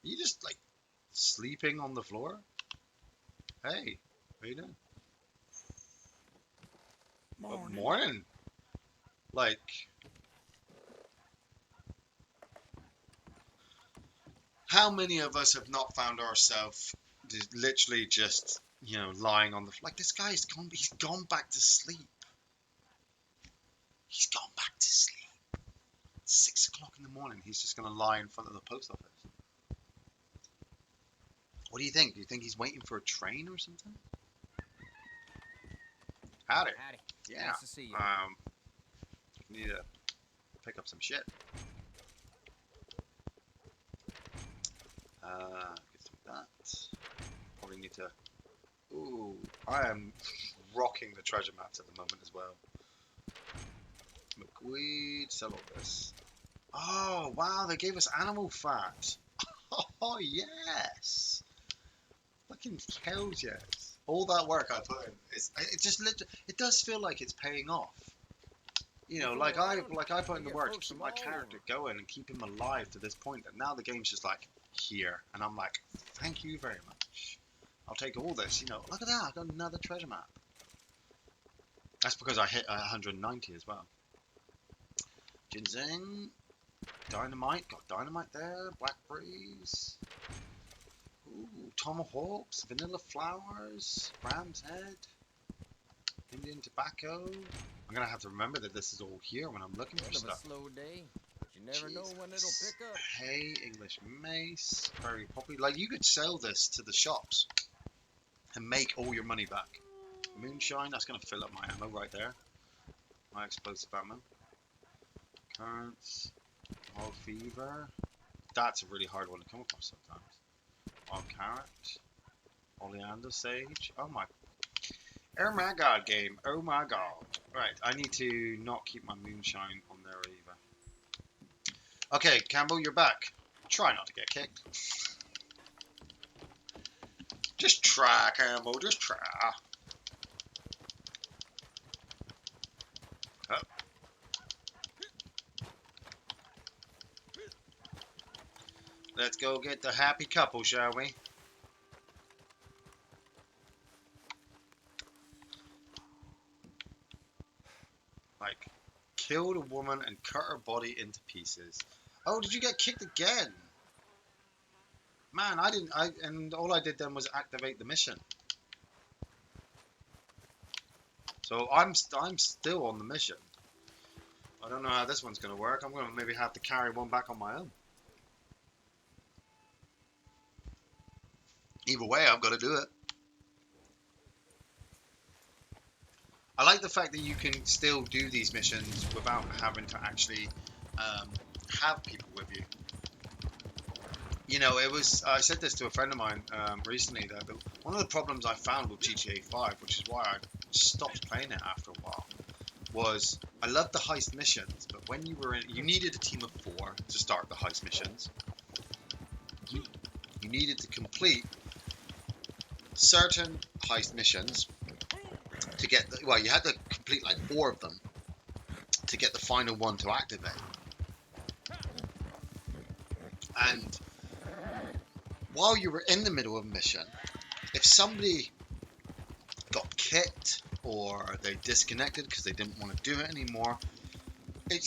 you just like sleeping on the floor? Hey, what are you doing? Morning. Morning. Like, how many of us have not found ourselves literally just, you know, lying on the floor? Like, this guy's gone, he's gone back to sleep. He's gone back to sleep. 6 o'clock in the morning, he's just going to lie in front of the post office. What do you think? Do you think he's waiting for a train or something? Howdy. Howdy. Yeah. Nice to see you. Need to pick up some shit. Get some of that. Probably need to... Ooh, I am rocking the treasure maps at the moment as well. McWeed, sell all this. Oh, wow, they gave us animal fat. Oh, yes. Fucking cows, yes. All that work I put in, it does feel like it's paying off. You know, like I put in the work to keep my character going and keep him alive to this point, and now the game's just like, here. And I'm like, thank you very much. I'll take all this, you know. Look at that, I got another treasure map. That's because I hit 190 as well. Ginseng. Dynamite, got dynamite there. Blackberries. Ooh, tomahawks, vanilla flowers, ram's head, Indian tobacco. I'm gonna have to remember that this is all here when I'm looking for stuff. Slow day. You never know when it'll pick up. Hey, English mace, very popular. Like, you could sell this to the shops and make all your money back. Moonshine, that's gonna fill up my ammo right there. My explosive ammo. Currants. Wild fever. That's a really hard one to come across sometimes. Wild carrot. Oleander sage. Oh my god, game. Oh my god. Right, I need to not keep my moonshine on there either. Okay, Campbell, you're back. Try not to get kicked. Just try, Campbell. Just try. Oh. Let's go get the happy couple, shall we? Like, killed a woman and cut her body into pieces. Oh, did you get kicked again? Man, and all I did then was activate the mission. So I'm still on the mission. I don't know how this one's going to work. I'm going to maybe have to carry one back on my own. Either way, I've got to do it. I like the fact that you can still do these missions without having to actually have people with you. You know, I said this to a friend of mine recently, that one of the problems I found with GTA 5, which is why I stopped playing it after a while, was I loved the heist missions, but when you needed a team of 4 to start the heist missions. You needed to complete certain heist missions to get you had to complete like 4 of them to get the final one to activate. And while you were in the middle of a mission, if somebody got kicked or they disconnected because they didn't want to do it anymore, it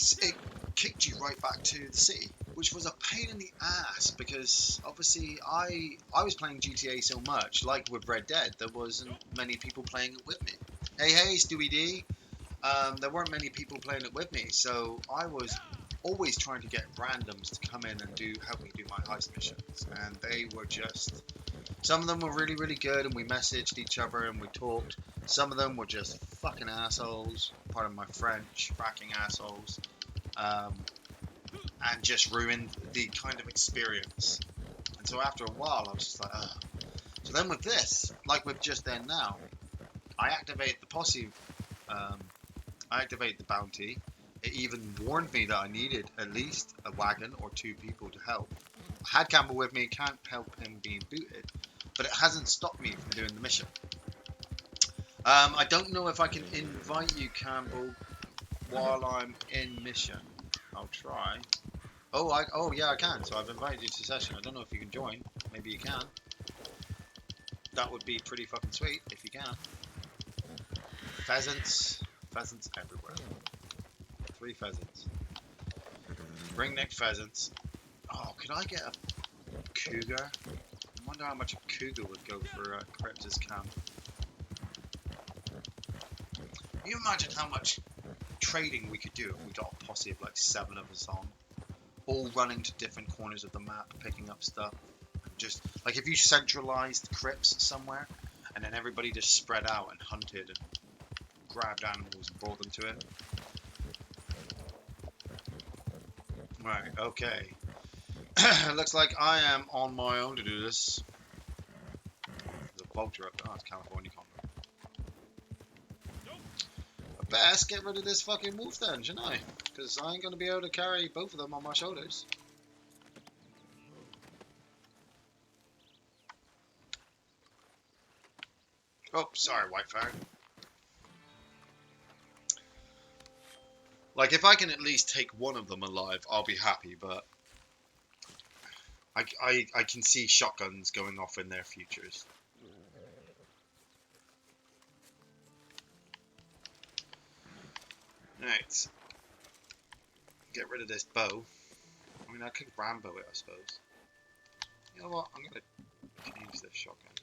kicked you right back to the city, which was a pain in the ass, because obviously I was playing GTA so much, like with Red Dead, there wasn't many people playing it with me. Hey, Stewie D. There weren't many people playing it with me, so I was always trying to get randoms to come in and help me do my heist missions, and they were just, some of them were really, really good, and we messaged each other and we talked. Some of them were just fucking assholes, pardon my French, fracking assholes, and just ruined the kind of experience. And so after a while, I was just like, ugh. So then with this, like with just then now, I activate the posse, I activate the bounty. It even warned me that I needed at least a wagon or 2 people to help. I had Campbell with me, can't help him being booted, but it hasn't stopped me from doing the mission. I don't know if I can invite you, Campbell, while I'm in mission. I'll try. Oh yeah, I can. So I've invited you to session. I don't know if you can join. Maybe you can. That would be pretty fucking sweet if you can. Pheasants everywhere. 3 pheasants. Ringneck pheasants. Oh, could I get a cougar? I wonder how much a cougar would go for Krebs's camp. Can you imagine how much trading we could do if we got a posse of like 7 of us on, all running to different corners of the map, picking up stuff? Just like if you centralized crypts somewhere, and then everybody just spread out and hunted and grabbed animals and brought them to it. Right, okay. Looks like I am on my own to do this. There's a vulture up there. Oh, it's California condor. I best get rid of this fucking wolf then, shouldn't I? Because I ain't going to be able to carry both of them on my shoulders. Oh, sorry, Whitefire. Like, if I can at least take one of them alive, I'll be happy, but I can see shotguns going off in their futures. Right. Get rid of this bow. I mean, I could Rambo it, I suppose. You know what? I'm going to change this shotgun.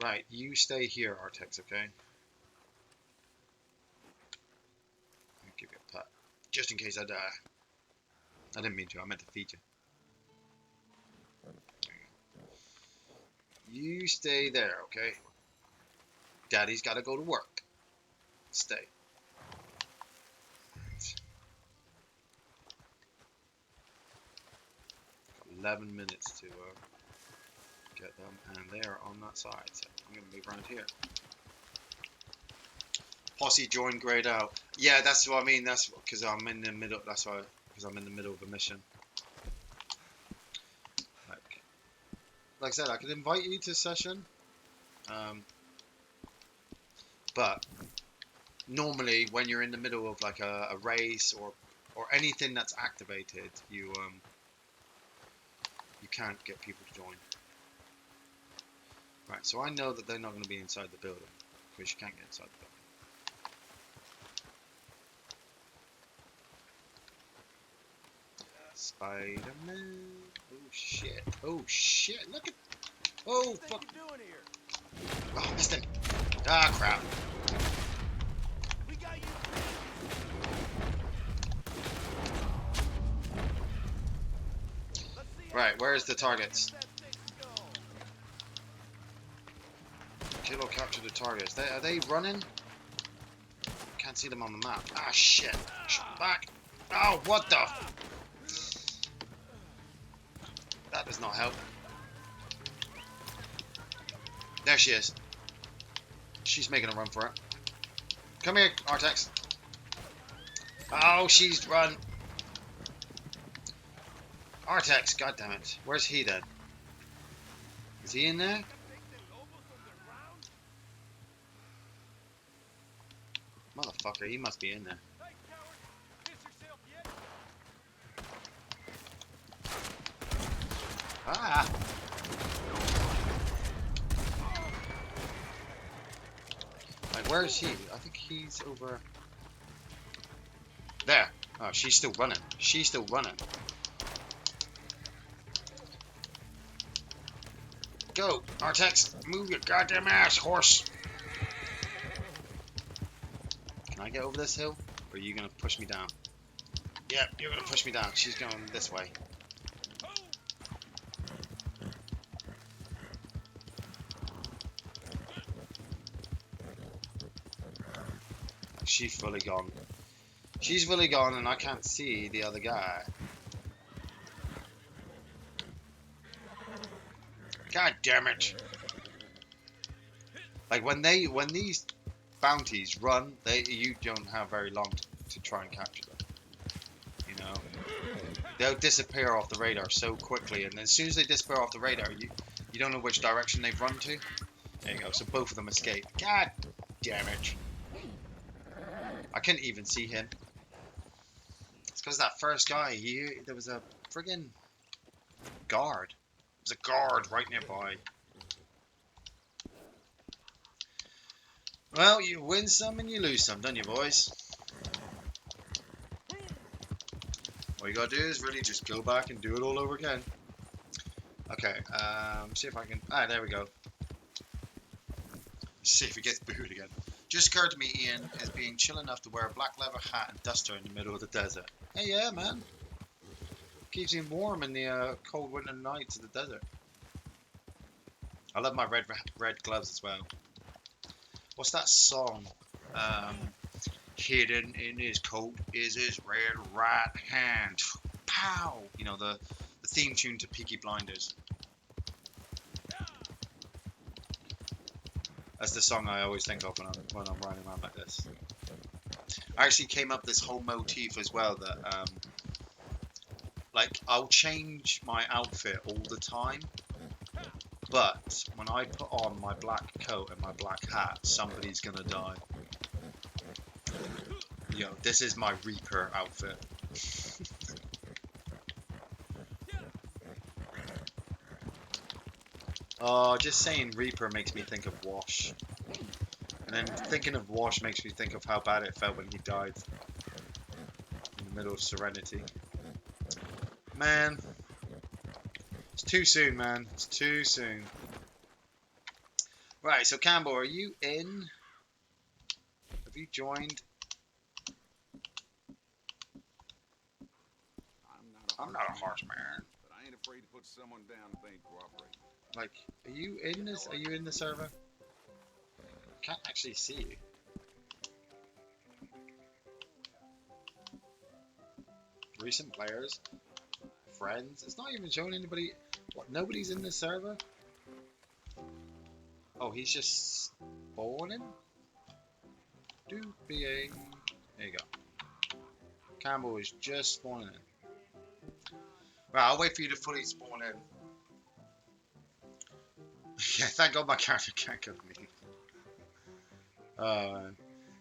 Right, you stay here, Artex, okay? I'll give you a pat. Just in case I die. I didn't mean to, I meant to feed you. You stay there, okay? Daddy's got to go to work. Stay. Right. Got 11 minutes to get them, and they're on that side. So I'm going to move around here. Posse join grayed out. Yeah, that's what I mean. That's because I'm in the middle. That's why, because I'm in the middle of a mission. Like I said, I could invite you to session, but normally when you're in the middle of like a race or anything that's activated, you can't get people to join. Right, so I know that they're not going to be inside the building, because you can't get inside the building. Spider-Man. Oh shit, look at, oh fuck. What you doing here? Oh, missed him. Ah, crap. We got you. Right, where's the targets? That thing go? Kill or capture the targets. Are they running? Can't see them on the map. Ah, shit. Back. Oh, what the? That does not help. There she is. She's making a run for it. Come here, Artex. Oh, she's run. Artex, goddammit. Where's he then? Is he in there? Motherfucker, he must be in there. Hey, coward! Piss yourself yet? Ah! Like, where is he? I think he's over... There! Oh, she's still running. She's still running. Go! Artex! Move your goddamn ass, horse! Can I get over this hill? Or are you gonna push me down? Yep, you're gonna push me down. She's going this way. She's fully gone. She's fully gone and I can't see the other guy. God damn it. Like when these bounties run, you don't have very long to try and capture them. You know? They'll disappear off the radar so quickly, and as soon as they disappear off the radar, you don't know which direction they've run to. There you go, so both of them escape. God damn it. I couldn't even see him. It's because that first guy, there was a friggin' guard. There's a guard right nearby. Well, you win some and you lose some, don't you, boys? All you gotta do is really just go back and do it all over again. Okay, see if I can... Ah, there we go. See if he gets booed again. Just occurred to me, Ian is being chill enough to wear a black leather hat and duster in the middle of the desert. Hey, yeah, man. Keeps him warm in the cold winter nights of the desert. I love my red gloves as well. What's that song? Hidden in his coat is his red right hand. Pow! You know, the theme tune to Peaky Blinders. That's the song I always think of when I'm riding around like this. I actually came up with this whole motif as well that like I'll change my outfit all the time, but when I put on my black coat and my black hat, somebody's gonna die. You know, this is my Reaper outfit. Oh, just saying Reaper makes me think of Wash. And then thinking of Wash makes me think of how bad it felt when he died in the middle of Serenity. Man, it's too soon, man. It's too soon. Right, so Campbell, are you in? Have you joined? I'm not a harsh man. But I ain't afraid to put someone down if they ain't cooperating. Like, are you in this? Are you in the server? I can't actually see you. Recent players, friends. It's not even showing anybody. What? Nobody's in the server. Oh, he's just spawning. Dooping. There you go. Campbell is just spawning in. Right, I'll wait for you to fully spawn in. Yeah, thank God my character can't go to me.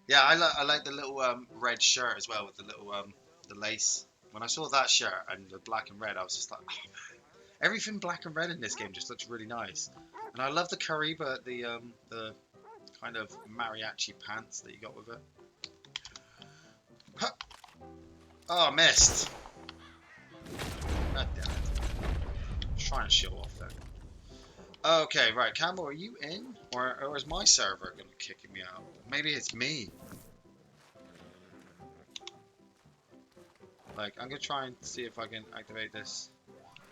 Yeah, I like the little red shirt as well with the little the lace. When I saw that shirt and the black and red, I was just like, oh man, everything black and red in this game just looks really nice. And I love the Kariba, the kind of mariachi pants that you got with it. Huh. Oh, missed. God damn it. Try and show off then. Okay, right, Campbell, are you in? Or is my server going to kick me out? Maybe it's me. Like, I'm going to try and see if I can activate this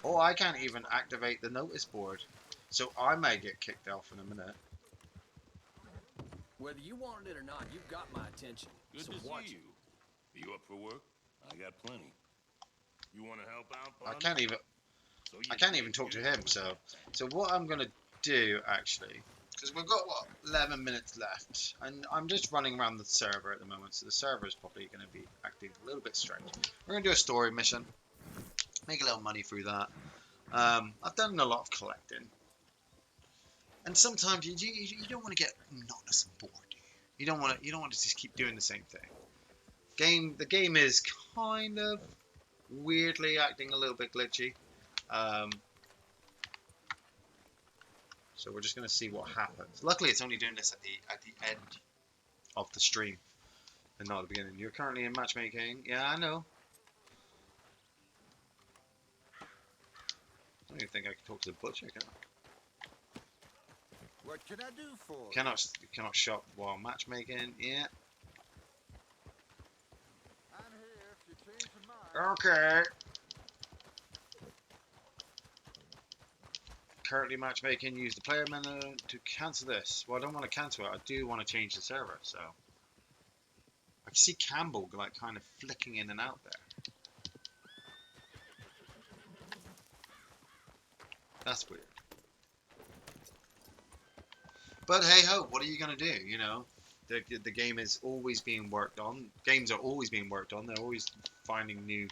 Oh, I can't even activate the notice board. So I may get kicked off in a minute. Whether you wanted it or not, you've got my attention. Good So to watch see it. you. You up for work? I got plenty. You want to help out, I partner? can't even So I you can't dig even talk to you? him. So what I'm gonna do actually, because we've got what 11 minutes left, and I'm just running around the server at the moment, so the server is probably going to be acting a little bit strange. We're gonna do a story mission, make a little money through that. I've done a lot of collecting, and sometimes you don't want to get monotonous and bored. You don't want to just keep doing the same thing. The game is kind of weirdly acting a little bit glitchy. Um, so we're just going to see what happens. Luckily, it's only doing this at the end of the stream and not at the beginning. You're currently in matchmaking. Yeah, I know. I don't even think I can talk to the butcher. Can I? What can I do for you? Cannot shop while matchmaking. Yeah. I'm here if you change your mind. Okay. Currently matchmaking. Use the player menu to cancel this. Well, I don't want to cancel it. I do want to change the server. So I can see Campbell like kind of flicking in and out there. That's weird. But hey ho, what are you gonna do? You know, the game is always being worked on. Games are always being worked on. They're always finding new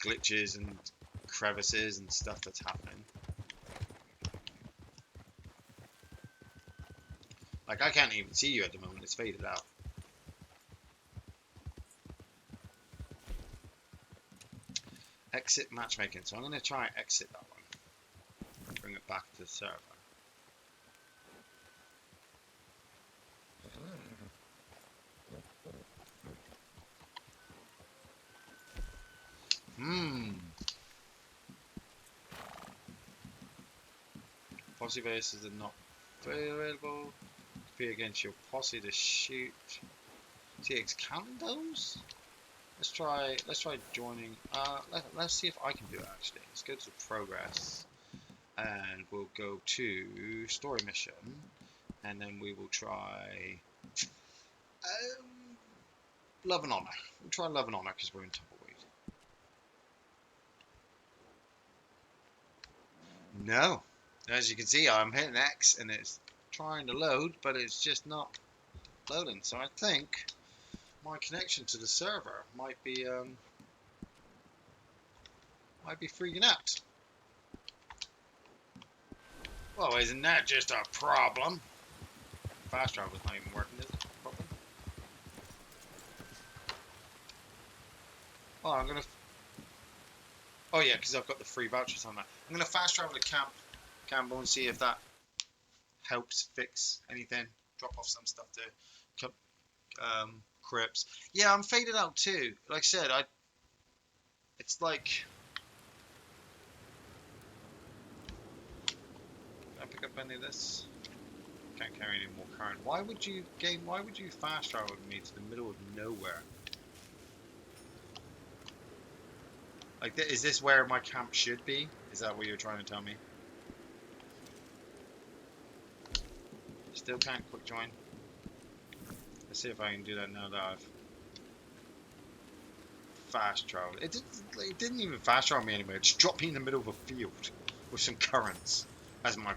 glitches and crevices and stuff that's happening. Like I can't even see you at the moment. It's faded out. Exit matchmaking. So I'm gonna try exit that one. Bring it back to the server. Posse bases are not available. Compete against your posse to shoot. See, it's counting those. Let's try joining. Let's see if I can do it actually. Let's go to progress, and we'll go to story mission, and then we will try love and honor. We'll try love and honor because we're in tumbleweed. No, as you can see, I'm hitting X and it's trying to load, but it's just not loading. So I think my connection to the server might be freaking out. Well, isn't that just a problem? Fast travel's not even working, is it? Problem? Oh, I'm gonna. Oh yeah, because I've got the free vouchers on that. I'm gonna fast travel to Campbell, and see if that helps fix anything. Drop off some stuff to Crips. Yeah, I'm faded out too. Like I said, It's like. Can I pick up any of this? Can't carry any more current. Why would you fast travel with me to the middle of nowhere? Like, is this where my camp should be? Is that what you're trying to tell me? Still can't quick join. Let's see if I can do that now that I've fast traveled. It didn't even fast travel me anywhere. It just dropped me in the middle of a field with some currents as my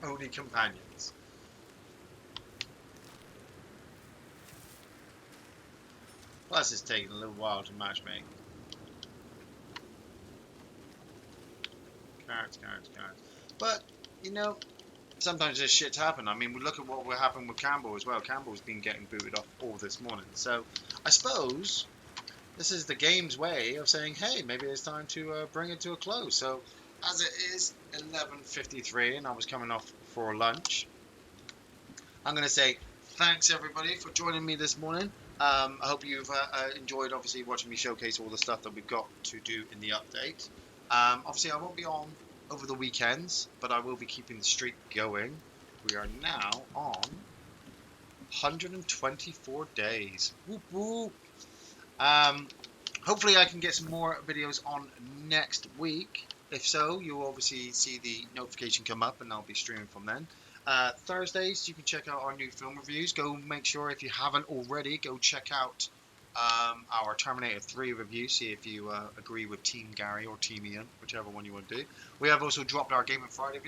only companions. Plus, it's taking a little while to matchmake. Carrots. But, you know, sometimes this shit's happen. I mean, we look at what will happen with Campbell as well. Campbell's been getting booted off all this morning. So, I suppose this is the game's way of saying, hey, maybe it's time to bring it to a close. So, as it is 11:53 and I was coming off for lunch, I'm going to say thanks, everybody, for joining me this morning. I hope you've enjoyed, obviously, watching me showcase all the stuff that we've got to do in the update. Obviously, I won't be on over the weekends, but I will be keeping the streak going. We are now on 124 days. Whoop, whoop. Hopefully, I can get some more videos on next week. If so, you'll obviously see the notification come up, and I'll be streaming from then. Thursdays, you can check out our new film reviews. Go make sure, if you haven't already, go check out our Terminator 3 review. See if you agree with Team Gary or Team Ian, whichever one you want to do. We have also dropped our Game of Friday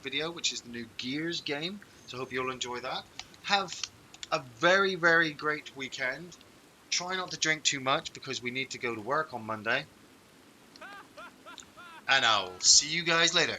video, which is the new Gears game. So I hope you'll enjoy that. Have a very, very great weekend. Try not to drink too much because we need to go to work on Monday. And I'll see you guys later.